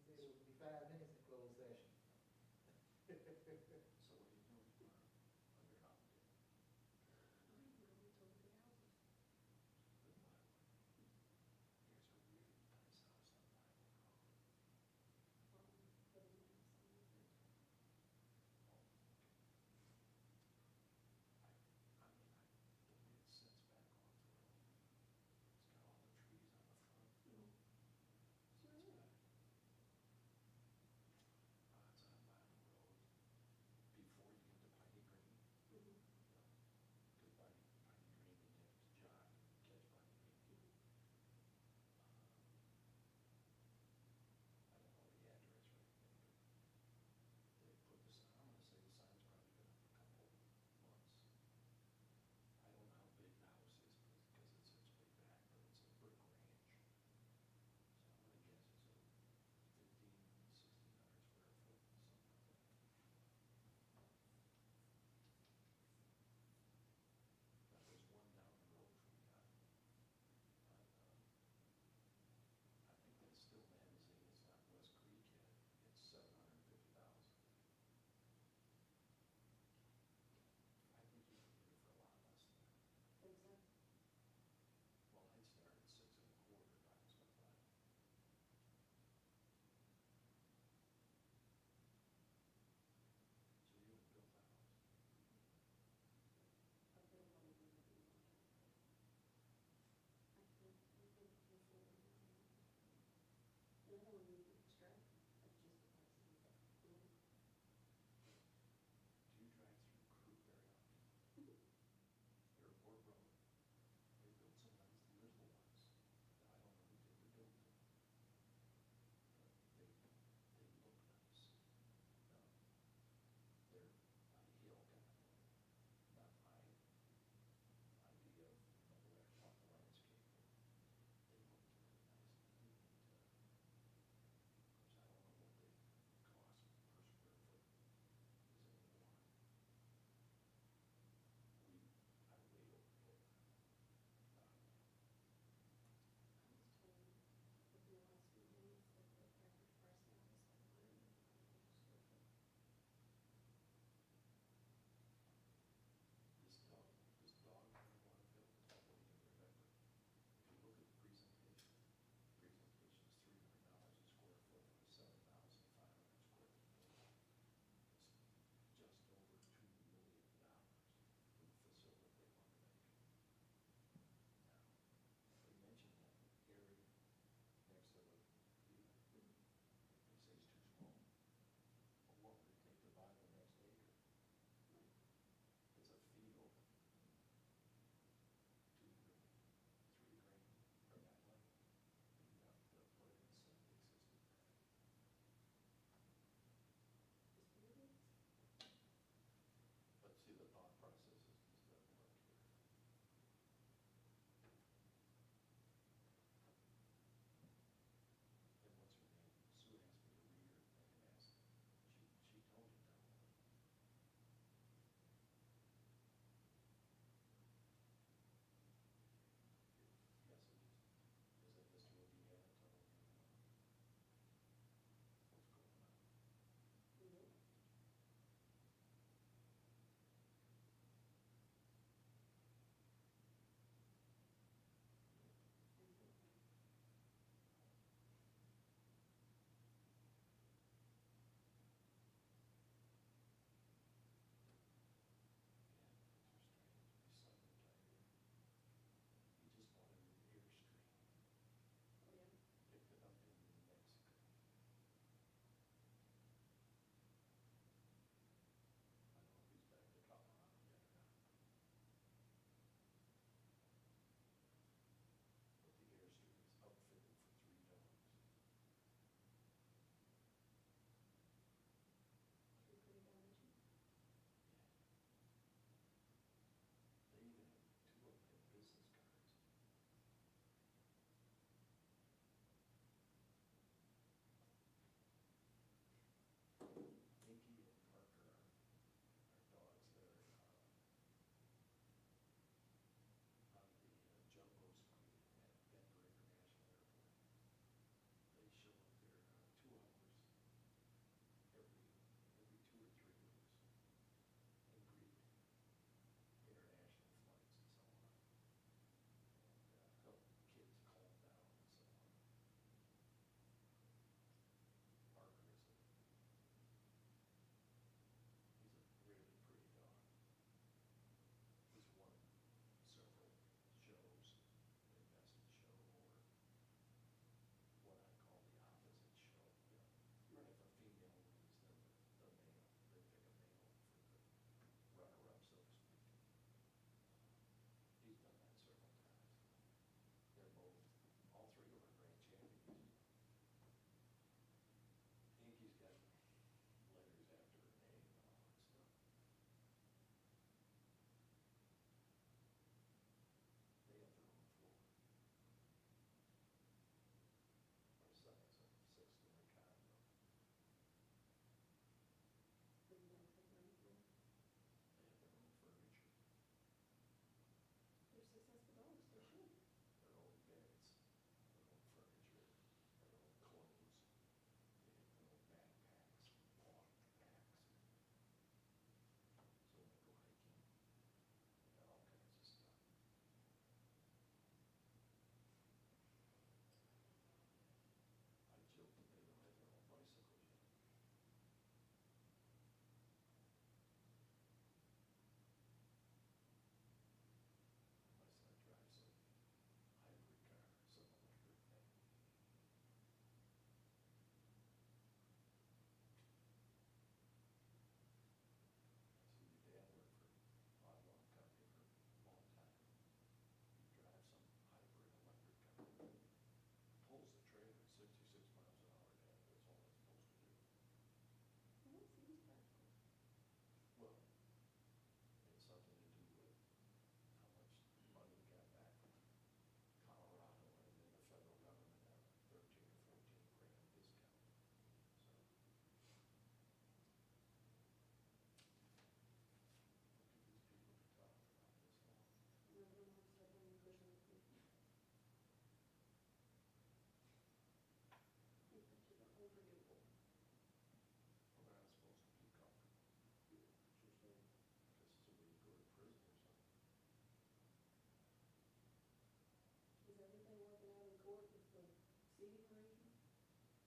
said it would be 5 minutes in closed session.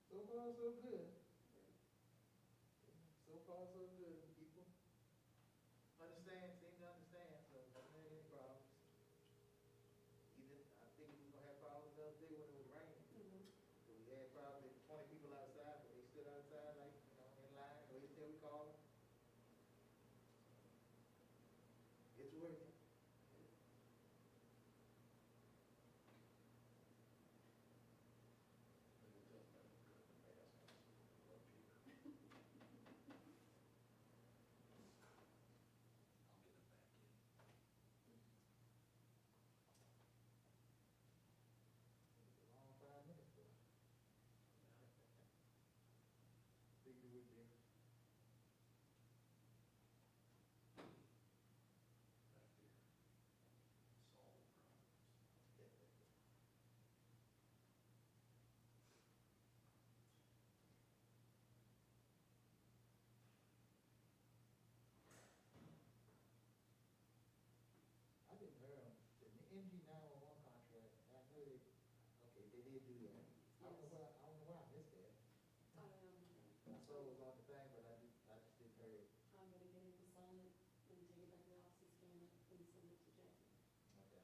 So far, so good. So far, so good. People understand, seem to understand, so haven't had any problems. Even, I think we were gonna have problems the other day when it was raining. So we had probably 20 people outside, but they stood outside like, you know, in line, waited till we called them. It's working. It's a long 5 minutes, though. Think it would be. I didn't hear them, the NG 911 contract, I know they, okay, they did do that. I don't know why, I don't know why I missed that. I saw it was on the thing, but I just didn't hear it. I'm gonna get him to sign it and take it back to the office, scan it, and send it to Jackie. Okay.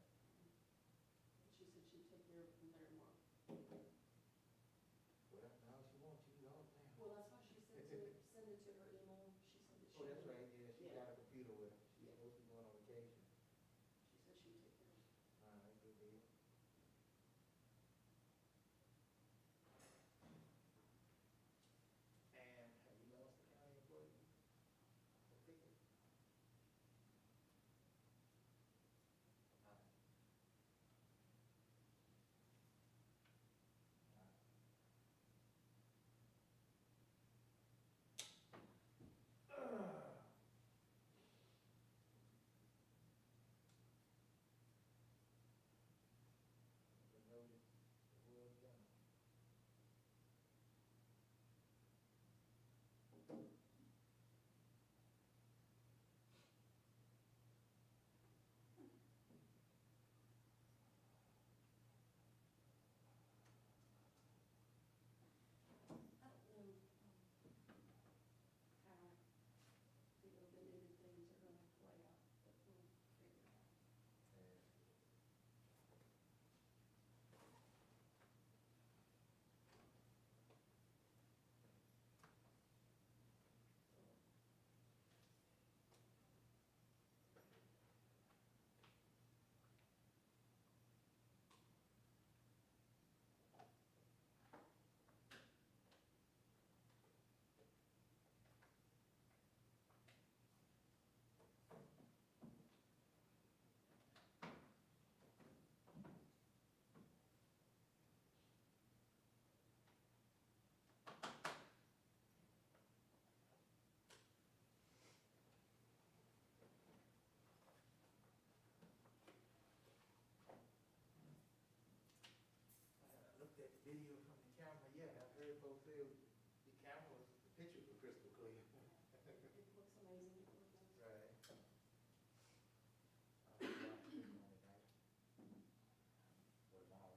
She said she'd take care of it from there tomorrow. Well, now she wants you all the time. Well, that's why she said to send it to her email. She said that she. Oh, that's would- right, yeah, she Yeah. got a computer with her. She's supposed to be going on vacation. She said she'd take care of it. All right, good deal. And have you lost the county employee? The ticket? All right. All right. The notice, the word done. I don't know, how the open-ended things are gonna play out, but we'll figure it out. I looked at the video from the camera, yeah, I heard folks say the cameras, the pictures were crystal clear. It looks amazing, it looks nice. Right. I'll be watching this on tonight. Or tomorrow.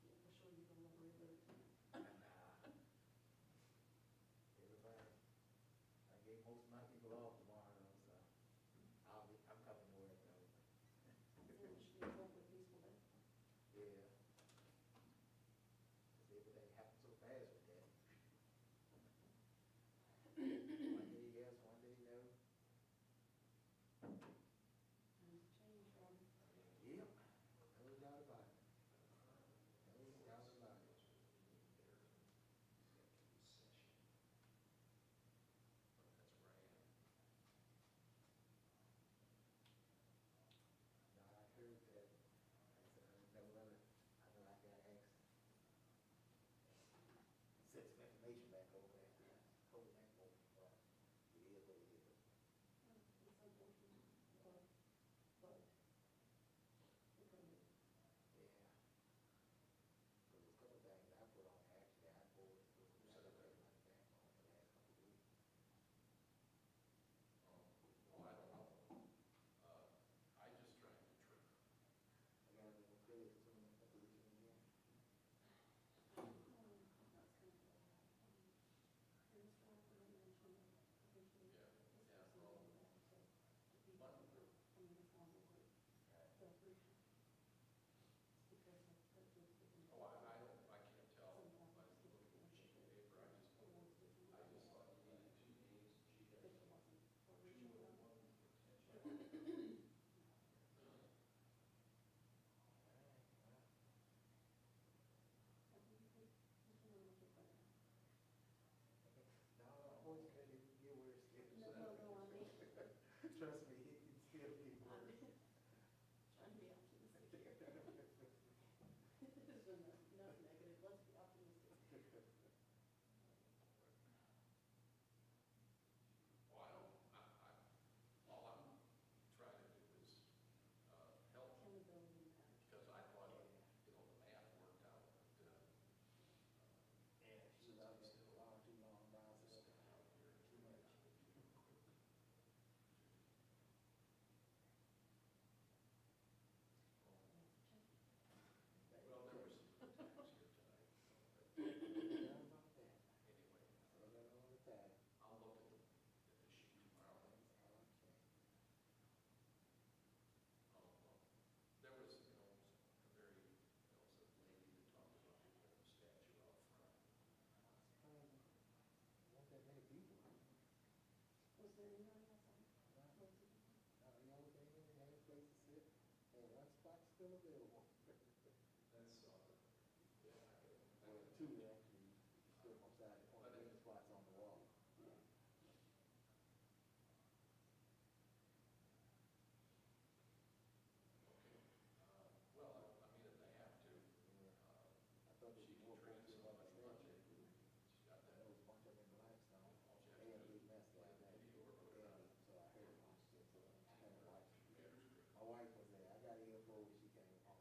Yeah, for sure you're gonna want to relive it tonight. Everybody, I gave most of my people off tomorrow, so I'm coming to work though. Yeah, it should be a hopefully peaceful day. Yeah. 'Cause everything happened so fast with that. still available. Well, two actually stood beside the point of spots on the wall. I thought there was more folks here about the statue. There was a bunch of them in Blackstone. They had a big mess the other day. So I heard it. So I had to watch it. My wife was there. I got here before she came home.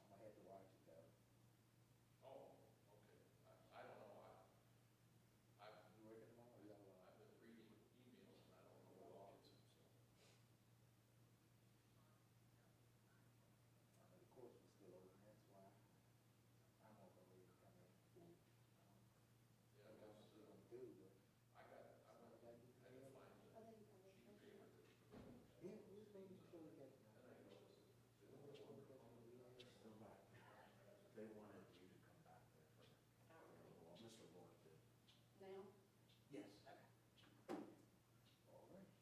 I had to watch it though. You working tomorrow? Or you got a lot? The course was still open. That's why I'm on the way to come in. I'm still gonna do, but. I got to find it. Yeah, we was making sure we got. They wanted you to come back there for, well, Mr. Rourke did. Now? Yes. All right.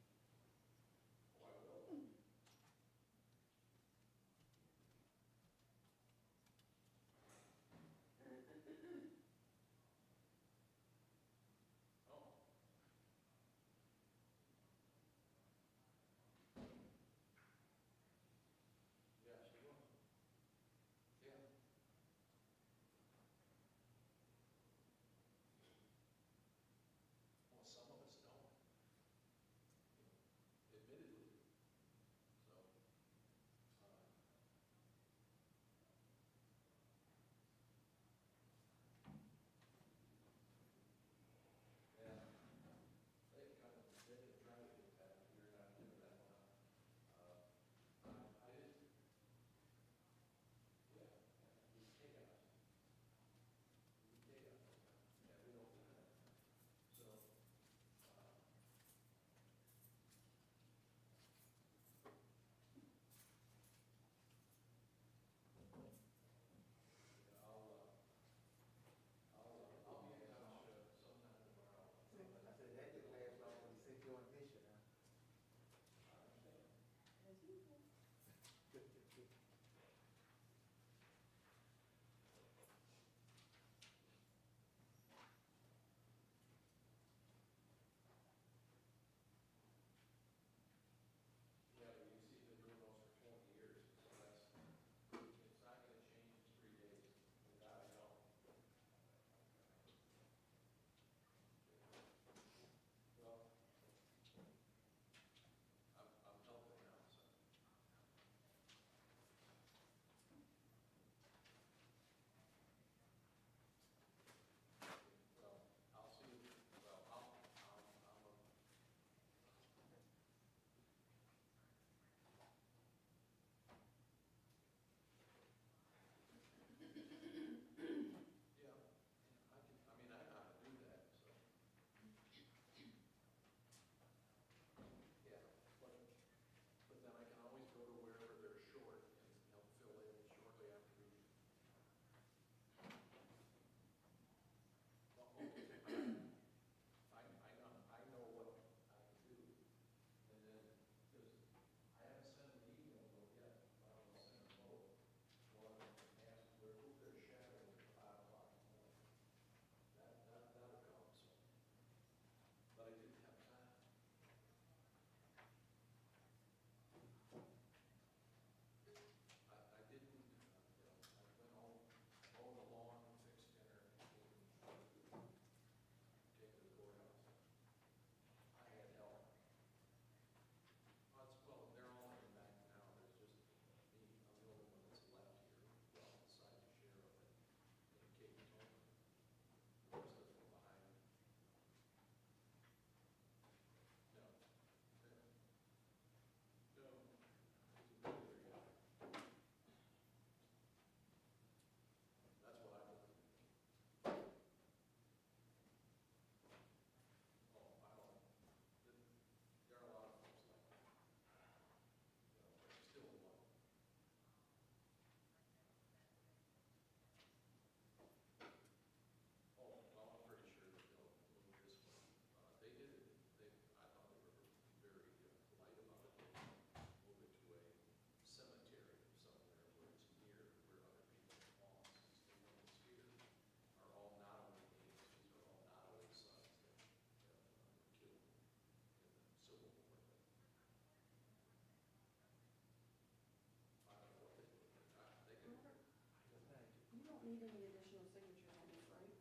need any additional signatures on this, right?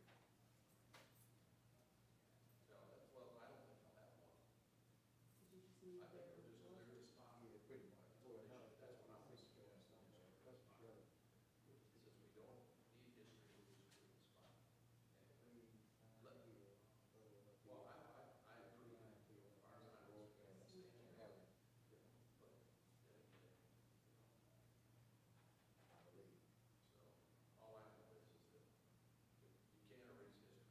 No, that's, well, I don't think I'll have one. Did you just need I think their we'll just clear the spot. Yeah, pretty much. That's what I was suggesting, is clear the spot. Since we don't need history, we'll just clear the spot. And let me, well, I agree, as far as I'm concerned, it's stand together. But then again, so all I know is that you can't erase history.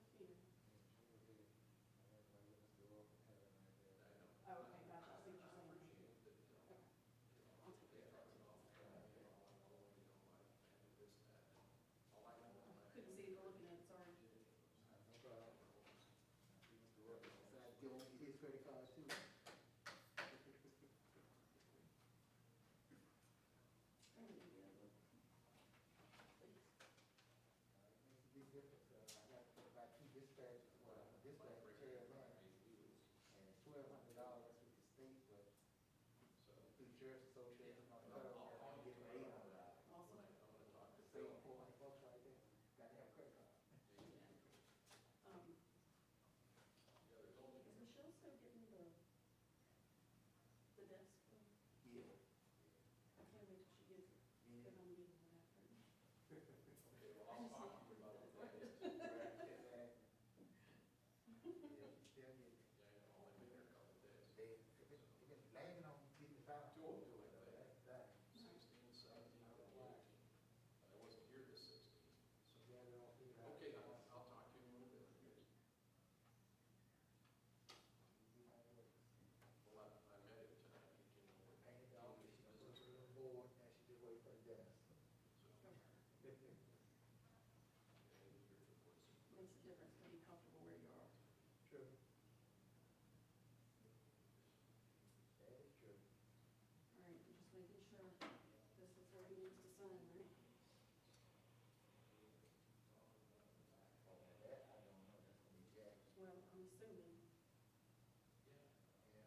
Sure can. I know. Oh, okay, gotcha, I see what you're saying. Appreciate that, Okay. I'll take they care talk of about the family, you know, my family, this, that. All I know is my it. Couldn't see it looking at it, sorry. Give him his credit card too. I don't need the other. Please. Makes a big difference, I got about two dispatches, well, I'm a dispatch chair now, and it's $1,200 with the state, but through the Sheriff's Association, on the cutoff, I'm getting $800. Awesome. Saving $400 right there, gotta have a credit card. Is Michelle still getting the desk? Yeah. I can't wait till she gets it, Yeah. because I'm leaving when I finish. I'll talk to you about that. Right, exactly. Yeah, she's still getting it. Yeah, I know, only been there a couple of days. They've been lagging on getting the final Two of to them, it, I though, think. that's. 16, 17, and 18. I wasn't here this 16. So, Yeah, they're all figured out. okay, I'll talk to you in a little bit. Well, I met him tonight. He came over. Painted the office, she put her little board, and she just wait for the desk. So, yeah, he was here for voice. Makes a difference to be comfortable where you are. True. That is true. All right, I'm just making sure this is where he needs to sign, right? Oh, that, I don't know, that's gonna be Jack. Well, I'm assuming. Yeah.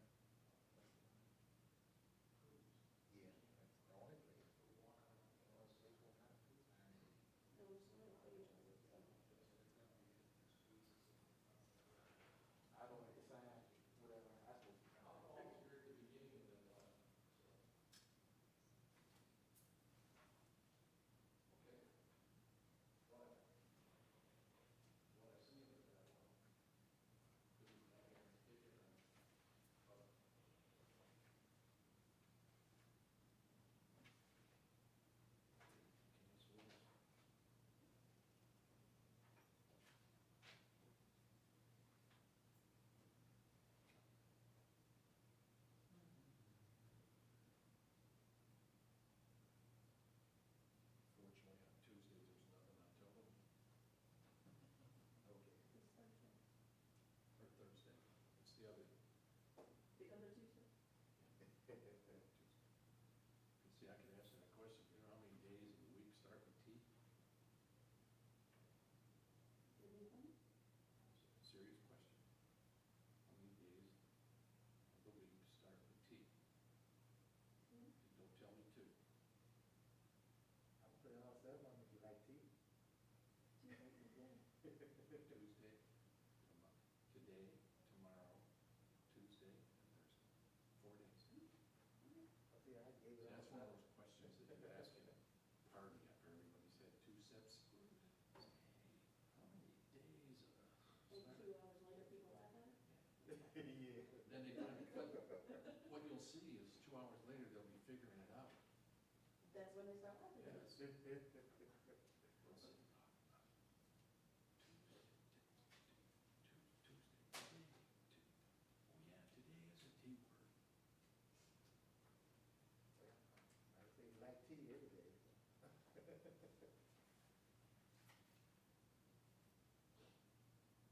Yeah, that's the only place. Well, it's what kind of food? No, it's not a page of it, so. I don't have to sign whatever I supposed to sign. Here at the beginning and then, okay. What I see with that one, this is my picture. Fortunately, on Tuesdays, there's nothing until noon. Okay. It's Thursday. Or Thursday. It's the other The other Tuesday? Tuesday. See, I could ask that question, you know how many days of the week start with T? Anything? Serious question. How many days of the week start with T? Don't tell me two. I'm gonna put it all seven on if you like tea. Tuesday, today, tomorrow, Tuesday, and Thursday. 4 days. I see, I gave it all That's one of seven. those questions that you ask at a party after everybody said 2 sips. Say, hey, how many days And start? 2 hours later, people laugh at it? Yeah. Then they find, but what you'll see is 2 hours later, they'll be figuring it out. That's when they start laughing at it. Yes. Let's see. Tuesday, oh yeah, today is a T word. I say you like tea every day.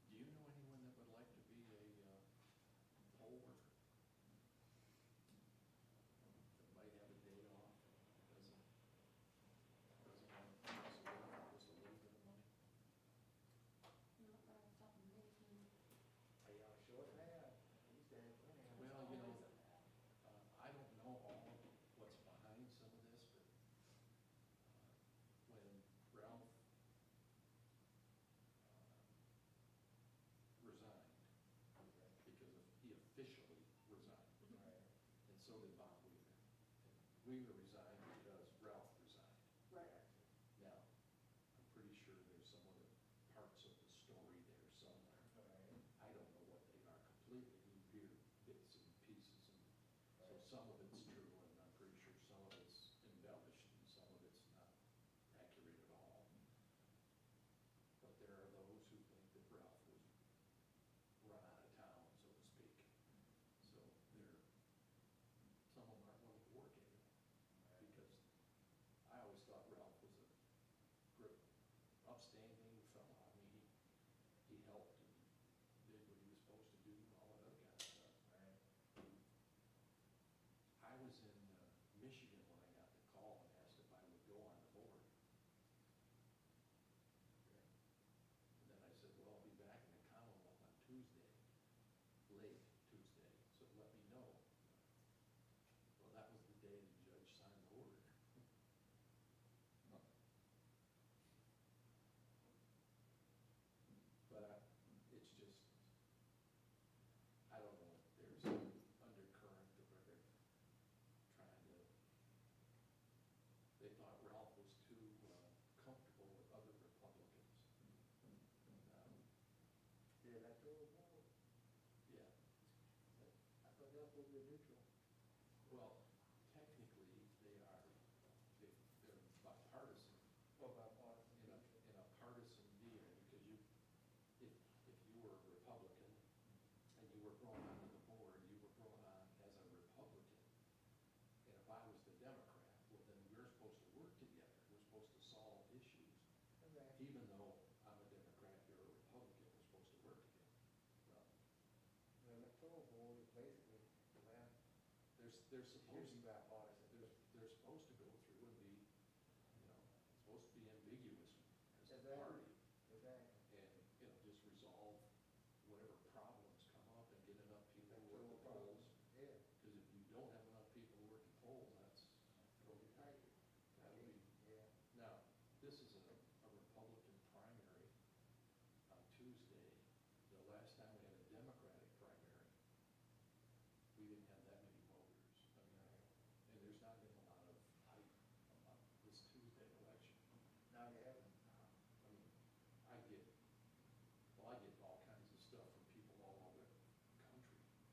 Do you know anyone that would like to be a poll worker? That might have a day off, doesn't want to Weaver resigned because Ralph resigned. Right. Now, I'm pretty sure there's some other parts of the story there somewhere. I don't know what they are completely. You hear bits and pieces, and so some of it's true, and I'm pretty sure some of it's embellished, and some of it's not accurate at all. But there are those who think that Ralph was run out of town, so to speak. So some of them aren't willing to work anymore. Because I always thought Ralph was a great, upstanding fellow. I mean, he helped and did what he was supposed to do and all that other kind of stuff. I was in Michigan when I got the call and asked if I would go on the board. And then I said, well, I'll be back in the Commonwealth on Tuesday, late Tuesday, so let me know. Well, that was the day the judge signed the order. But it's just, I don't know, there's an undercurrent of where trying to, they thought Ralph was too comfortable with other Republicans. The electoral board, Yeah, I thought that was supposed to be neutral. well, technically, they're bipartisan. Oh, bipartisan. In a partisan deal, because if you were a Republican and you were brought onto the board, you were brought on as a Republican. And if I was the Democrat, well, then we're supposed to work together. We're supposed to solve issues. Okay. Even though I'm a Democrat, you're a Republican, we're supposed to work together. Well, The electoral board is basically, well, they're supposed should be bipartisan. they're supposed to go through and be, it's supposed to be ambiguous as a Exactly. party. Exactly. And, just resolve whatever problems come up and get enough people to work Electoral the polls. problems. Yeah. Because if you don't have enough people to work the polls, It'll be tight. that'll be, Yeah. now, this is a Republican primary on Tuesday. The last time we had a Democratic primary, we didn't have that many voters. I mean, and there's not been a lot of hype about this Tuesday election. Now you have them. I mean, I get all kinds of stuff from people all over the country.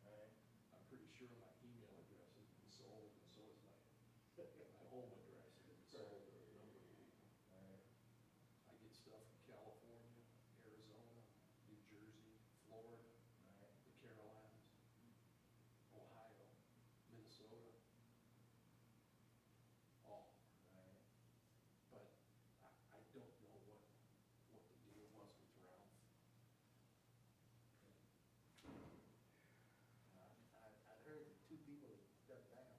Right. I'm pretty sure my email address has been sold, and so is my home address has been sold to a number of people. Right. I get stuff from California, Arizona, New Jersey, Florida, Right. the Carolinas, Ohio, Minnesota, all. Right. But I don't know what the deal was with Ralph. I heard that two people stepped down.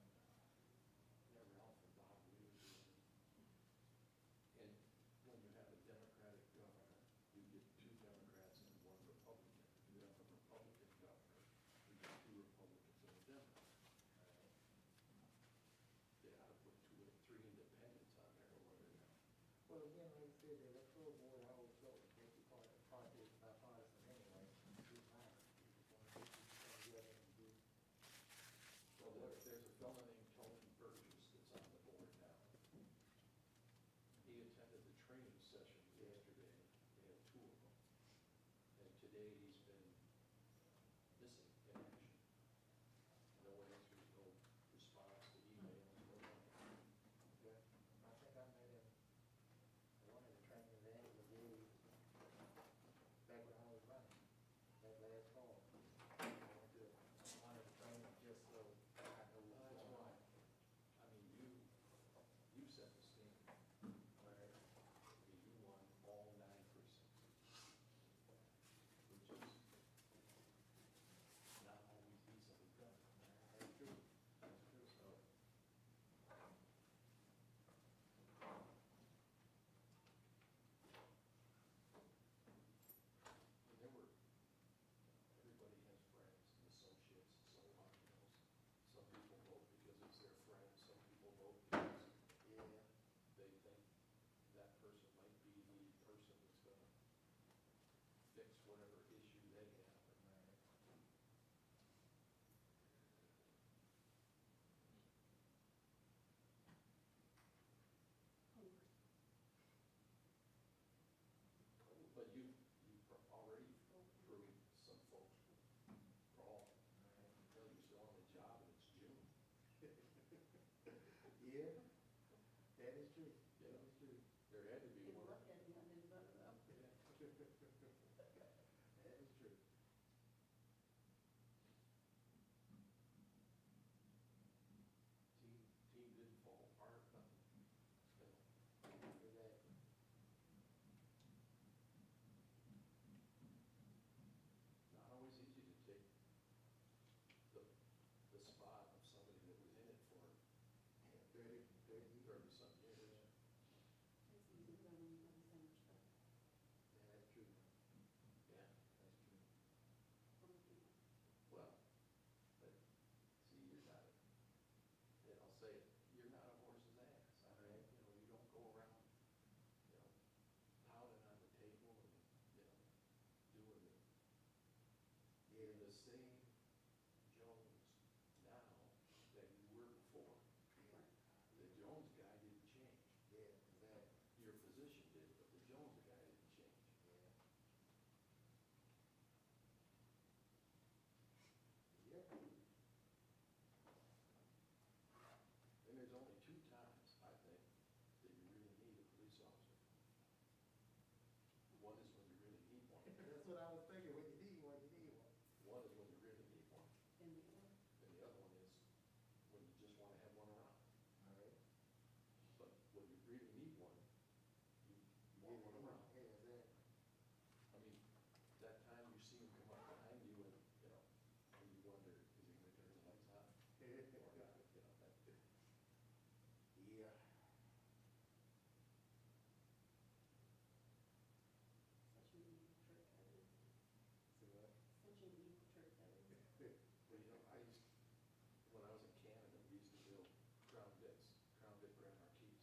Yeah, Ralph and Bob Weaver. And when you have a Democratic governor, you get two Democrats and one Republican. If you have a Republican governor, you get two Republicans and a Democrat. They ought to put three independents on there or whatever. Well, again, like I said, the electoral board, I always thought was basically bipartisan anyway. It's fine. It's gonna get together and do. Well, there's a fellow named Tony Burgess that's on the board now. He attended the training sessions yesterday. They had two of them. And today he's been missing in action. No answers, no response to emails, no nothing. Okay. I think I met him, one of the trainings they had was really, back when I was running, that last fall. I went to one of the trainings just so I know what's That's going why, on. I mean, you set the standard. Right. I mean, you won all 9 precincts, which is not always easily done. That's true. That's true. So, and everybody has friends and associates and so on, Some people vote because it's their friend, some people vote because Yeah. they think that person might be the person that's gonna fix whatever issue they have. Yeah, that is true, that is true. There had to be one. Luck had not been fun enough. That is true. Team didn't fall apart, nothing. Exactly. Not always easy to take the spot of somebody that was in it for 30-some years. It's easy to run when you have the same respect Yeah, that's true. Yeah, That's true. from the people. well, but see, you're not, and I'll say it, you're not a horse's ass. I mean, you don't go around, pounding on the table and, doing the, you're the same Jones now that you were before. The Jones guy didn't change. Yeah, exactly. Your position did, but the Jones guy didn't change. Yeah. Yep. And there's only two times, I think, that you really need a police officer. One is when you really need one. That's what I was thinking, when you need one, you need one. One is when you really need one, And the other, and the other one is when you just want to have one around. All right. But when you really need one, you want one around. Yeah, exactly. I mean, that time you see him come up behind you and, and you wonder, is he gonna turn the lights on? Or not, that. Yeah. such an evil trick that is. See what? Such an evil trick that is. Well, when I was in Canada, we used to build Crown Vics, Grand Marquis,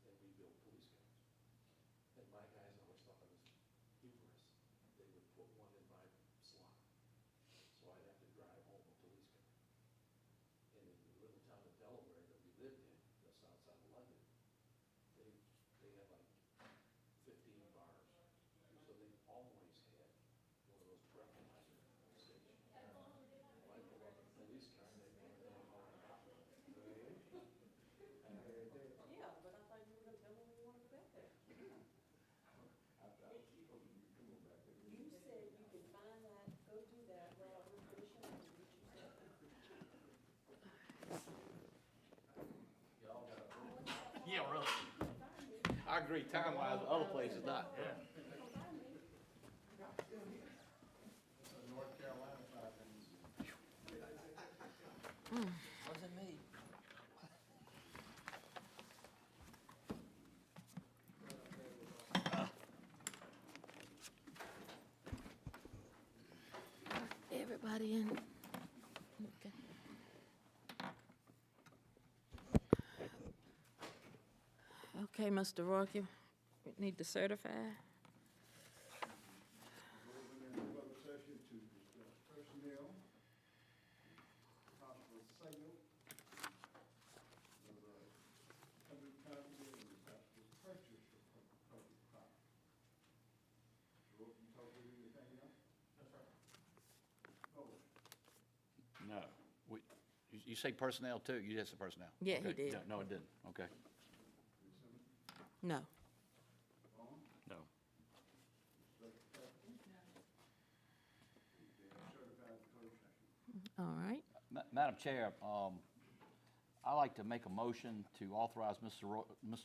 and we built police cars. And my guys always thought it was humorous. They would put one in my slot, so I'd have to drive home a police car. And in the little town of Delaware that we lived in, the south side of London, they had like 15 bars. So they always had one of those breathalyzer stations. Well, I pull up a police car and they come in and all the Yeah, but I thought you were gonna tell me you wanna go back there. You said you can find that, go do that, well, we're finishing and you said. Yeah, really. I agree, time-wise, other places not. Yeah. North Carolina type things. Wasn't me. Everybody in? Okay. Okay, Mr. Rourke, you need to certify. Moving into closed session to discuss personnel, possible sale of public property and possible purchase of public property. Roy, you talk with anything else? That's right. Oh, No. You say personnel too? You just said personnel? Yeah, he Okay. did. No, it didn't. Okay. No. Vaughn, No. Dr. Pepper? They are certified to closed session. All right. Madam Chair, I'd like to make a motion to authorize Mr.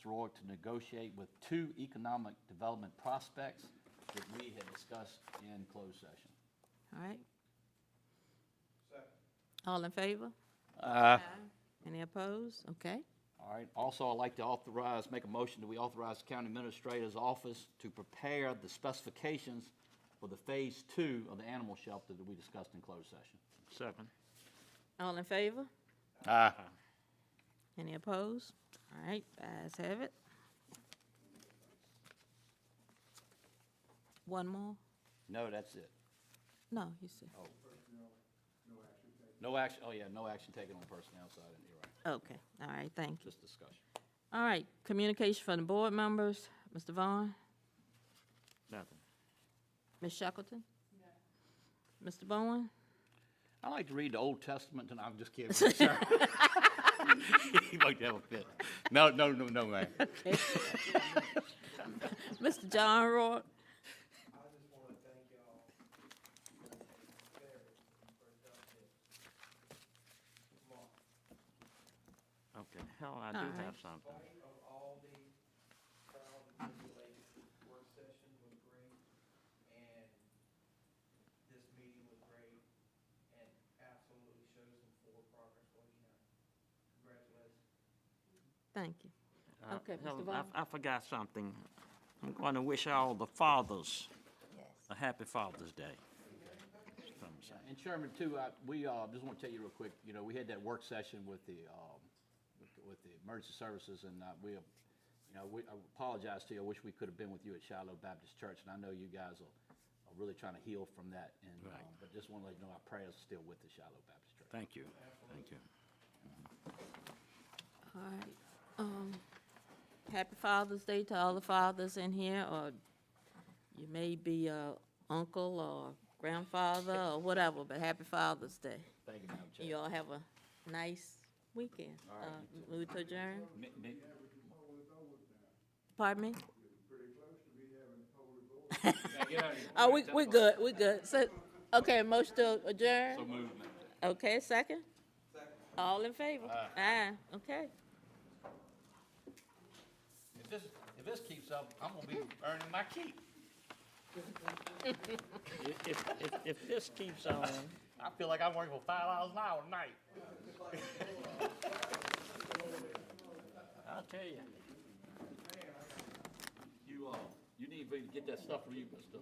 Rourke to negotiate with two economic development prospects that we had discussed in closed session. All right. Second. All in favor? Any opposed? Okay. All right. Also, I'd like to make a motion that we authorize the County Administrator's Office to prepare the specifications for the Phase 2 of the animal shelter that we discussed in closed session. Second. All in favor? Aye. Any opposed? All right, ayes have it. One more? No, that's it. No, you said, No action, oh yeah, no action taken on the personnel side, you're right. okay, all right, thank you. Just discussion. All right, communication from the board members. Mr. Vaughn? Nothing. Ms. Shackleton? Mr. Bowen? I like to read the Old Testament, and I'm just kidding. Sir. You like to have a fit. No, man. Mr. John Rourke? I just want to thank y'all very for adopting Mark. Okay, Helen, I do All right. have something. Spite of all the trials and tribulations, work session was great, and this meeting was great, and absolutely shows some forward progress for the county. Congratulations. Thank you. Okay, Mr. Helen, Vaughn? I forgot something. I'm going to wish all the fathers a happy Father's Day. And Chairman, too, we just want to tell you real quick, you know, we had that work session with the emergency services, and we I apologize to you. I wish we could have been with you at Shiloh Baptist Church, and I know you guys are really trying to heal from that. And Right. but just want to let you know our prayers are still with the Shiloh Baptist Church. Thank you. Thank you. All right. Happy Father's Day to all the fathers in here, or you may be a uncle or grandfather or whatever, but happy Father's Day. Thank you, Madam Chair. You all have a nice weekend. All right, Move to adjourn? Me- Pardon me? Yeah, get out of here. Oh, we're good, we're good. So, okay, motion to adjourn? So moved, Madam Chair. Okay, second? All in favor? Aye, okay. If this keeps up, I'm gonna be earning my keep. If this keeps on, I feel like I'm working for $5 an hour tonight. I'll tell you. You need to get that stuff from you, mister.